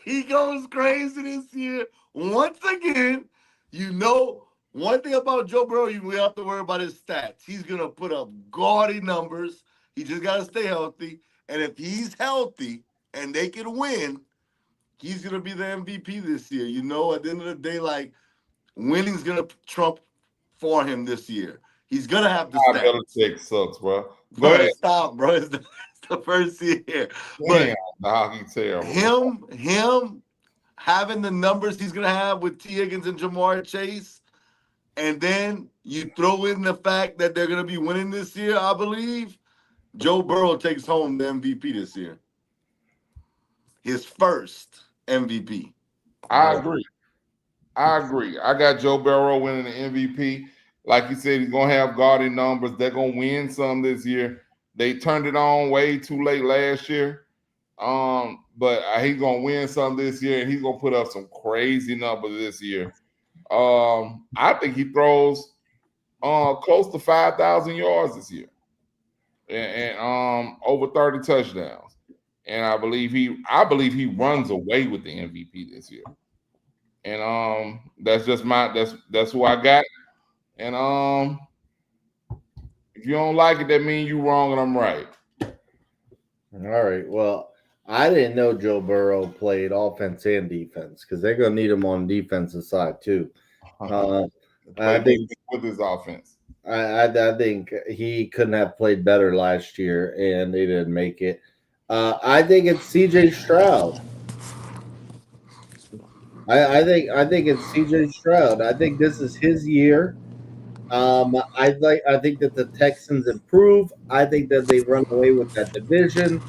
He goes crazy this year. Once again, one thing about Joe Burrow, we have to worry about his stats. He's going to put up gaudy numbers. He just got to stay healthy. And if he's healthy and they can win, he's going to be the MVP this year. At the end of the day, like, winning's going to trump for him this year. He's going to have the stats. Belichick sucks, bro. Go ahead. Stop, bro. It's the first year. Damn, dog, he's terrible. Him having the numbers he's going to have with T. Higgins and Jamar Chase, and then you throw in the fact that they're going to be winning this year, I believe, Joe Burrow takes home the MVP this year. His first MVP. I agree. I got Joe Burrow winning the MVP. Like you said, he's going to have gaudy numbers. They're going to win some this year. They turned it on way too late last year. But he's going to win some this year, and he's going to put up some crazy numbers this year. I think he throws close to 5,000 yards this year and over 30 touchdowns. And I believe he runs away with the MVP this year. and that's just that's who I got. And if you don't like it, that means you wrong and I'm right. All right. Well, I didn't know Joe Burrow played offense and defense because they're gonna need him on defensive side too. Uh, Play I think defense with his offense. I think he couldn't have played better last year, and they didn't make it. I think it's C.J. Stroud. I think it's C.J. Stroud. I think this is his year. I think that the Texans improve. I think that they run away with that division.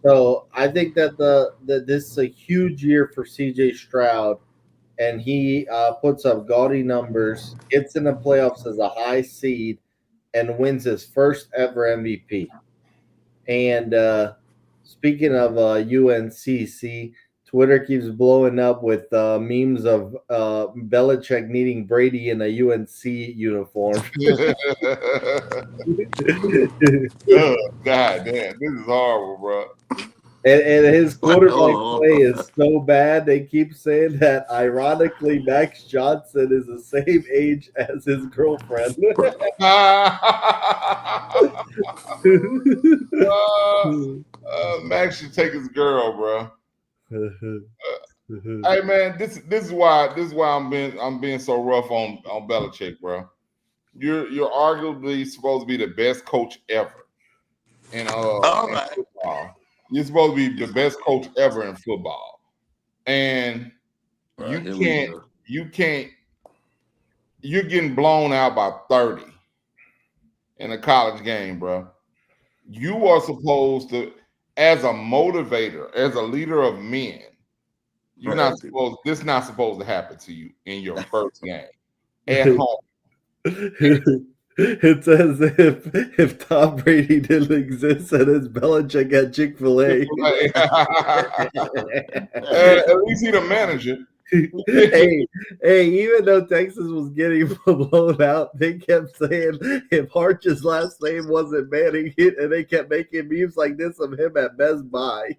So I think that that this is a huge year for C.J. Stroud, and he puts up gaudy numbers, gets in the playoffs as a high seed, and wins his first ever MVP. And speaking of UNCC, Twitter keeps blowing up with memes of Belichick needing Brady in a UNC uniform. Oh, God damn, this is horrible, bro. And his Wait, quarterback hold play on. is so bad. They keep saying that ironically, Max Johnson is the same age as his girlfriend. Max should take his girl, bro. Hey man, this is why I'm being so rough on Belichick, bro. You're arguably supposed to be the best coach ever All in right. football. You're supposed to be the best coach ever in football, and Right, you here we can't go. you can't you're getting blown out by 30 in a college game, bro. You are supposed to, as a motivator, as a leader of men, you're not Right. supposed. This is not supposed to happen to you in your first game at home. It's as if Tom Brady didn't exist and it's Belichick at Chick Fil A. At least he the manager. hey, hey! Even though Texas was getting blown out, they kept saying if Harch's last name wasn't Manning, and they kept making memes like this of him at Best Buy.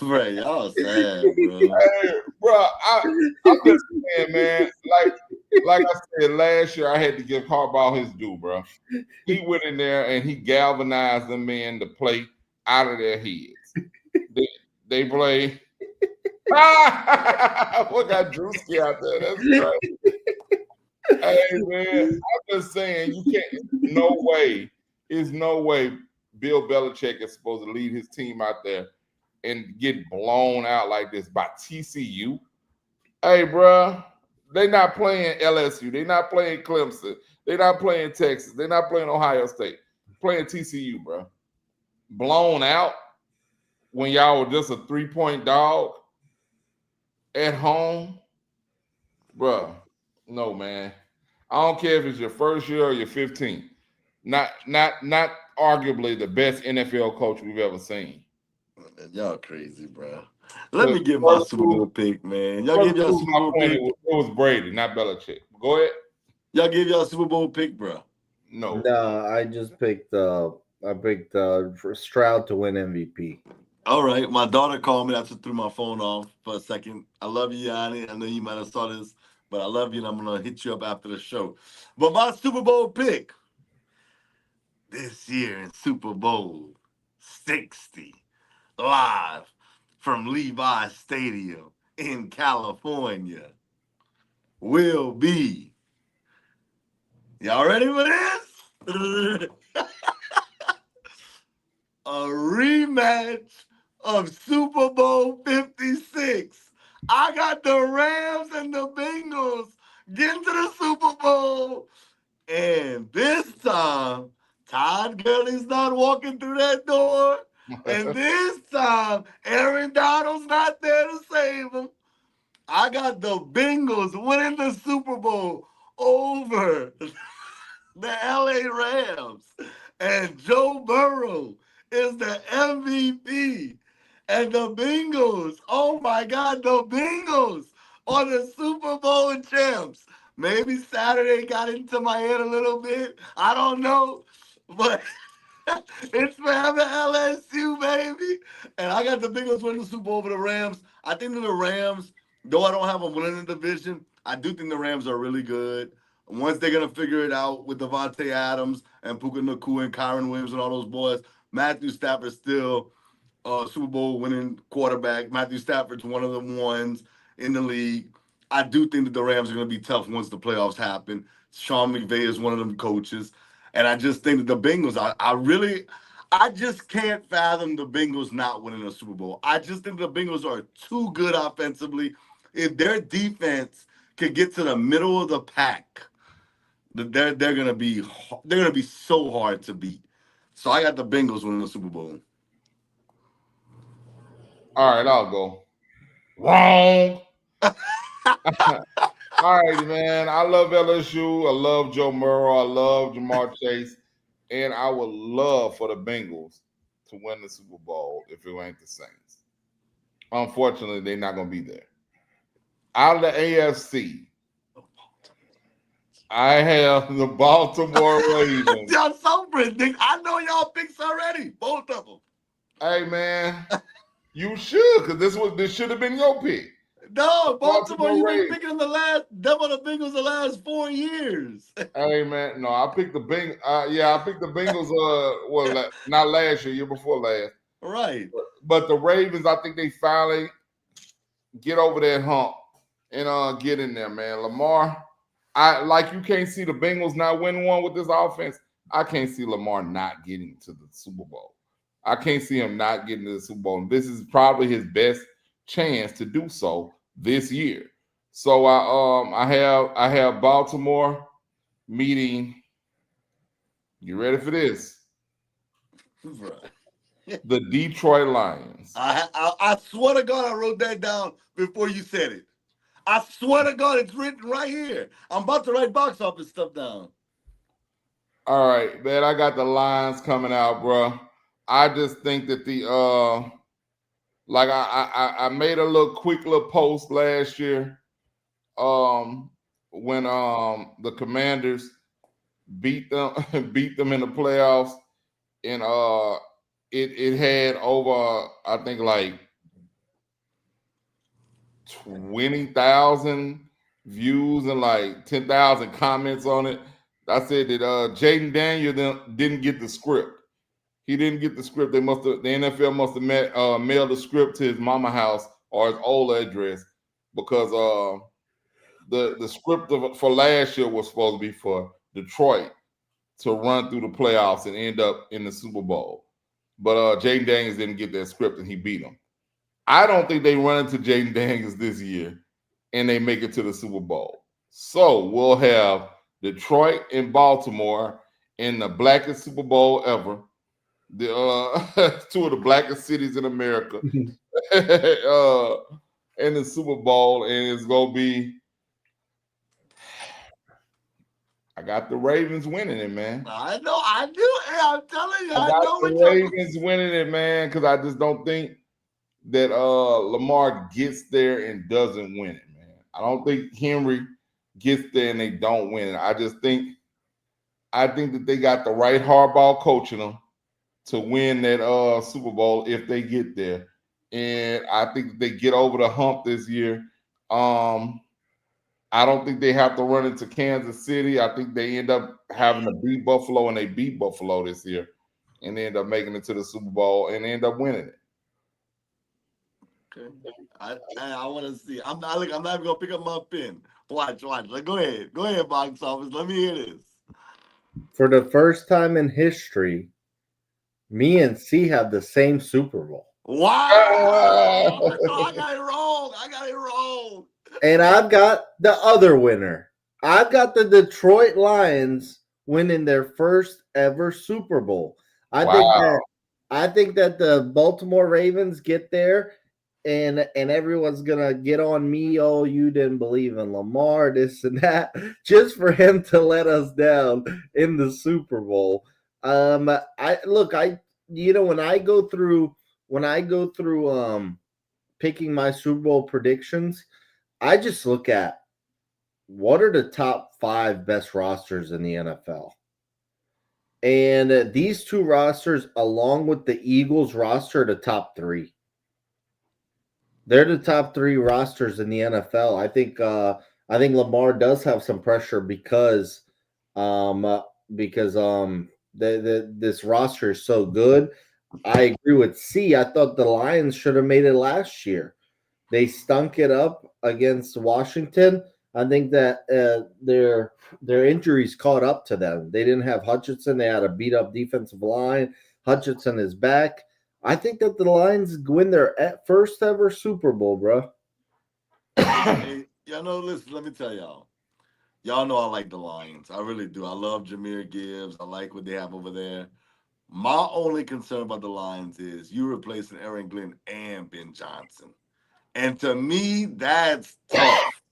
Right, y'all sad, bro. Hey, bro, I'm just saying, man. Like I said last year, I had to give Harbaugh his due, bro. He went in there and he galvanized the men to play out of their heads. They play. What got Drewski out there? That's crazy. Hey man, I'm just saying you can't. No way. Is no way Bill Belichick is supposed to lead his team out there and get blown out like this by TCU. Hey, bro, they not playing LSU. They not playing Clemson. They not playing Texas. They not playing Ohio State. Playing TCU, bro. Blown out when y'all were just a 3-point dog at home, bro. No, man. I don't care if it's your first year or your 15th. Not arguably the best NFL coach we've ever seen. Y'all crazy, bro. Let The me get my first Super two, Bowl pick, man. the Y'all first gave y'all two Super my Bowl point, pick. it was Brady, not Belichick. Go ahead. Y'all gave y'all Super Bowl pick, bro. No. No, I just picked. I picked for Stroud to win MVP. All right, my daughter called me. I just threw my phone off for a second. I love you, Yanni. I know you might have saw this, but I love you, and I'm gonna hit you up after the show. But my Super Bowl pick this year in Super Bowl 60, live from Levi Stadium in California, will be. Y'all ready for this? A rematch of Super Bowl 56. I got the Rams and the Bengals getting to the Super Bowl. And this time, Todd Gurley's not walking through that door. And this time, Aaron Donald's not there to save him. I got the Bengals winning the Super Bowl over the LA Rams. And Joe Burrow is the MVP. And the Bengals, oh my God, the Bengals are the Super Bowl champs. Maybe Saturday got into my head a little bit. I don't know. But it's forever LSU, baby. And I got the Bengals winning the Super Bowl over the Rams. I think that the Rams, Though I don't have them winning the division, I do think the Rams are really good. Once they're gonna figure it out with Devontae Adams and Puka Nacua and Kyron Williams and all those boys, Matthew Stafford's still Super Bowl winning quarterback. Matthew Stafford's one of the ones in the league. I do think that the Rams are going to be tough once the playoffs happen. Sean McVay is one of them coaches. And I just think that the Bengals, I just can't fathom the Bengals not winning a Super Bowl. I just think the Bengals are too good offensively. If their defense could get to the middle of the pack, they're gonna be so hard to beat. So I got the Bengals winning the Super Bowl. All right, I'll go. Wrong. All right, man. I love LSU. I love Joe Burrow. I love Jamar Chase. And I would love for the Bengals to win the Super Bowl if it ain't the Saints. Unfortunately, they're not going to be there. Out of the AFC, I have the Baltimore Ravens. Y'all so predictable. I know y'all picks already. Both of them. Hey, man. You should, because this should have been your pick. No, Baltimore, you've been Ravens. picking them on the Bengals the last 4 years. Hey, man. No, I picked the Bengals. I picked the Bengals, not last year before last. Right. But the Ravens, I think they finally get over that hump and get in there, man. Lamar, you can't see the Bengals not winning one with this offense. I can't see Lamar not getting to the Super Bowl. I can't see him not getting to the Super Bowl. And this is probably his best chance to do so this year. So I have Baltimore meeting. You ready for this? The Detroit Lions. I swear to God I wrote that down before you said it. I swear to God it's written right here. I'm about to write box office stuff down. All right, man. I got the Lions coming out, bro. I just think that I made a quick little post last year when the Commanders beat them in the playoffs, and it had over, I think, like 20,000 views and like 10,000 comments on it. I said that Jaden Daniel didn't get the script. He didn't get the script. The NFL must have mailed the script to his mama house or his old address, because the script for last year was supposed to be for Detroit to run through the playoffs and end up in the Super Bowl. But Jaden Daniels didn't get that script and he beat them. I don't think they run into Jaden Daniels this year and they make it to the Super Bowl. So we'll have Detroit and Baltimore in the blackest Super Bowl ever. Two of the blackest cities in America in the Super Bowl, and it's gonna be. I got the Ravens winning it, man. I know, I do. Hey, I'm telling you, I got the Ravens winning it, man, because I just don't think that Lamar gets there and doesn't win it, man. I don't think Henry gets there and they don't win it. I think that they got the right hardball coaching them to win that Super Bowl if they get there. And I think that they get over the hump this year. I don't think they have to run into Kansas City. I think they end up having to beat Buffalo, and they beat Buffalo this year, and they end up making it to the Super Bowl and end up winning it. Okay. I want to see. I'm not even gonna pick up my pen. Watch. Like, go ahead, box office. Let me hear this. For the first time in history, me and C have the same Super Bowl. Wow! I got it wrong. And I've got the other winner. I've got the Detroit Lions winning their first ever Super Bowl. I think that the Baltimore Ravens get there, and everyone's gonna get on me. Oh, you didn't believe in Lamar, this and that, just for him to let us down in the Super Bowl. When I go through picking my Super Bowl predictions, I just look at what are the top 5 best rosters in the NFL. And these two rosters, along with the Eagles roster, are the top 3. They're the top three rosters in the NFL. I think Lamar does have some pressure um uh, because this roster is so good. I agree with C. I thought the Lions should have made it last year. They stunk it up against Washington. I think that their injuries caught up to them. They didn't have Hutchinson. They had a beat up defensive line. Hutchinson is back. I think that the Lions win their first ever Super Bowl, bro. Hey, y'all know, listen, let me tell y'all. Y'all know I like the Lions. I really do. I love Jameer Gibbs. I like what they have over there. My only concern about the Lions is you replacing Aaron Glenn and Ben Johnson. And to me, that's tough.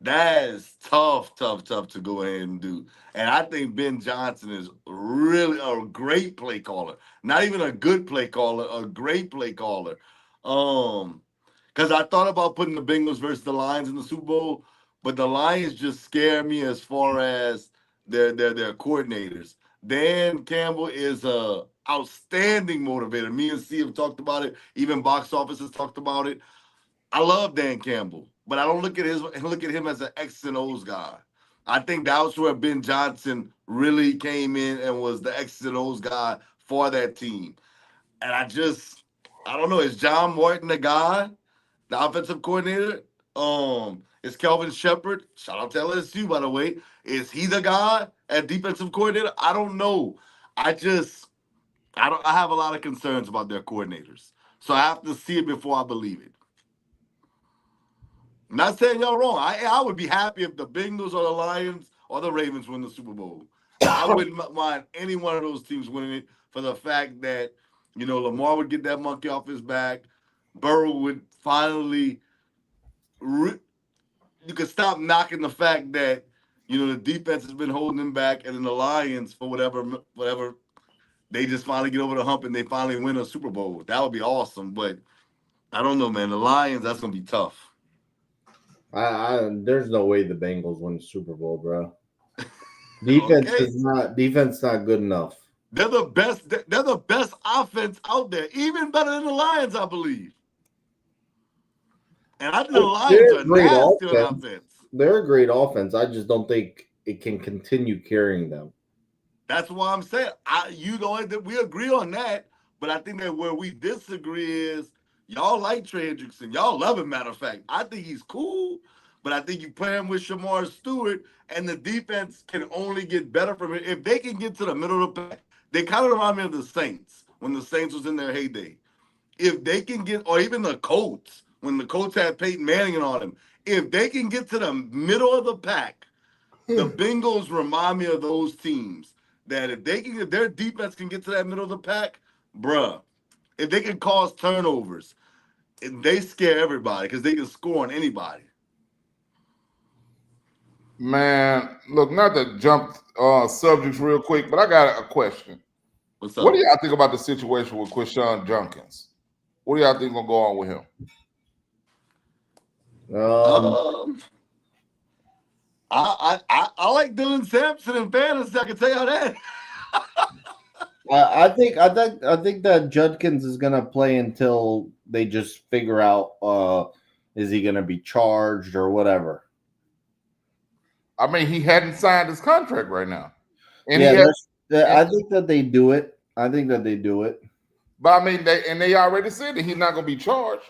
That is tough, tough, tough to go ahead and do. And I think Ben Johnson is really a great play caller. Not even a good play caller, a great play caller. Um, because I thought about putting the Bengals versus the Lions in the Super Bowl, but the Lions just scare me as far as their coordinators. Dan Campbell is a outstanding motivator. Me and C have talked about it. Even box office has talked about it. I love Dan Campbell, but I don't look at him as an X and O's guy. I think that was where Ben Johnson really came in and was the X and O's guy for that team. And I don't know, is John Morton the guy, the offensive coordinator? Is Kelvin Shepard, shout out to LSU by the way, is he the guy at defensive coordinator? I don't know. I just I have a lot of concerns about their coordinators. So I have to see it before I believe it. I'm not saying y'all wrong. I would be happy if the Bengals or the Lions or the Ravens win the Super Bowl. I wouldn't mind any one of those teams winning it for the fact that, Lamar would get that monkey off his back. Burrow would finally, you could stop knocking the fact that, the defense has been holding him back, and then the Lions, for whatever, they just finally get over the hump and they finally win a Super Bowl. That would be awesome. But I don't know, man. The Lions, that's going to be tough. There's no way the Bengals win the Super Bowl, bro. Okay. Defense not good enough. They're the best. They're the best offense out there, even better than the Lions, I believe. And I think the Lions They're a are great nasty on offense. offense. They're a great offense. I just don't think it can continue carrying them. That's why I'm saying we agree on that. But I think that where we disagree is y'all like Trey Hendrickson. Y'all love him. Matter of fact, I think he's cool. But I think you play him with Shamar Stewart, and the defense can only get better from it if they can get to the middle of the pack. They kind of remind me of the Saints when the Saints was in their heyday. If they can get, or even the Colts when the Colts had Peyton Manning on them, if they can get to the middle of the pack, the Bengals remind me of those teams that if their defense can get to that middle of the pack, bruh, if they can cause turnovers, they scare everybody because they can score on anybody. Man, look, not to jump subjects real quick, but I got a question. What's What do up? y'all think about the situation with Quishon Junkins? What do y'all think gonna go on with him? Um, Um, I like Dylan Sampson in fantasy. I can tell you that. I think that Judkins is gonna play until they just figure out is he gonna be charged or whatever. I mean, he hadn't signed his contract right now, and Yeah, he had. I think that they do it. I think that they do it. But I mean, they already said that he's not gonna be charged.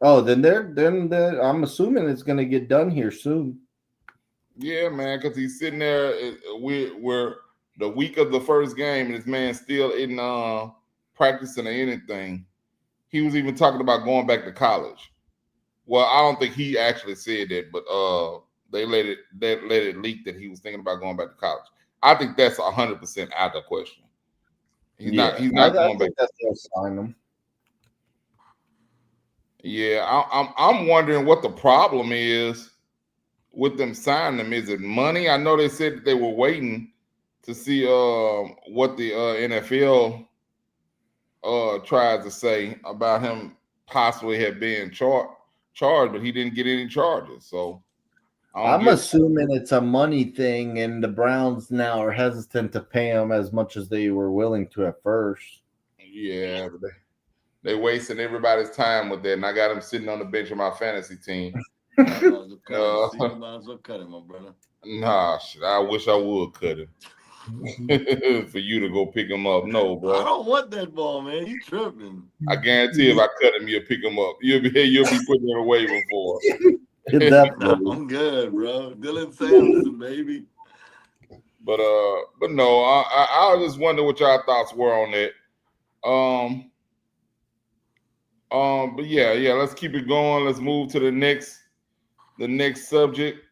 Oh, I'm assuming it's gonna get done here soon. Yeah, man, because he's sitting there. We're the week of the first game, and this man still in practicing or anything. He was even talking about going back to college. Well, I don't think he actually said that, but they let it leak that he was thinking about going back to college. I think that's 100% out of the question. He's Yeah, not. He's I not going back. think that's gonna sign him. Yeah, I'm wondering what the problem is with them signing him. Is it money? I know they said that they were waiting to see what the NFL tries to say about him possibly have been charged, but he didn't get any charges. So I don't I'm get. assuming it's a money thing, and the Browns now are hesitant to pay him as much as they were willing to at first. Yeah, They wasting everybody's time with that, and I got him sitting on the bench of my fantasy team. I might as well cut him. Uh, See, you might as well cut him, my brother. nah, shit, I wish I would cut him for you to go pick him up. No, I bro. don't want that ball, man. You tripping? I guarantee if I cut him, you'll pick him up. You'll be putting it away before. Nah, Definitely. I'm good, bro. Dylan Sampson, baby. But no, I just wonder what y'all thoughts were on that. But yeah, let's keep it going. Let's move to the next subject.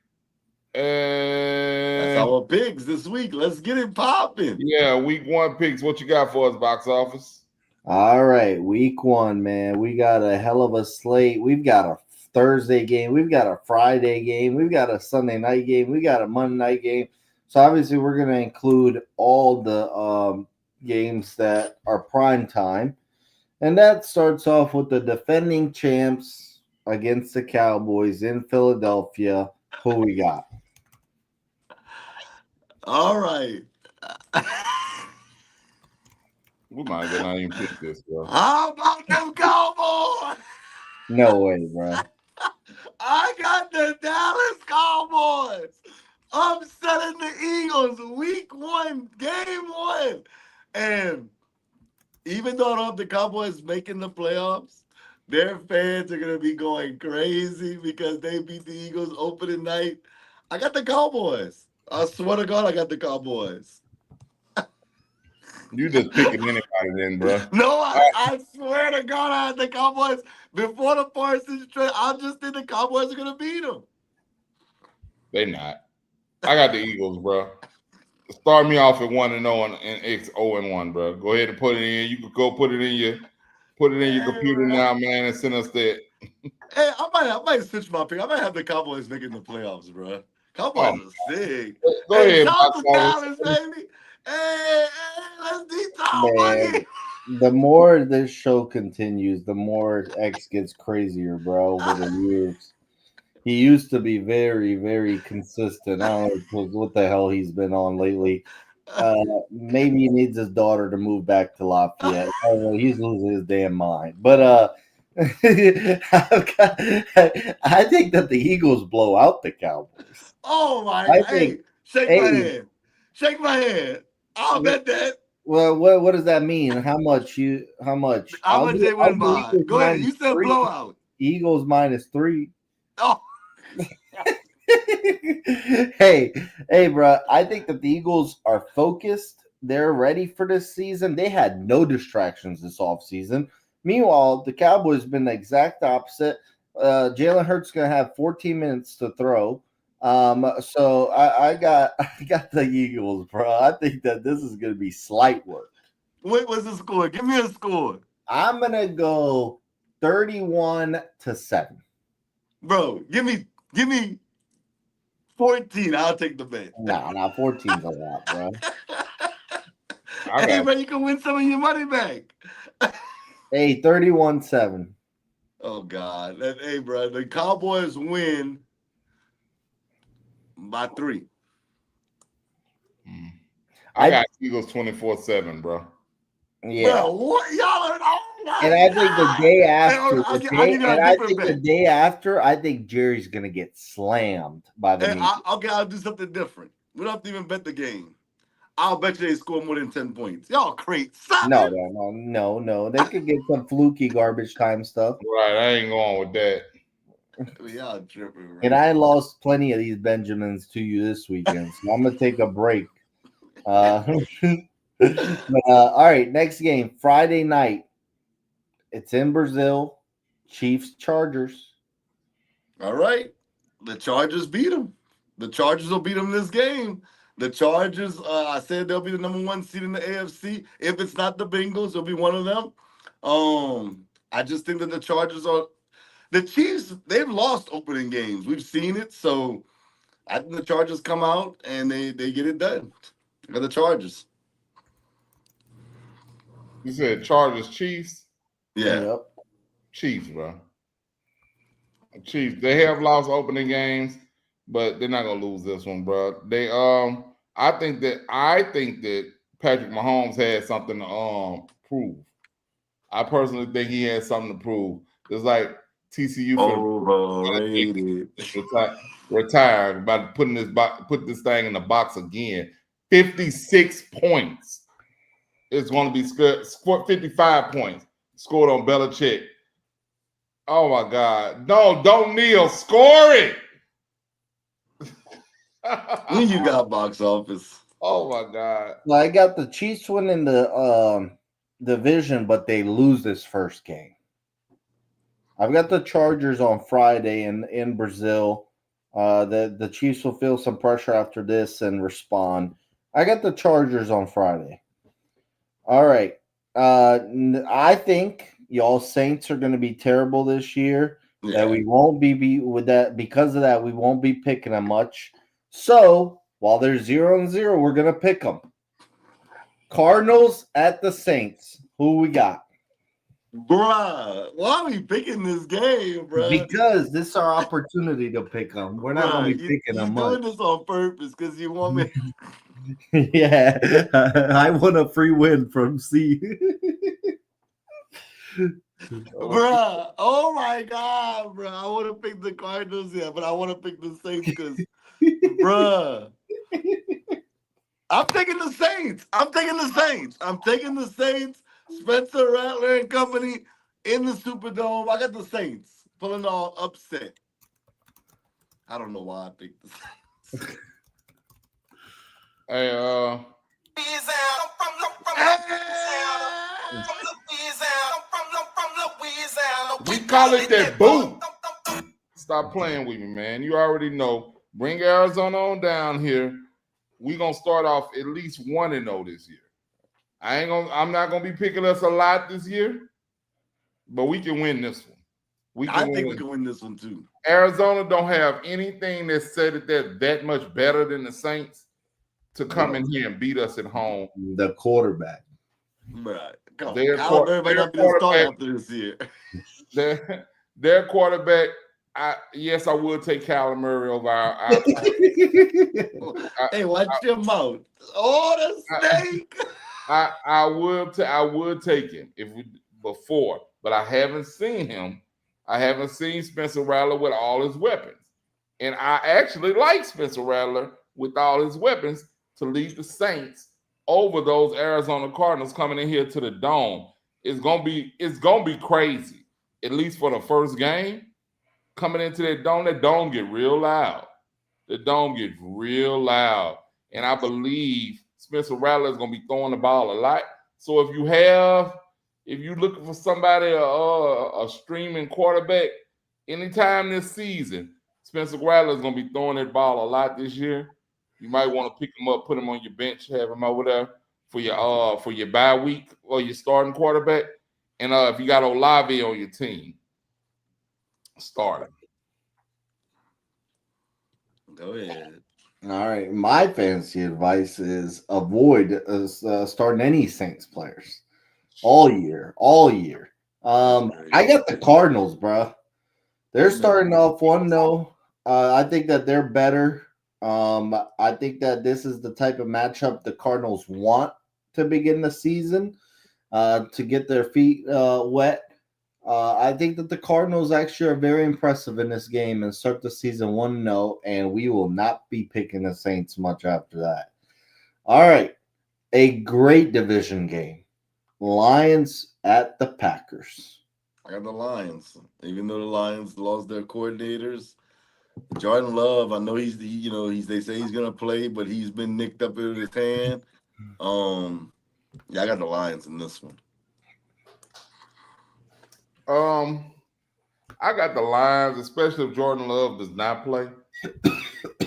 That's And our picks this week. Let's get it popping. yeah, week 1 picks. What you got for us, box office? All right, week 1, man. We got a hell of a slate. We've got a Thursday game. We've got a Friday game. We've got a Sunday night game. We got a Monday night game. So obviously, we're going to include all the games that are prime time, and that starts off with the defending champs against the Cowboys in Philadelphia. Who we got? All right. We might as well not even pick this, bro. How about them Cowboys? No way, bro. I got the Dallas Cowboys upsetting the Eagles week 1, game 1. And even though I don't have the Cowboys making the playoffs, their fans are going to be going crazy because they beat the Eagles opening night. I got the Cowboys. I swear to God, I got the Cowboys. You just picking anybody then, bro. No, I swear to God, I had the Cowboys before the Parsons trade. I just think the Cowboys are going to beat them. They not. I got the Eagles, bro. Start me off at 1-0 and X 0-1, bro. Go ahead and put it in. You could go put it in your computer now, man, and send us that. Hey, I might switch my pick. I might have the Cowboys making the playoffs, bro. Cowboys are sick. Go Hey, ahead, shout out box to office. Dallas, baby. Hey, let's detox Man, money. the more this show continues, the more X gets crazier, bro, over the years. He used to be very, very consistent. I don't know what the hell he's been on lately. Maybe he needs his daughter to move back to Lafayette. I don't know. He's losing his damn mind. But I think that the Eagles blow out the Cowboys. Oh my! I Hey, think. shake my Hey, hand. Shake my hand. I'll bet that. well, what does that mean? How much you? How much? How much they I'll win do by? Eagles Go ahead. minus You said three. blowout. Eagles -3. Oh, hey, bro. I think that the Eagles are focused. They're ready for this season. They had no distractions this offseason. Meanwhile, the Cowboys have been the exact opposite. Jalen Hurts going to have 14 minutes to throw. So I got I got the Eagles, bro. I think that this is going to be slight work. wait, what's the score? Give me a score, I'm going to go 31-7. bro. Give me 14. I'll take the bet. Nah, 14's a lot, bro. Hey, bro, you can win some of your money back. Hey, 31-7. Oh God. Hey, bro, the Cowboys win by 3. I got Eagles 24-7, bro. Yeah. Bro, what y'all are? Oh my And I think the day after, I'll give you a different bet. the day after, I think Jerry's gonna get slammed by the Hey, media. okay, I'll do something different. We don't have to even bet the game. I'll bet you they score more than 10 points. Y'all crazy. No. They could get some fluky garbage time stuff. Right, I ain't going with that. Y'all tripping, right? And I lost plenty of these Benjamins to you this weekend, so I'm gonna take a break. All right, next game, Friday night. It's in Brazil. Chiefs Chargers. All right. The Chargers beat them. The Chargers will beat them this game. The Chargers, I said they'll be the number 1 seed in the AFC. If it's not the Bengals, it'll be one of them. I just think that the Chargers are the Chiefs. They've lost opening games. We've seen it. So I think the Chargers come out and they get it done. I got the Chargers. You said Chargers, Chiefs? Yeah. Yep. Chiefs, bro. Chiefs. They have lost opening games, but they're not gonna lose this one, bro. They I think that Patrick Mahomes had something to prove. I personally think he has something to prove. It's like TCU finna Overrated. retire by put this thing in the box again. 56 points. It's going to be scored 55 points scored on Belichick. Oh my God! No, don't kneel. Score it. Who you got box office? Oh my God! Well, I got the Chiefs winning the division, but they lose this first game. I've got the Chargers on Friday in Brazil. The Chiefs will feel some pressure after this and respond. I got the Chargers on Friday. All right. I think y'all Saints are going to be terrible this year. Yeah. That we won't be with that because of that. We won't be picking them much. So while they're 0-0, we're going to pick them. Cardinals at the Saints. Who we got? Bruh, why are we picking this game, bruh? Because this is our opportunity to pick them. We're not going to be picking them You're much. doing this on purpose because you want me. Yeah, I want a free win from C. Bruh, oh my God, bruh. I want to pick the Cardinals, yeah, but I want to pick the Saints because, bruh. I'm taking the Saints. I'm taking the Saints. I'm taking the Saints. Spencer Rattler and company in the Superdome. I got the Saints pulling off upset. I don't know why I picked the Saints. Hey, we call it that boot. Stop playing with me, man. You already know. Bring Arizona on down here. We gonna start off at least 1-0 this year. I'm not gonna be picking us a lot this year, but we can win this one. I think we can win this one too. Arizona don't have anything that said that they're that much better than the Saints to come in here and beat us at home. The quarterback. Right. Everybody got to be the start after this year. Their quarterback. Yes, I would take Kyler Murray over our Hey, watch your mouth. Oh, the snake. I would take him before, but I haven't seen him. I haven't seen Spencer Rattler with all his weapons, and I actually like Spencer Rattler with all his weapons to lead the Saints over those Arizona Cardinals coming in here to the Dome. It's gonna be crazy. At least for the first game. Coming into that dome get real loud. The dome get real loud. And I believe Spencer Rattler is going to be throwing the ball a lot. So if you're looking for somebody, a streaming quarterback, anytime this season, Spencer Rattler is going to be throwing that ball a lot this year. You might want to pick him up, put him on your bench, have him over there for your bye week or your starting quarterback. And if you got Olave on your team, start him. Go ahead. All right. My fantasy advice is avoid starting any Saints players all year. I got the Cardinals, bro. They're starting off 1-0. I think that they're better. I think that this is the type of matchup the Cardinals want to begin the season to get their feet wet. I think that the Cardinals actually are very impressive in this game and start the season 1-0, and we will not be picking the Saints much after that. All right. A great division game. Lions at the Packers. I got the Lions. Even though the Lions lost their coordinators, Jordan Love, I know they say he's gonna play, but he's been nicked up in his hand. Yeah, I got the Lions in this one. I got the Lions, especially if Jordan Love does not play.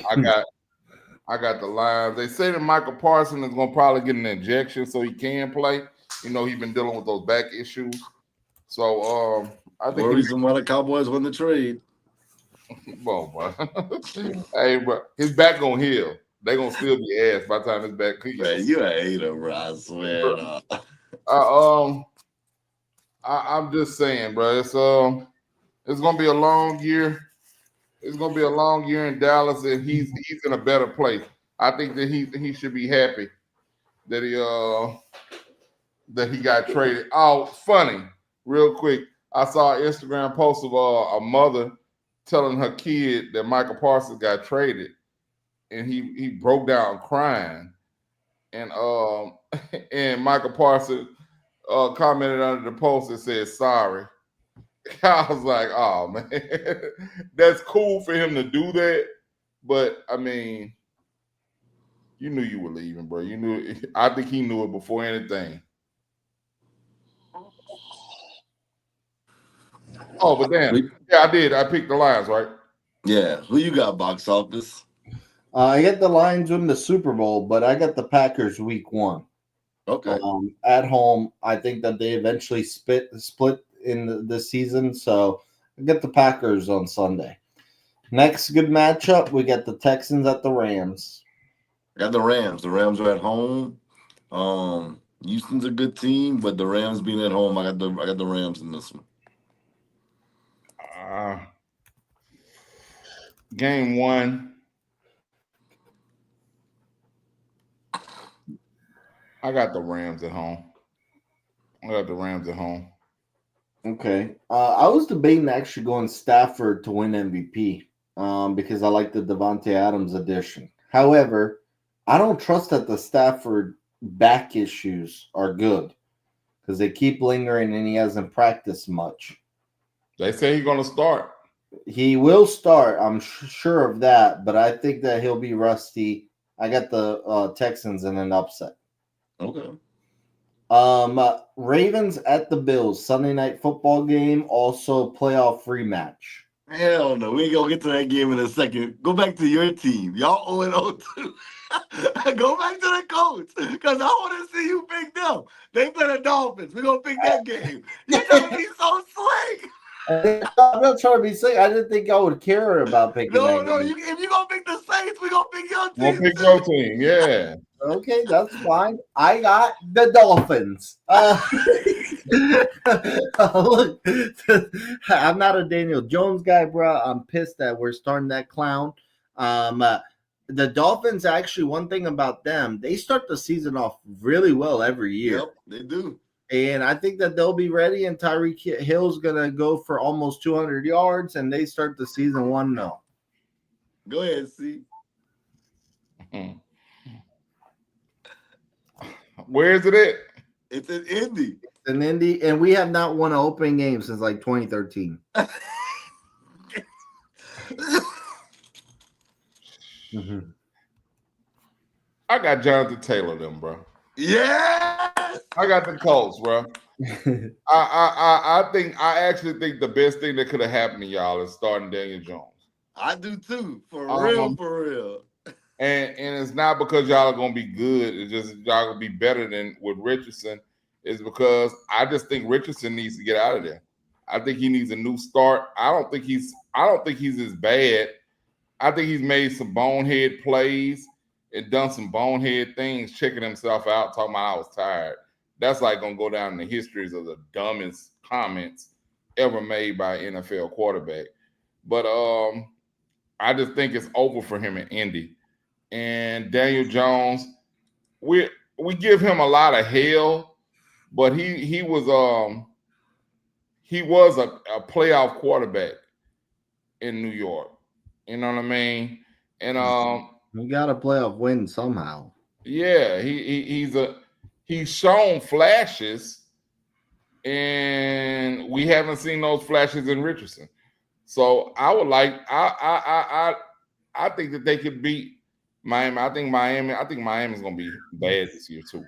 I got the Lions. They say that Michael Parsons is gonna probably get an injection so he can play. You know, he's been dealing with those back issues. So I think the reason why the Cowboys won the trade. Well, hey, bro, his back gonna heal. They gonna still be ass by the time his back heals. Man, you a hater, bro. I swear. I'm just saying, bro. It's gonna be a long year. It's gonna be a long year in Dallas, and he's in a better place. I think that he should be happy that he got traded. Oh, funny. real quick. I saw an Instagram post of a mother telling her kid that Michael Parsons got traded, and he broke down crying, and and Michael Parsons commented under the post and said sorry. I was like, oh man, that's cool for him to do that, but I mean, you knew you were leaving, bro. You knew. I think he knew it before anything. Oh, but damn, yeah, I did. I picked the Lions, right? Yeah, who you got, box office? I get the Lions win the Super Bowl, but I got the Packers week 1. Okay. At home, I think that they eventually split in the season, so I get the Packers on Sunday. Next good matchup, we get the Texans at the Rams. I got the Rams. The Rams are at home. Houston's a good team, but the Rams being at home, I got the Rams in this one. Game 1. I got the Rams at home. Okay. I was debating actually going Stafford to win MVP because I like the Devontae Adams addition. However, I don't trust that the Stafford back issues are good because they keep lingering and he hasn't practiced much. They say he's going to start. He will start. I'm sure of that, but I think that he'll be rusty. I got the Texans in an upset. Okay. Ravens at the Bills Sunday night football game, also playoff rematch. Hell no, we ain't gonna get to that game in a second. Go back to your team. Y'all 0-0 too. Go back to the Colts because I want to see you pick them. They play the Dolphins. We're gonna pick that game. You trying to be so slick. I'm not trying to be sick. I didn't think I would care about picking. No, if you're gonna pick the Saints, we're gonna pick your team. We'll pick your team, yeah. Okay, that's fine. I got the Dolphins. Look, I'm not a Daniel Jones guy, bro. I'm pissed that we're starting that clown. The Dolphins, actually, one thing about them, they start the season off really well every year. Yep, they do. And I think that they'll be ready, and Tyreek Hill's going to go for almost 200 yards, and they start the season 1-0. Go ahead, see. Where is it at? It's in Indy. It's in Indy, and we have not won an opening game since like 2013. I got Jonathan Taylor, them, bro. Yes! I got the Colts, bro. I actually think the best thing that could have happened to y'all is starting Daniel Jones. I do too, for real. And it's not because y'all are gonna be good. It's just y'all gonna be better than with Richardson. It's because I just think Richardson needs to get out of there. I think he needs a new start. I don't think he's as bad. I think he's made some bonehead plays and done some bonehead things, checking himself out, talking about I was tired. That's like gonna go down in the histories of the dumbest comments ever made by an NFL quarterback. But I just think it's over for him in Indy. And Daniel Jones, we give him a lot of hell, but he was a playoff quarterback in New York. You know what I mean? And we got a playoff win somehow. Yeah, he's shown flashes, and we haven't seen those flashes in Richardson. So I think that they could beat Miami. I think Miami's gonna be bad this year too.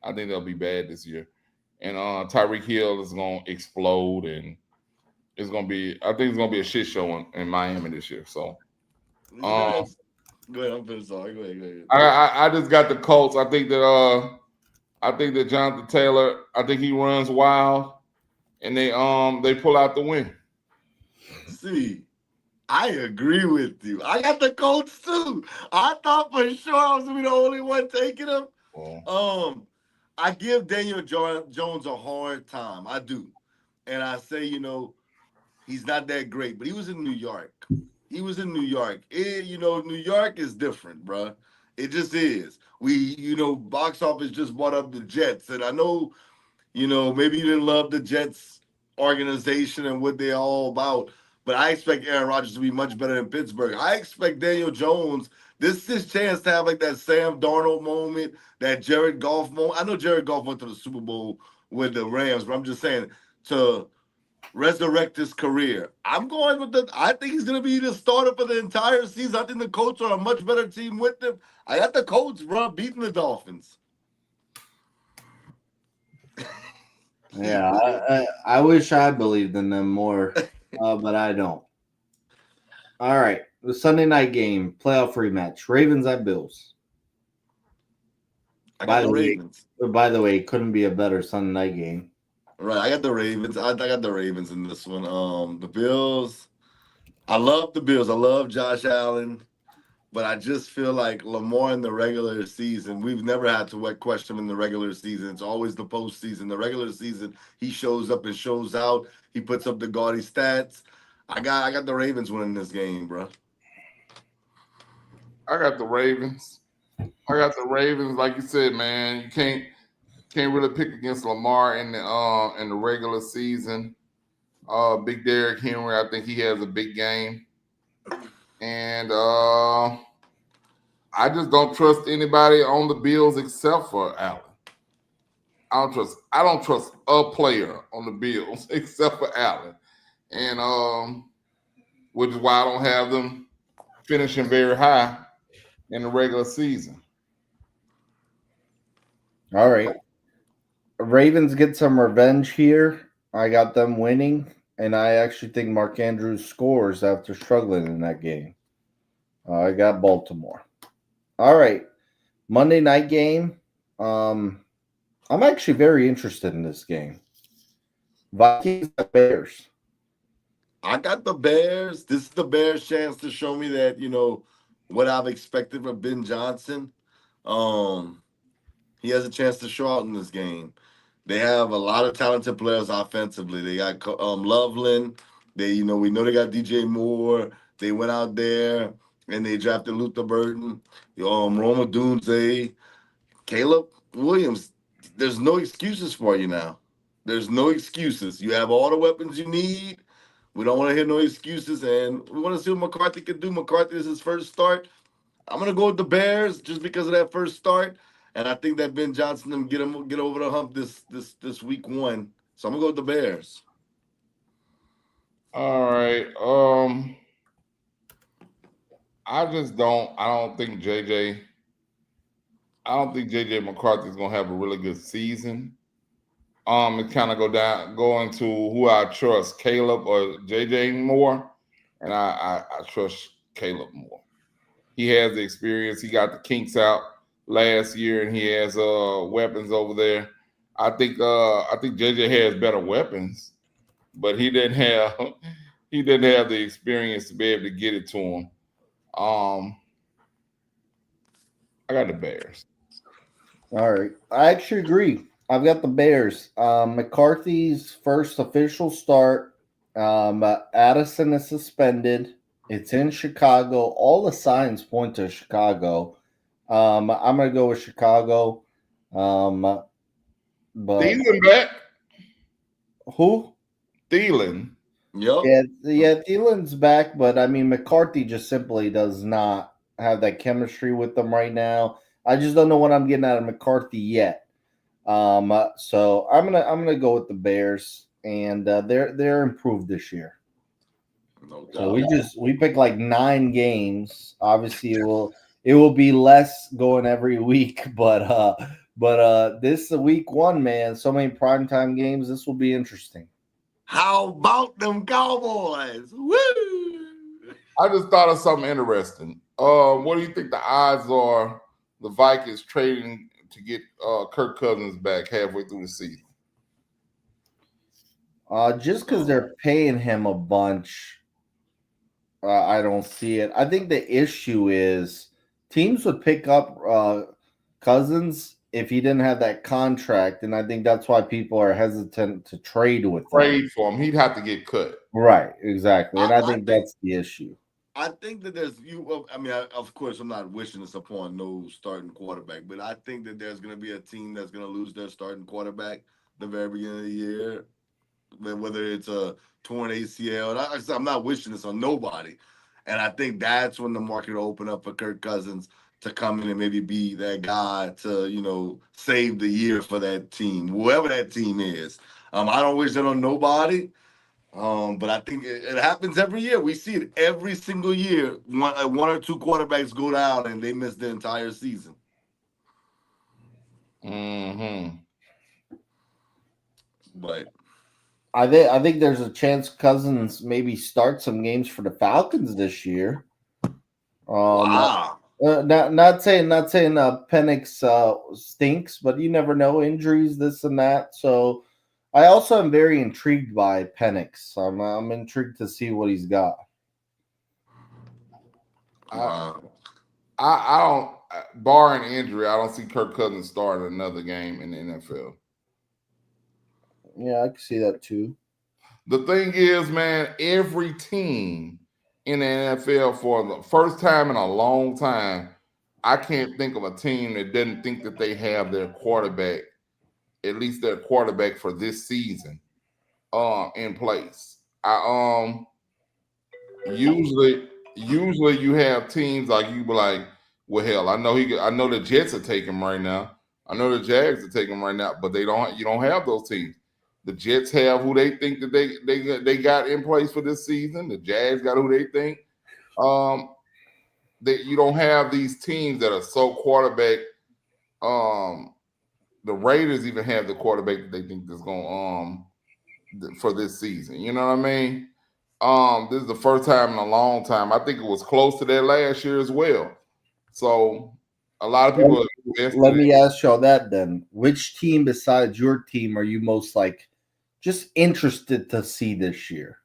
I think they'll be bad this year. And Tyreek Hill is gonna explode, and I think it's gonna be a shit show in Miami this year. So go ahead, I'm finished. Sorry. Go ahead. I just got the Colts. I think that Jonathan Taylor, I think he runs wild, and they pull out the win. See, I agree with you. I got the Colts too. I thought for sure I was gonna be the only one taking them. I give Daniel Jones a hard time. I do, and I say, he's not that great, but he was in New York. New York is different, bro. It just is. Box office just bought up the Jets, and I know, maybe you didn't love the Jets organization and what they're all about. But I expect Aaron Rodgers to be much better in Pittsburgh. I expect Daniel Jones. This is his chance to have like that Sam Darnold moment, that Jared Goff moment. I know Jared Goff went to the Super Bowl with the Rams, but I'm just saying to resurrect his career. I'm going with the. I think he's going to be the starter for the entire season. I think the Colts are a much better team with them. I got the Colts, bro, beating the Dolphins. Yeah, I wish I believed in them more, but I don't. All right, the Sunday night game, playoff rematch, Ravens at Bills. I got By the the way, Ravens. couldn't be a better Sunday night game. Right, I got the Ravens. I got the Ravens in this one. The Bills. I love the Bills. I love Josh Allen, but I just feel like Lamar in the regular season. We've never had to question him in the regular season. It's always the postseason. The regular season, he shows up and shows out. He puts up the gaudy stats. I got the Ravens winning this game, bro. I got the Ravens. I got the Ravens. Like you said, man, you can't really pick against Lamar in the regular season. Big Derrick Henry, I think he has a big game, and I just don't trust anybody on the Bills except for Allen. I don't trust a player on the Bills except for Allen, and which is why I don't have them finishing very high in the regular season. All right, Ravens get some revenge here. I got them winning, and I actually think Mark Andrews scores after struggling in that game. I got Baltimore. All right, Monday night game. Um, I'm actually very interested in this game. Vikings at Bears. I got the Bears. This is the Bears' chance to show me that what I've expected from Ben Johnson. Um, he has a chance to show out in this game. They have a lot of talented players offensively. They got Loveland. We know they got DJ Moore. They went out there and they drafted Luther Burton, Roma Dunze, Caleb Williams. There's no excuses for you now. There's no excuses. You have all the weapons you need. We don't want to hear no excuses, and we want to see what McCarthy can do. McCarthy is his first start. I'm gonna go with the Bears just because of that first start, and I think that Ben Johnson them get over the hump this week one. So I'm gonna go with the Bears. All right. I just don't. I don't think JJ McCarthy is gonna have a really good season. It kind of go into who I trust, Caleb or JJ more, and I trust Caleb more. He has the experience. He got the kinks out last year, and he has weapons over there. I think JJ has better weapons, but he didn't have he didn't have the experience to be able to get it to him. Um, I got the Bears. All right. I actually agree. I've got the Bears. McCarthy's first official start. Addison is suspended. It's in Chicago. All the signs point to Chicago. I'm going to go with Chicago. Um, but Thielen back. who? Thielen. Yep. Yeah, Thielen's back, but I mean, McCarthy just simply does not have that chemistry with them right now. I just don't know what I'm getting out of McCarthy yet. So I'm gonna go with the Bears, and they're improved this year. No So doubt. we picked like 9 games. Obviously, it will be less going every week, but this is week one, man. So many primetime games. This will be interesting. How about them Cowboys? Woo! I just thought of something interesting. What do you think the odds are the Vikings trading to get Kirk Cousins back halfway through the season? Just because they're paying him a bunch, I don't see it. I think the issue is teams would pick up Cousins if he didn't have that contract, and I think that's why people are hesitant to trade with him. Trade for him. He'd have to get cut. Right, exactly, and I I think think that's the issue. I think that there's you. Well, I mean, of course, I'm not wishing this upon no starting quarterback, but I think that there's going to be a team that's going to lose their starting quarterback the very beginning of the year. whether it's a torn ACL. I'm not wishing this on nobody. And I think that's when the market will open up for Kirk Cousins to come in and maybe be that guy to, save the year for that team, whoever that team is. I don't wish that on nobody. But I think it happens every year. We see it every single year. One or two quarterbacks go down and they miss the entire season. Mm-hmm. But I think there's a chance Cousins maybe start some games for the Falcons this year. wow. Not saying Penix stinks, but you never know, injuries, this and that. So I also am very intrigued by Penix. I'm intrigued to see what he's got. I, Wow. I don't, barring injury, I don't see Kirk Cousins starting another game in the NFL. Yeah, I can see that too. The thing is, man, every team in the NFL for the first time in a long time, I can't think of a team that doesn't think that they have their quarterback, at least their quarterback for this season, in place. Usually you have teams like you be like, well, hell, I know the Jets are taking him right now. I know the Jags are taking him right now, but you don't have those teams. The Jets have who they think that they got in place for this season. The Jags got who they think. That you don't have these teams that are so quarterback. The Raiders even have the quarterback that they think is going for this season. You know what I mean? This is the first time in a long time. I think it was close to that last year as well. So a lot of Let, people are let invested me ask y'all that then. Which team besides your team are you most just interested to see this year?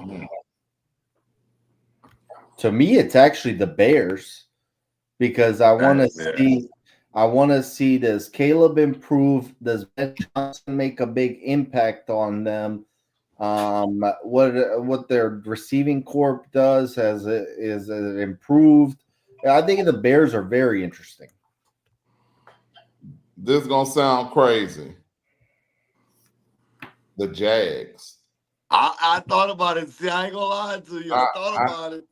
in. To me, it's actually the Bears because Yeah. I want to see, does Caleb improve? Does Ben Johnson make a big impact on them? What their receiving corp does, is it improved? I think the Bears are very interesting. This is gonna sound crazy. The Jags. I thought about it. See, I ain't gonna lie to you. I I thought I about it.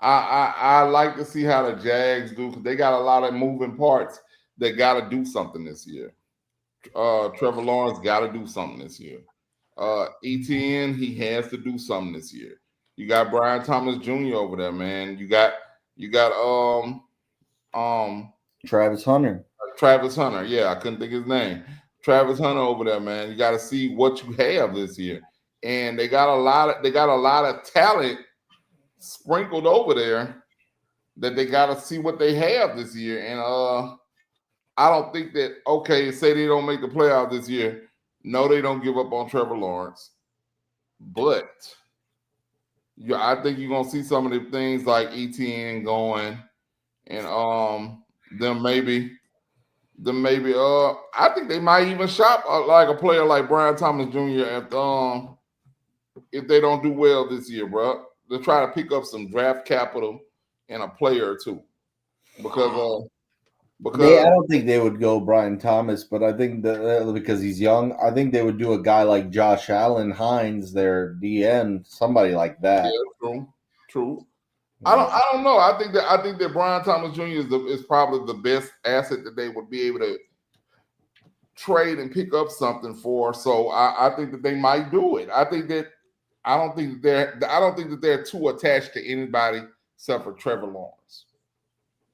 I like to see how the Jags do because they got a lot of moving parts. They got to do something this year. Trevor Lawrence got to do something this year. ETN, he has to do something this year. You got Brian Thomas Jr. over there, man. You got um Travis Hunter. Travis Hunter. Yeah, I couldn't think of his name. Travis Hunter over there, man. You got to see what you have this year. And they got a lot of talent sprinkled over there that they got to see what they have this year. And I don't think that, okay, say they don't make the playoffs this year. No, they don't give up on Trevor Lawrence. But yeah, I think you're gonna see some of the things like ETN going and them maybe I think they might even shop like a player like Brian Thomas Jr. If they don't do well this year, bro. They'll try to pick up some draft capital and a player or two because I don't think they would go Brian Thomas, but I think that because he's young, I think they would do a guy like Josh Allen Hines, their DN, somebody like yeah, that. true. I don't know. I think that Brian Thomas Jr. is probably the best asset that they would be able to trade and pick up something for. So I think that they might do it. I don't think that they're too attached to anybody except for Trevor Lawrence.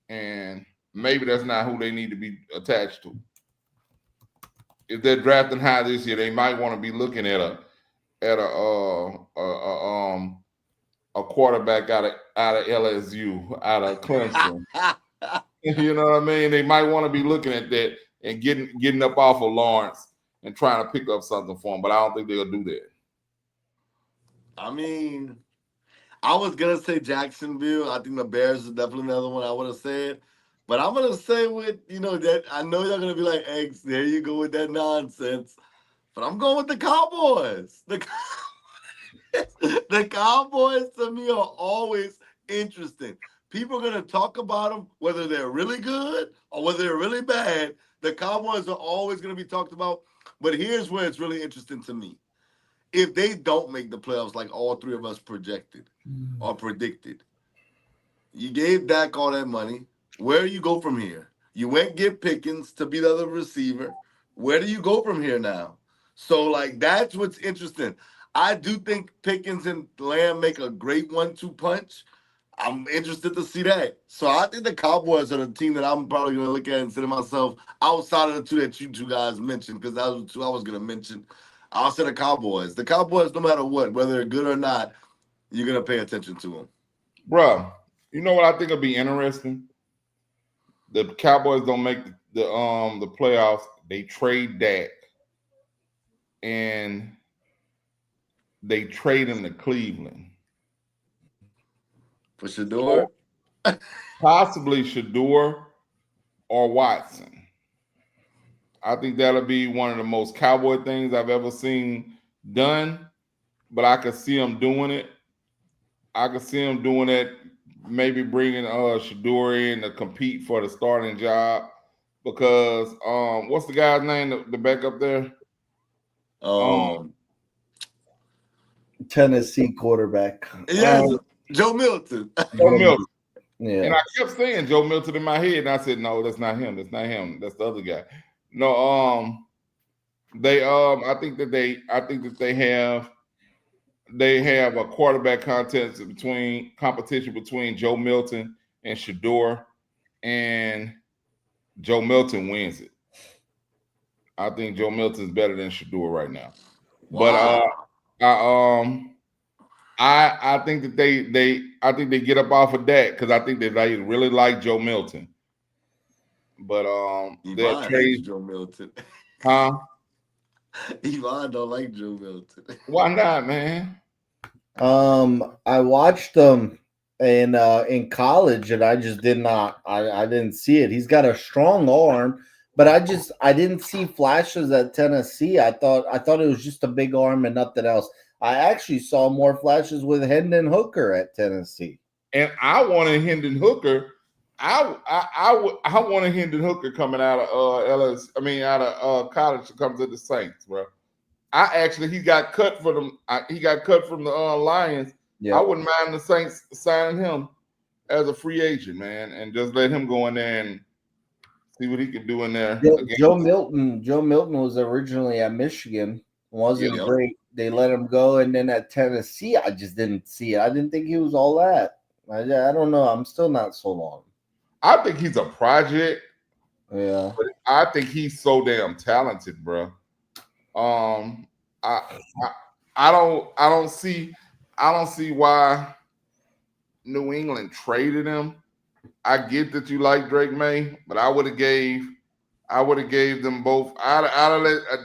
And maybe that's not who they need to be attached to. If they're drafting high this year, they might want to be looking at a quarterback out of LSU, out of Clemson. You know what I mean? They might want to be looking at that and getting up off of Lawrence and trying to pick up something for him, but I don't think they'll do that. I mean, I was gonna say Jacksonville. I think the Bears is definitely another one I would have said. But I'm gonna say with that I know y'all gonna be like, eggs, there you go with that nonsense. But I'm going with the Cowboys. The Cowboys to me are always interesting. People are gonna talk about them whether they're really good or whether they're really bad. The Cowboys are always gonna be talked about But here's where it's really interesting to me. If they don't make the playoffs like all three of us projected or predicted, you gave Dak all that money. Where do you go from here? You went get Pickens to be the other receiver. Where do you go from here now? So, like, that's what's interesting. I do think Pickens and Lamb make a great 1-2 punch. I'm interested to see that. So I think the Cowboys are the team that I'm probably going to look at and say to myself, outside of the two that you two guys mentioned, because that was the two I was going to mention. I'll say the Cowboys. The Cowboys, no matter what, whether they're good or not, you're going to pay attention to them. Bro, you know what I think will be interesting? The Cowboys don't make the playoffs. They trade Dak, and they trade him to Cleveland. For Shador? Possibly Shador or Watson. I think that'll be one of the most Cowboy things I've ever seen done, but I could see them doing it. I could see them doing it, maybe bringing Shador in to compete for the starting job because what's the guy's name, the backup there? Tennessee quarterback. Yes, Joe Milton. Joe Milton. Yeah. And I kept saying Joe Milton in my head, and I said, no, that's not him. That's not him. That's the other guy. No, I think that they have a quarterback competition between Joe Milton and Shador, and Joe Milton wins it. I think Joe Milton's better than Shador right now. Wow. But I think that they get up off of that because I think they really like Joe Milton. But they'll trade Joe Milton. Huh? Yvonne don't like Joe Milton. Why not, man? I watched them in college, and I just did not. I didn't see it. He's got a strong arm, but I didn't see flashes at Tennessee. I thought it was just a big arm and nothing else. I actually saw more flashes with Hendon Hooker at Tennessee. And I wanted Hendon Hooker. I wanted Hendon Hooker coming out of college to come to the Saints, bro. He got cut from them. He got cut from the Lions. Yeah. I wouldn't mind the Saints signing him as a free agent, man, and just let him go in there and see what he can do in there. Joe Milton was originally at Michigan. Wasn't great. They let him go, and then at Tennessee, I just didn't see it. I didn't think he was all that. I don't know. I'm still not sold on him. I think he's a project. Yeah, but I think he's so damn talented, bro. I don't see why New England traded him. I get that you like Drake May, but I would have gave them both.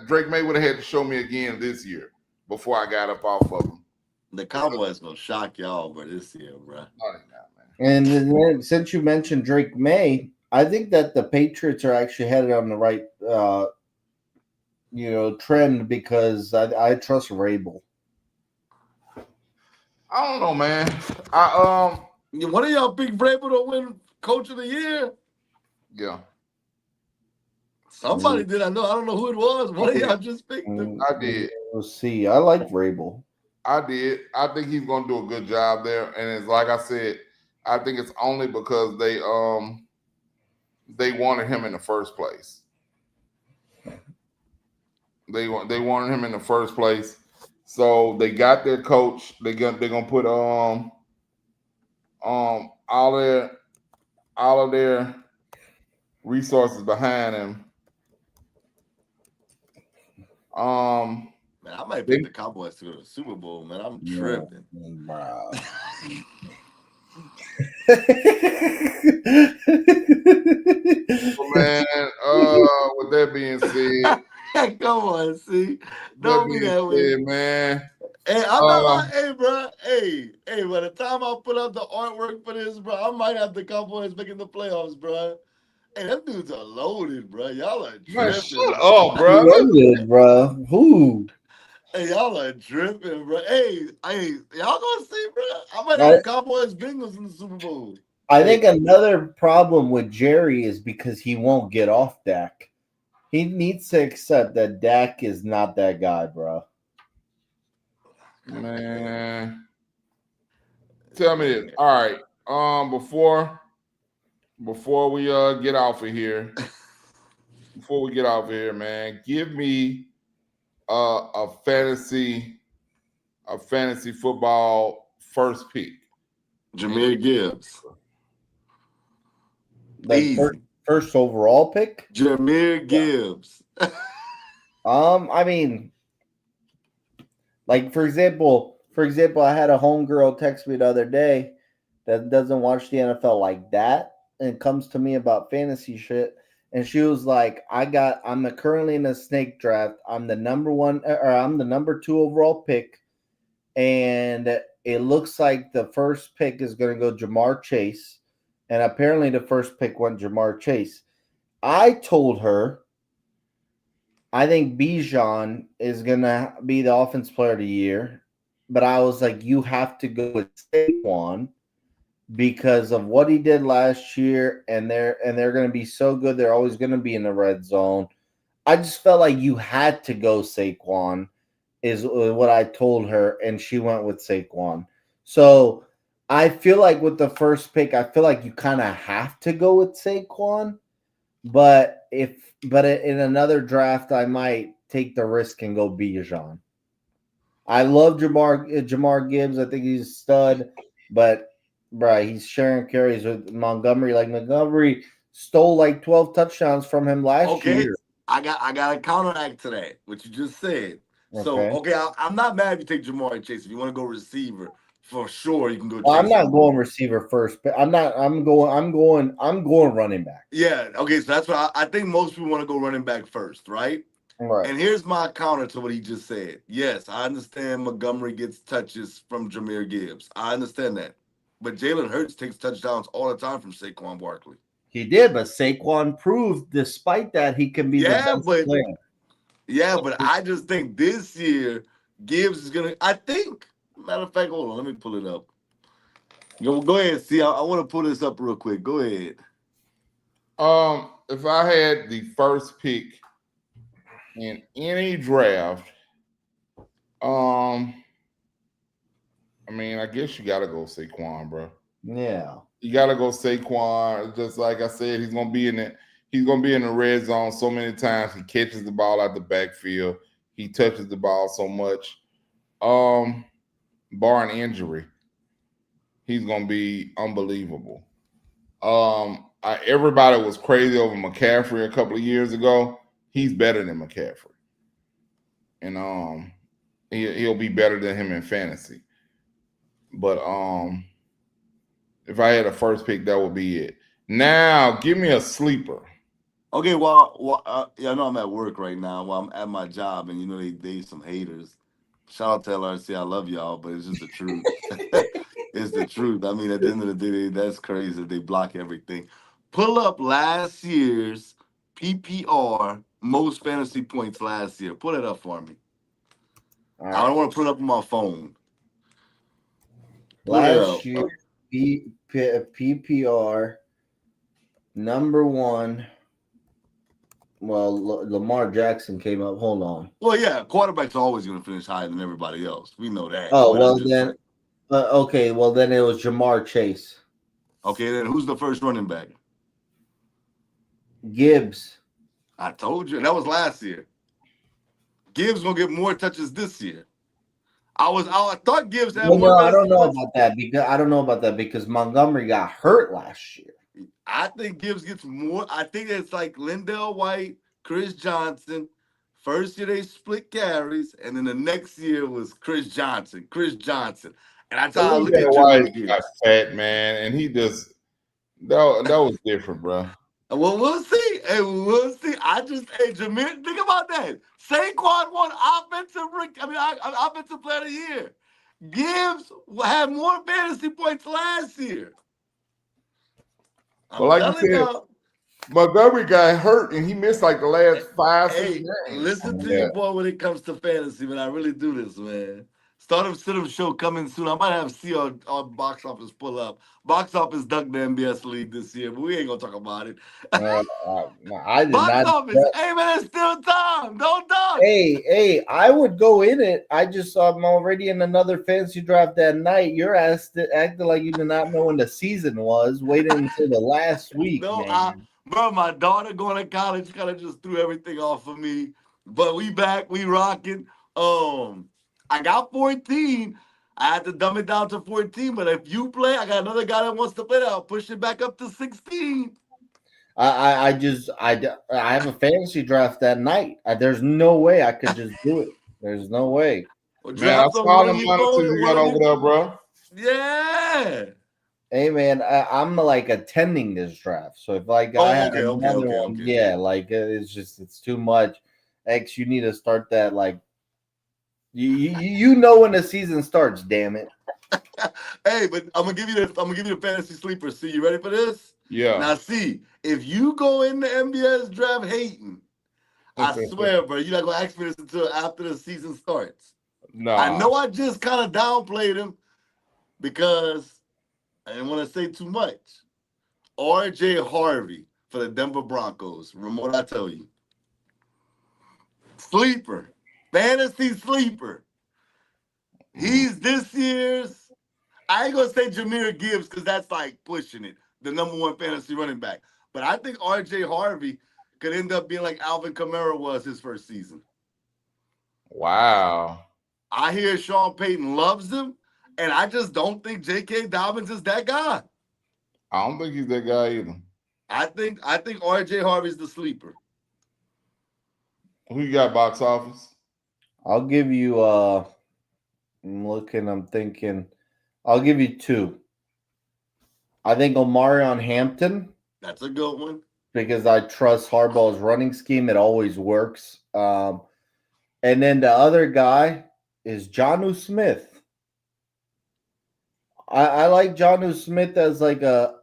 Drake May would have had to show me again this year before I got up off of him. The Cowboys gonna shock y'all, bro, this year, bro. And then, since you mentioned Drake May, I think that the Patriots are actually headed on the right, trend because I trust Rabel. I don't know, man. One of y'all picked Vrabel to win Coach of the Year. Yeah. Somebody did. I don't know who it was. One of y'all just picked him. I did. We'll see. I like Vrabel. I did. I think he's going to do a good job there. And it's like I said, I think it's only because they wanted him in the first place. They wanted him in the first place. So they got their coach. They're gonna put all of their resources behind him. Man, I might pick the Cowboys to go to the Super Bowl, man. I'm tripping. Wow. Man, with that being said, come on, see, don't be that way, man. Hey, I'm not. Hey, bro. Hey, by the time I put up the artwork for this, bro, I might have the Cowboys making the playoffs, bro. Hey, them dudes are loaded, bro. Y'all are dripping. Man, shut up, bro. Loaded, bro. Who? Hey, y'all are dripping, bro. Hey, y'all gonna see, bro? I might have Cowboys Bengals in the Super Bowl. I think another problem with Jerry is because he won't get off Dak. He needs to accept that Dak is not that guy, bro. Man, tell me this. All right. Before we get off of here, man, give me a fantasy football first pick. Jameer Gibbs. Like Easy. first overall pick. Jameer Gibbs. I mean, like for example, I had a homegirl text me the other day that doesn't watch the NFL like that and comes to me about fantasy shit. And she was like, I'm currently in a snake draft. I'm the number one, or I'm the number 2 overall pick. And it looks like the first pick is going to go Jamar Chase. And apparently the first pick went Jamar Chase. I told her, I think Bijan is going to be the offense player of the year. But I was like, you have to go with Saquon because of what he did last year, and they're going to be so good. They're always going to be in the red zone. I just felt like you had to go Saquon is what I told her, and she went with Saquon. So I feel like with the first pick, I feel like you kind of have to go with Saquon. But in another draft, I might take the risk and go Bijan. I love Jamar Gibbs. I think he's a stud, but right, he's sharing carries with Montgomery. Like Montgomery stole like 12 touchdowns from him last year. I got a counteract to that, what you just said. So Okay. I'm not mad if you take Jamar Chase. If you want to go receiver, for sure you can go. Well, I'm not going receiver first, but I'm going running back. Yeah. Okay. So that's what I think most people want to go running back first, right? Right. And here's my counter to what he just said. Yes, I understand Montgomery gets touches from Jameer Gibbs. I understand that. But Jalen Hurts takes touchdowns all the time from Saquon Barkley. He did, but Saquon proved, despite that, he can be the best player. Yeah, but I just think this year Gibbs is gonna. I think, matter of fact, hold on, let me pull it up. Go ahead and see. I want to pull this up real quick. Go ahead. If I had the first pick in any draft, I mean, I guess you gotta go Saquon, bro. Yeah. You gotta go Saquon. Just like I said, he's gonna be in the red zone so many times. He catches the ball out the backfield. He touches the ball so much. Barring injury, he's gonna be unbelievable. Everybody was crazy over McCaffrey a couple of years ago. He's better than McCaffrey, and he'll be better than him in fantasy. But if I had a first pick, that would be it. Now, give me a sleeper. Okay, well, yeah, I know I'm at work right now. Well, I'm at my job, and they some haters. Shout out to LRC, I love y'all, but it's just the truth. It's the truth. I mean, at the end of the day, that's crazy. They block everything. Pull up last year's PPR most fantasy points last year. Pull it up for me. Right. I don't want to put it up on my phone. Last year, PPR number 1. Well, Lamar Jackson came up. Hold on. Well, yeah, quarterbacks are always going to finish higher than everybody else. We know that. Oh, well then. Okay, well then it was Jamar Chase. Okay, then who's the first running back? Gibbs. I told you. That was last year. Gibbs going to get more touches this year. I thought Gibbs had more. No, I don't know about that because Montgomery got hurt last year. I think Gibbs gets more. I think it's like Lindell White, Chris Johnson. First year they split carries, and then the next year was Chris Johnson. And that's how I look at White got fat, man, and he just that was different, bro. Well, we'll see. Hey, we'll see. Jameer, think about that. Saquon won offensive player of the year. Gibbs had more fantasy points last year. Well, like you said, Montgomery got hurt and he missed like the last 5 games. Listen to your boy when it comes to fantasy, man. I really do this, man. Start of sit-up show coming soon. I might have see our box office pull up. Box office ducked the MBS league this year, but we ain't gonna talk about it. No, I did Box not. office, hey man, it's still time. Don't duck. Hey, I would go in it. I just saw I'm already in another fantasy draft that night. You're acting like you did not know when the season was, waiting until the last week, No, man. bro, my daughter going to college kind of just threw everything off of me. But we back, we rocking. I got 14. I had to dumb it down to 14. But if you play, I got another guy that wants to play that. I'll push it back up to 16. I have a fantasy draft that night. There's no way I could just do it. There's no way. Well, Man, I draft on saw one them of you bonuses go. you One got of over you. there, bro. Yeah. Hey man, I'm like attending this draft. So if like I Oh, have okay, okay, another okay, one, okay. yeah, like it's too much. X, you need to start that like you know when the season starts. Damn it. Hey, but I'm gonna give you this. I'm gonna give you the fantasy sleeper. See, you ready for this? Yeah. Now, see, if you go in the MBS draft hating, I swear, bro, you're not gonna ask me this until after the season starts. I Nah. know I just kind of downplayed him because I didn't want to say too much. RJ Harvey for the Denver Broncos. Remember what I tell you. Sleeper. Fantasy sleeper. He's this year's. I ain't gonna say Jameer Gibbs because that's like pushing it. The number one fantasy running back. But I think RJ Harvey could end up being like Alvin Kamara was his first season. Wow. I hear Sean Payton loves him, and I just don't think J.K. Dobbins is that guy. I don't think he's that guy either. I think RJ Harvey's the sleeper. Who you got box office? I'll give you I'm thinking I'll give you two. I think Omarion Hampton That's a good one. because I trust Harbaugh's running scheme. It always works. And then the other guy is Jonnu Smith. I like Jonnu Smith as like a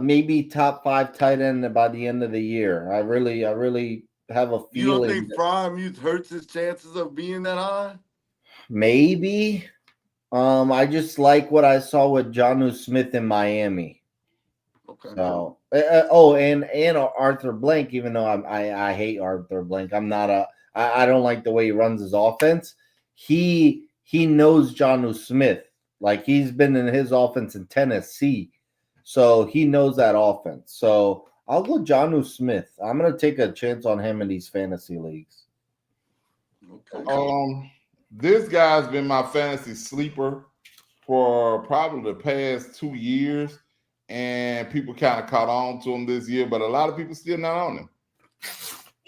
maybe top 5 tight end by the end of the year. I really have a You don't feeling think Fryermuth hurts his chances of being that high? maybe. I just like what I saw with Jonnu Smith in Miami. Okay. So, and Arthur Blank. Even though I hate Arthur Blank, I don't like the way he runs his offense. He knows Jonnu Smith. Like he's been in his offense in Tennessee, so he knows that offense. So I'll go Jonnu Smith. I'm gonna take a chance on him in these fantasy leagues. Okay. This guy's been my fantasy sleeper for probably the past 2 years, and people kind of caught on to him this year, but a lot of people still not on him.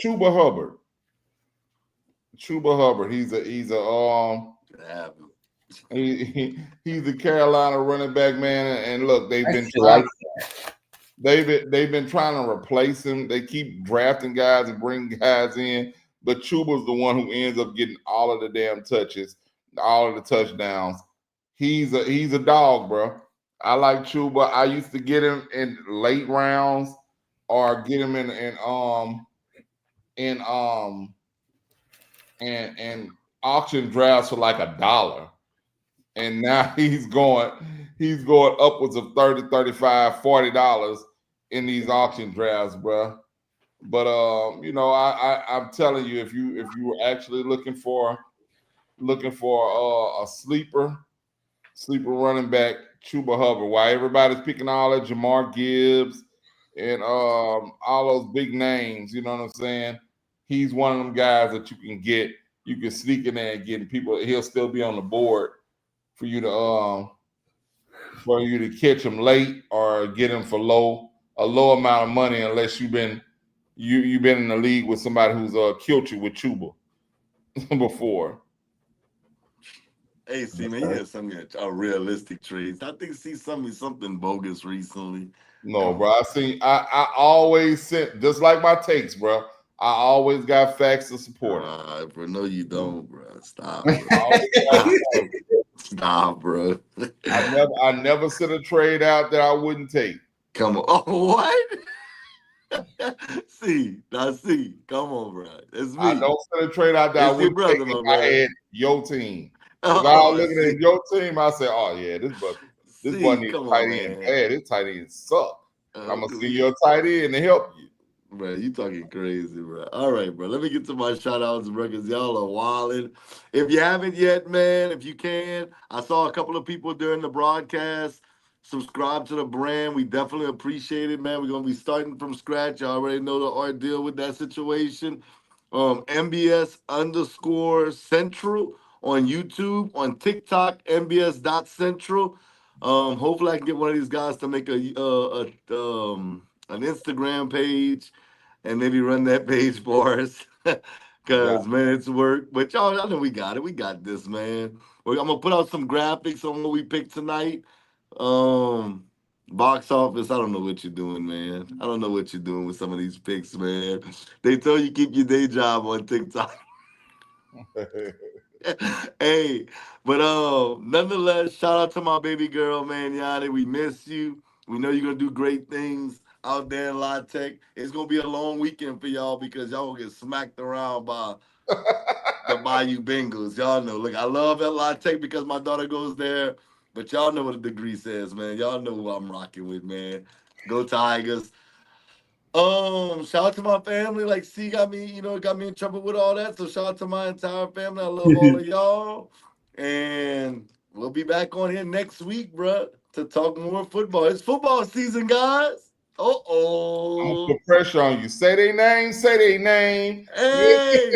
Chuba Hubbard. He's he's the Carolina running back, man. And look, they've been trying to replace him. They keep drafting guys and bringing guys in, but Chuba's the one who ends up getting all of the damn touches, all of the touchdowns. He's a dog, bro. I like Chuba. I used to get him in late rounds or get him in auction drafts for like $1. And now he's going upwards of $30, $35, $40 in these auction drafts, bro. But I'm telling you, if you were actually looking for a sleeper running back, Chuba Hubbard. While everybody's picking all that Jamar Gibbs and all those big names, you know what I'm saying? He's one of them guys that you can get. You can sneak in there and get people. He'll still be on the board for you to catch him late or get him for a low amount of money, unless you've been in the league with somebody who's killed you with Chuba before. Hey, see, man, you had some a realistic trades. I think see something bogus recently. No, bro. I always sent, just like my takes, bro. I always got facts to support it. Bro, no, you don't, bro. Stop, bro. Stop, bro. I never sent a trade out that I wouldn't take. Come on. Oh, what? see. Come on, bro. It's me. I don't send a trade out that I wouldn't brother, take if my I brother. had your team. Because I was Oh, looking see, at your team, I said, "Oh yeah, this boy see, needs come a tight on, end man. bad. This tight end suck." And I'm gonna send We, you a tight end to help you. bro, you talking crazy, bro. All right, bro. Let me get to my shout outs, bro, because y'all are wilding. If you haven't yet, man, if you can, I saw a couple of people during the broadcast subscribe to the brand. We definitely appreciate it, man. We're gonna be starting from scratch. You already know the ordeal with that situation. MBS underscore central on YouTube, on TikTok, MBS.central. Hopefully I can get one of these guys to make an Instagram page and maybe run that page for us. Yeah. Cause man, it's work. But y'all, I know we got it. We got this, man. I'm gonna put out some graphics on what we picked tonight. Um, Box office. I don't know what you're doing, man. I don't know what you're doing with some of these picks, man. They tell you keep your day job on TikTok. Hey, but nonetheless, shout out to my baby girl, man, Yanni. We miss you. We know you're gonna do great things out there in La Tech. It's gonna be a long weekend for y'all because y'all gonna get smacked around by the Bayou Bengals. Y'all know. Look, I love La Tech because my daughter goes there, but y'all know what the degree says, man. Y'all know who I'm rocking with, man. Go Tigers. Shout out to my family. Like, C got me, got me in trouble with all that. So shout out to my entire family. I love all of y'all. And we'll be back on here next week, bruh, to talk more football. It's football season, guys. Uh I'm gonna oh. put pressure on you. Say their name. Say their name. Hey,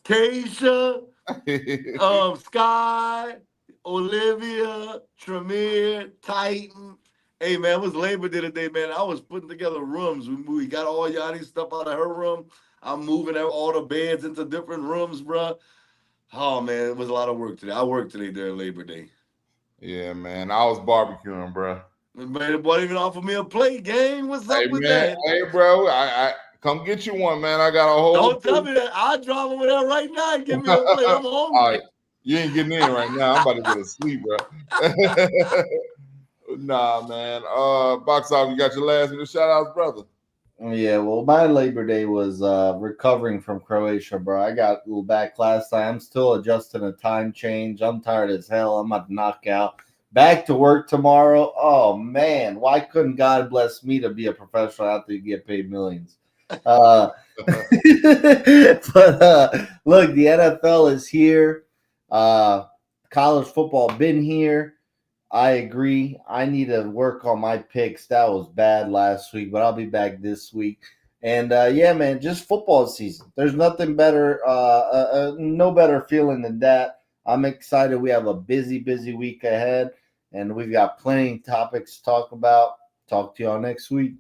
Keisha, Yeah. Sky, Olivia, Tremere, Titan. Hey man, it was Labor Day today, man. I was putting together rooms. We got all Yanni's stuff out of her room. I'm moving all the beds into different rooms, bruh. Oh man, it was a lot of work today. I worked today during Labor Day. Yeah, man. I was barbecuing, bro. Man, the boy even offered me a plate, gang. What's Hey up with man, that? hey bro, I come get you one, man. I got a whole Don't tell plate. me that. I'll drive over there right now and give me a plate. I'm All right, hungry. you ain't getting in right now. I'm about to go to sleep, bro. Nah, man. Box off. You got your last minute shout outs, brother. Yeah, well, my Labor Day was recovering from Croatia, bro. I got a little back last time. I'm still adjusting a time change. I'm tired as hell. I'm about to knock out. Back to work tomorrow. Oh man, why couldn't God bless me to be a professional athlete and get paid millions? Uh, but look, the NFL is here. College football been here. I agree. I need to work on my picks. That was bad last week, but I'll be back this week. And yeah, man, just football season. There's nothing better, no better feeling than that. I'm excited. We have a busy, busy week ahead, and we've got plenty of topics to talk about. Talk to y'all next week.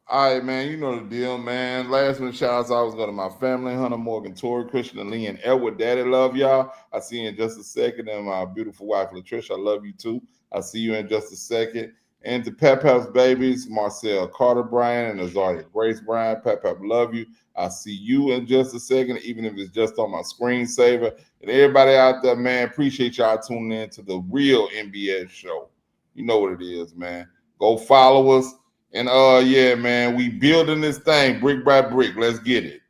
All right, man. You know the deal, man. Last minute shout outs always go to my family, Hunter, Morgan, Tori, Christian, and Lee, and Edward. Daddy, love y'all. I see you in just a second. And my beautiful wife, Latricia, I love you too. I'll see you in just a second. And to Pep Pep's babies, Marcel Carter Bryan and Azaria Grace Bryan. Pep Pep, love you. I'll see you in just a second, even if it's just on my screensaver. And everybody out there, man, appreciate y'all tuning in to the real Nbs show. You know what it is, man. Go follow us. And yeah, man, we building this thing brick by brick. Let's get it.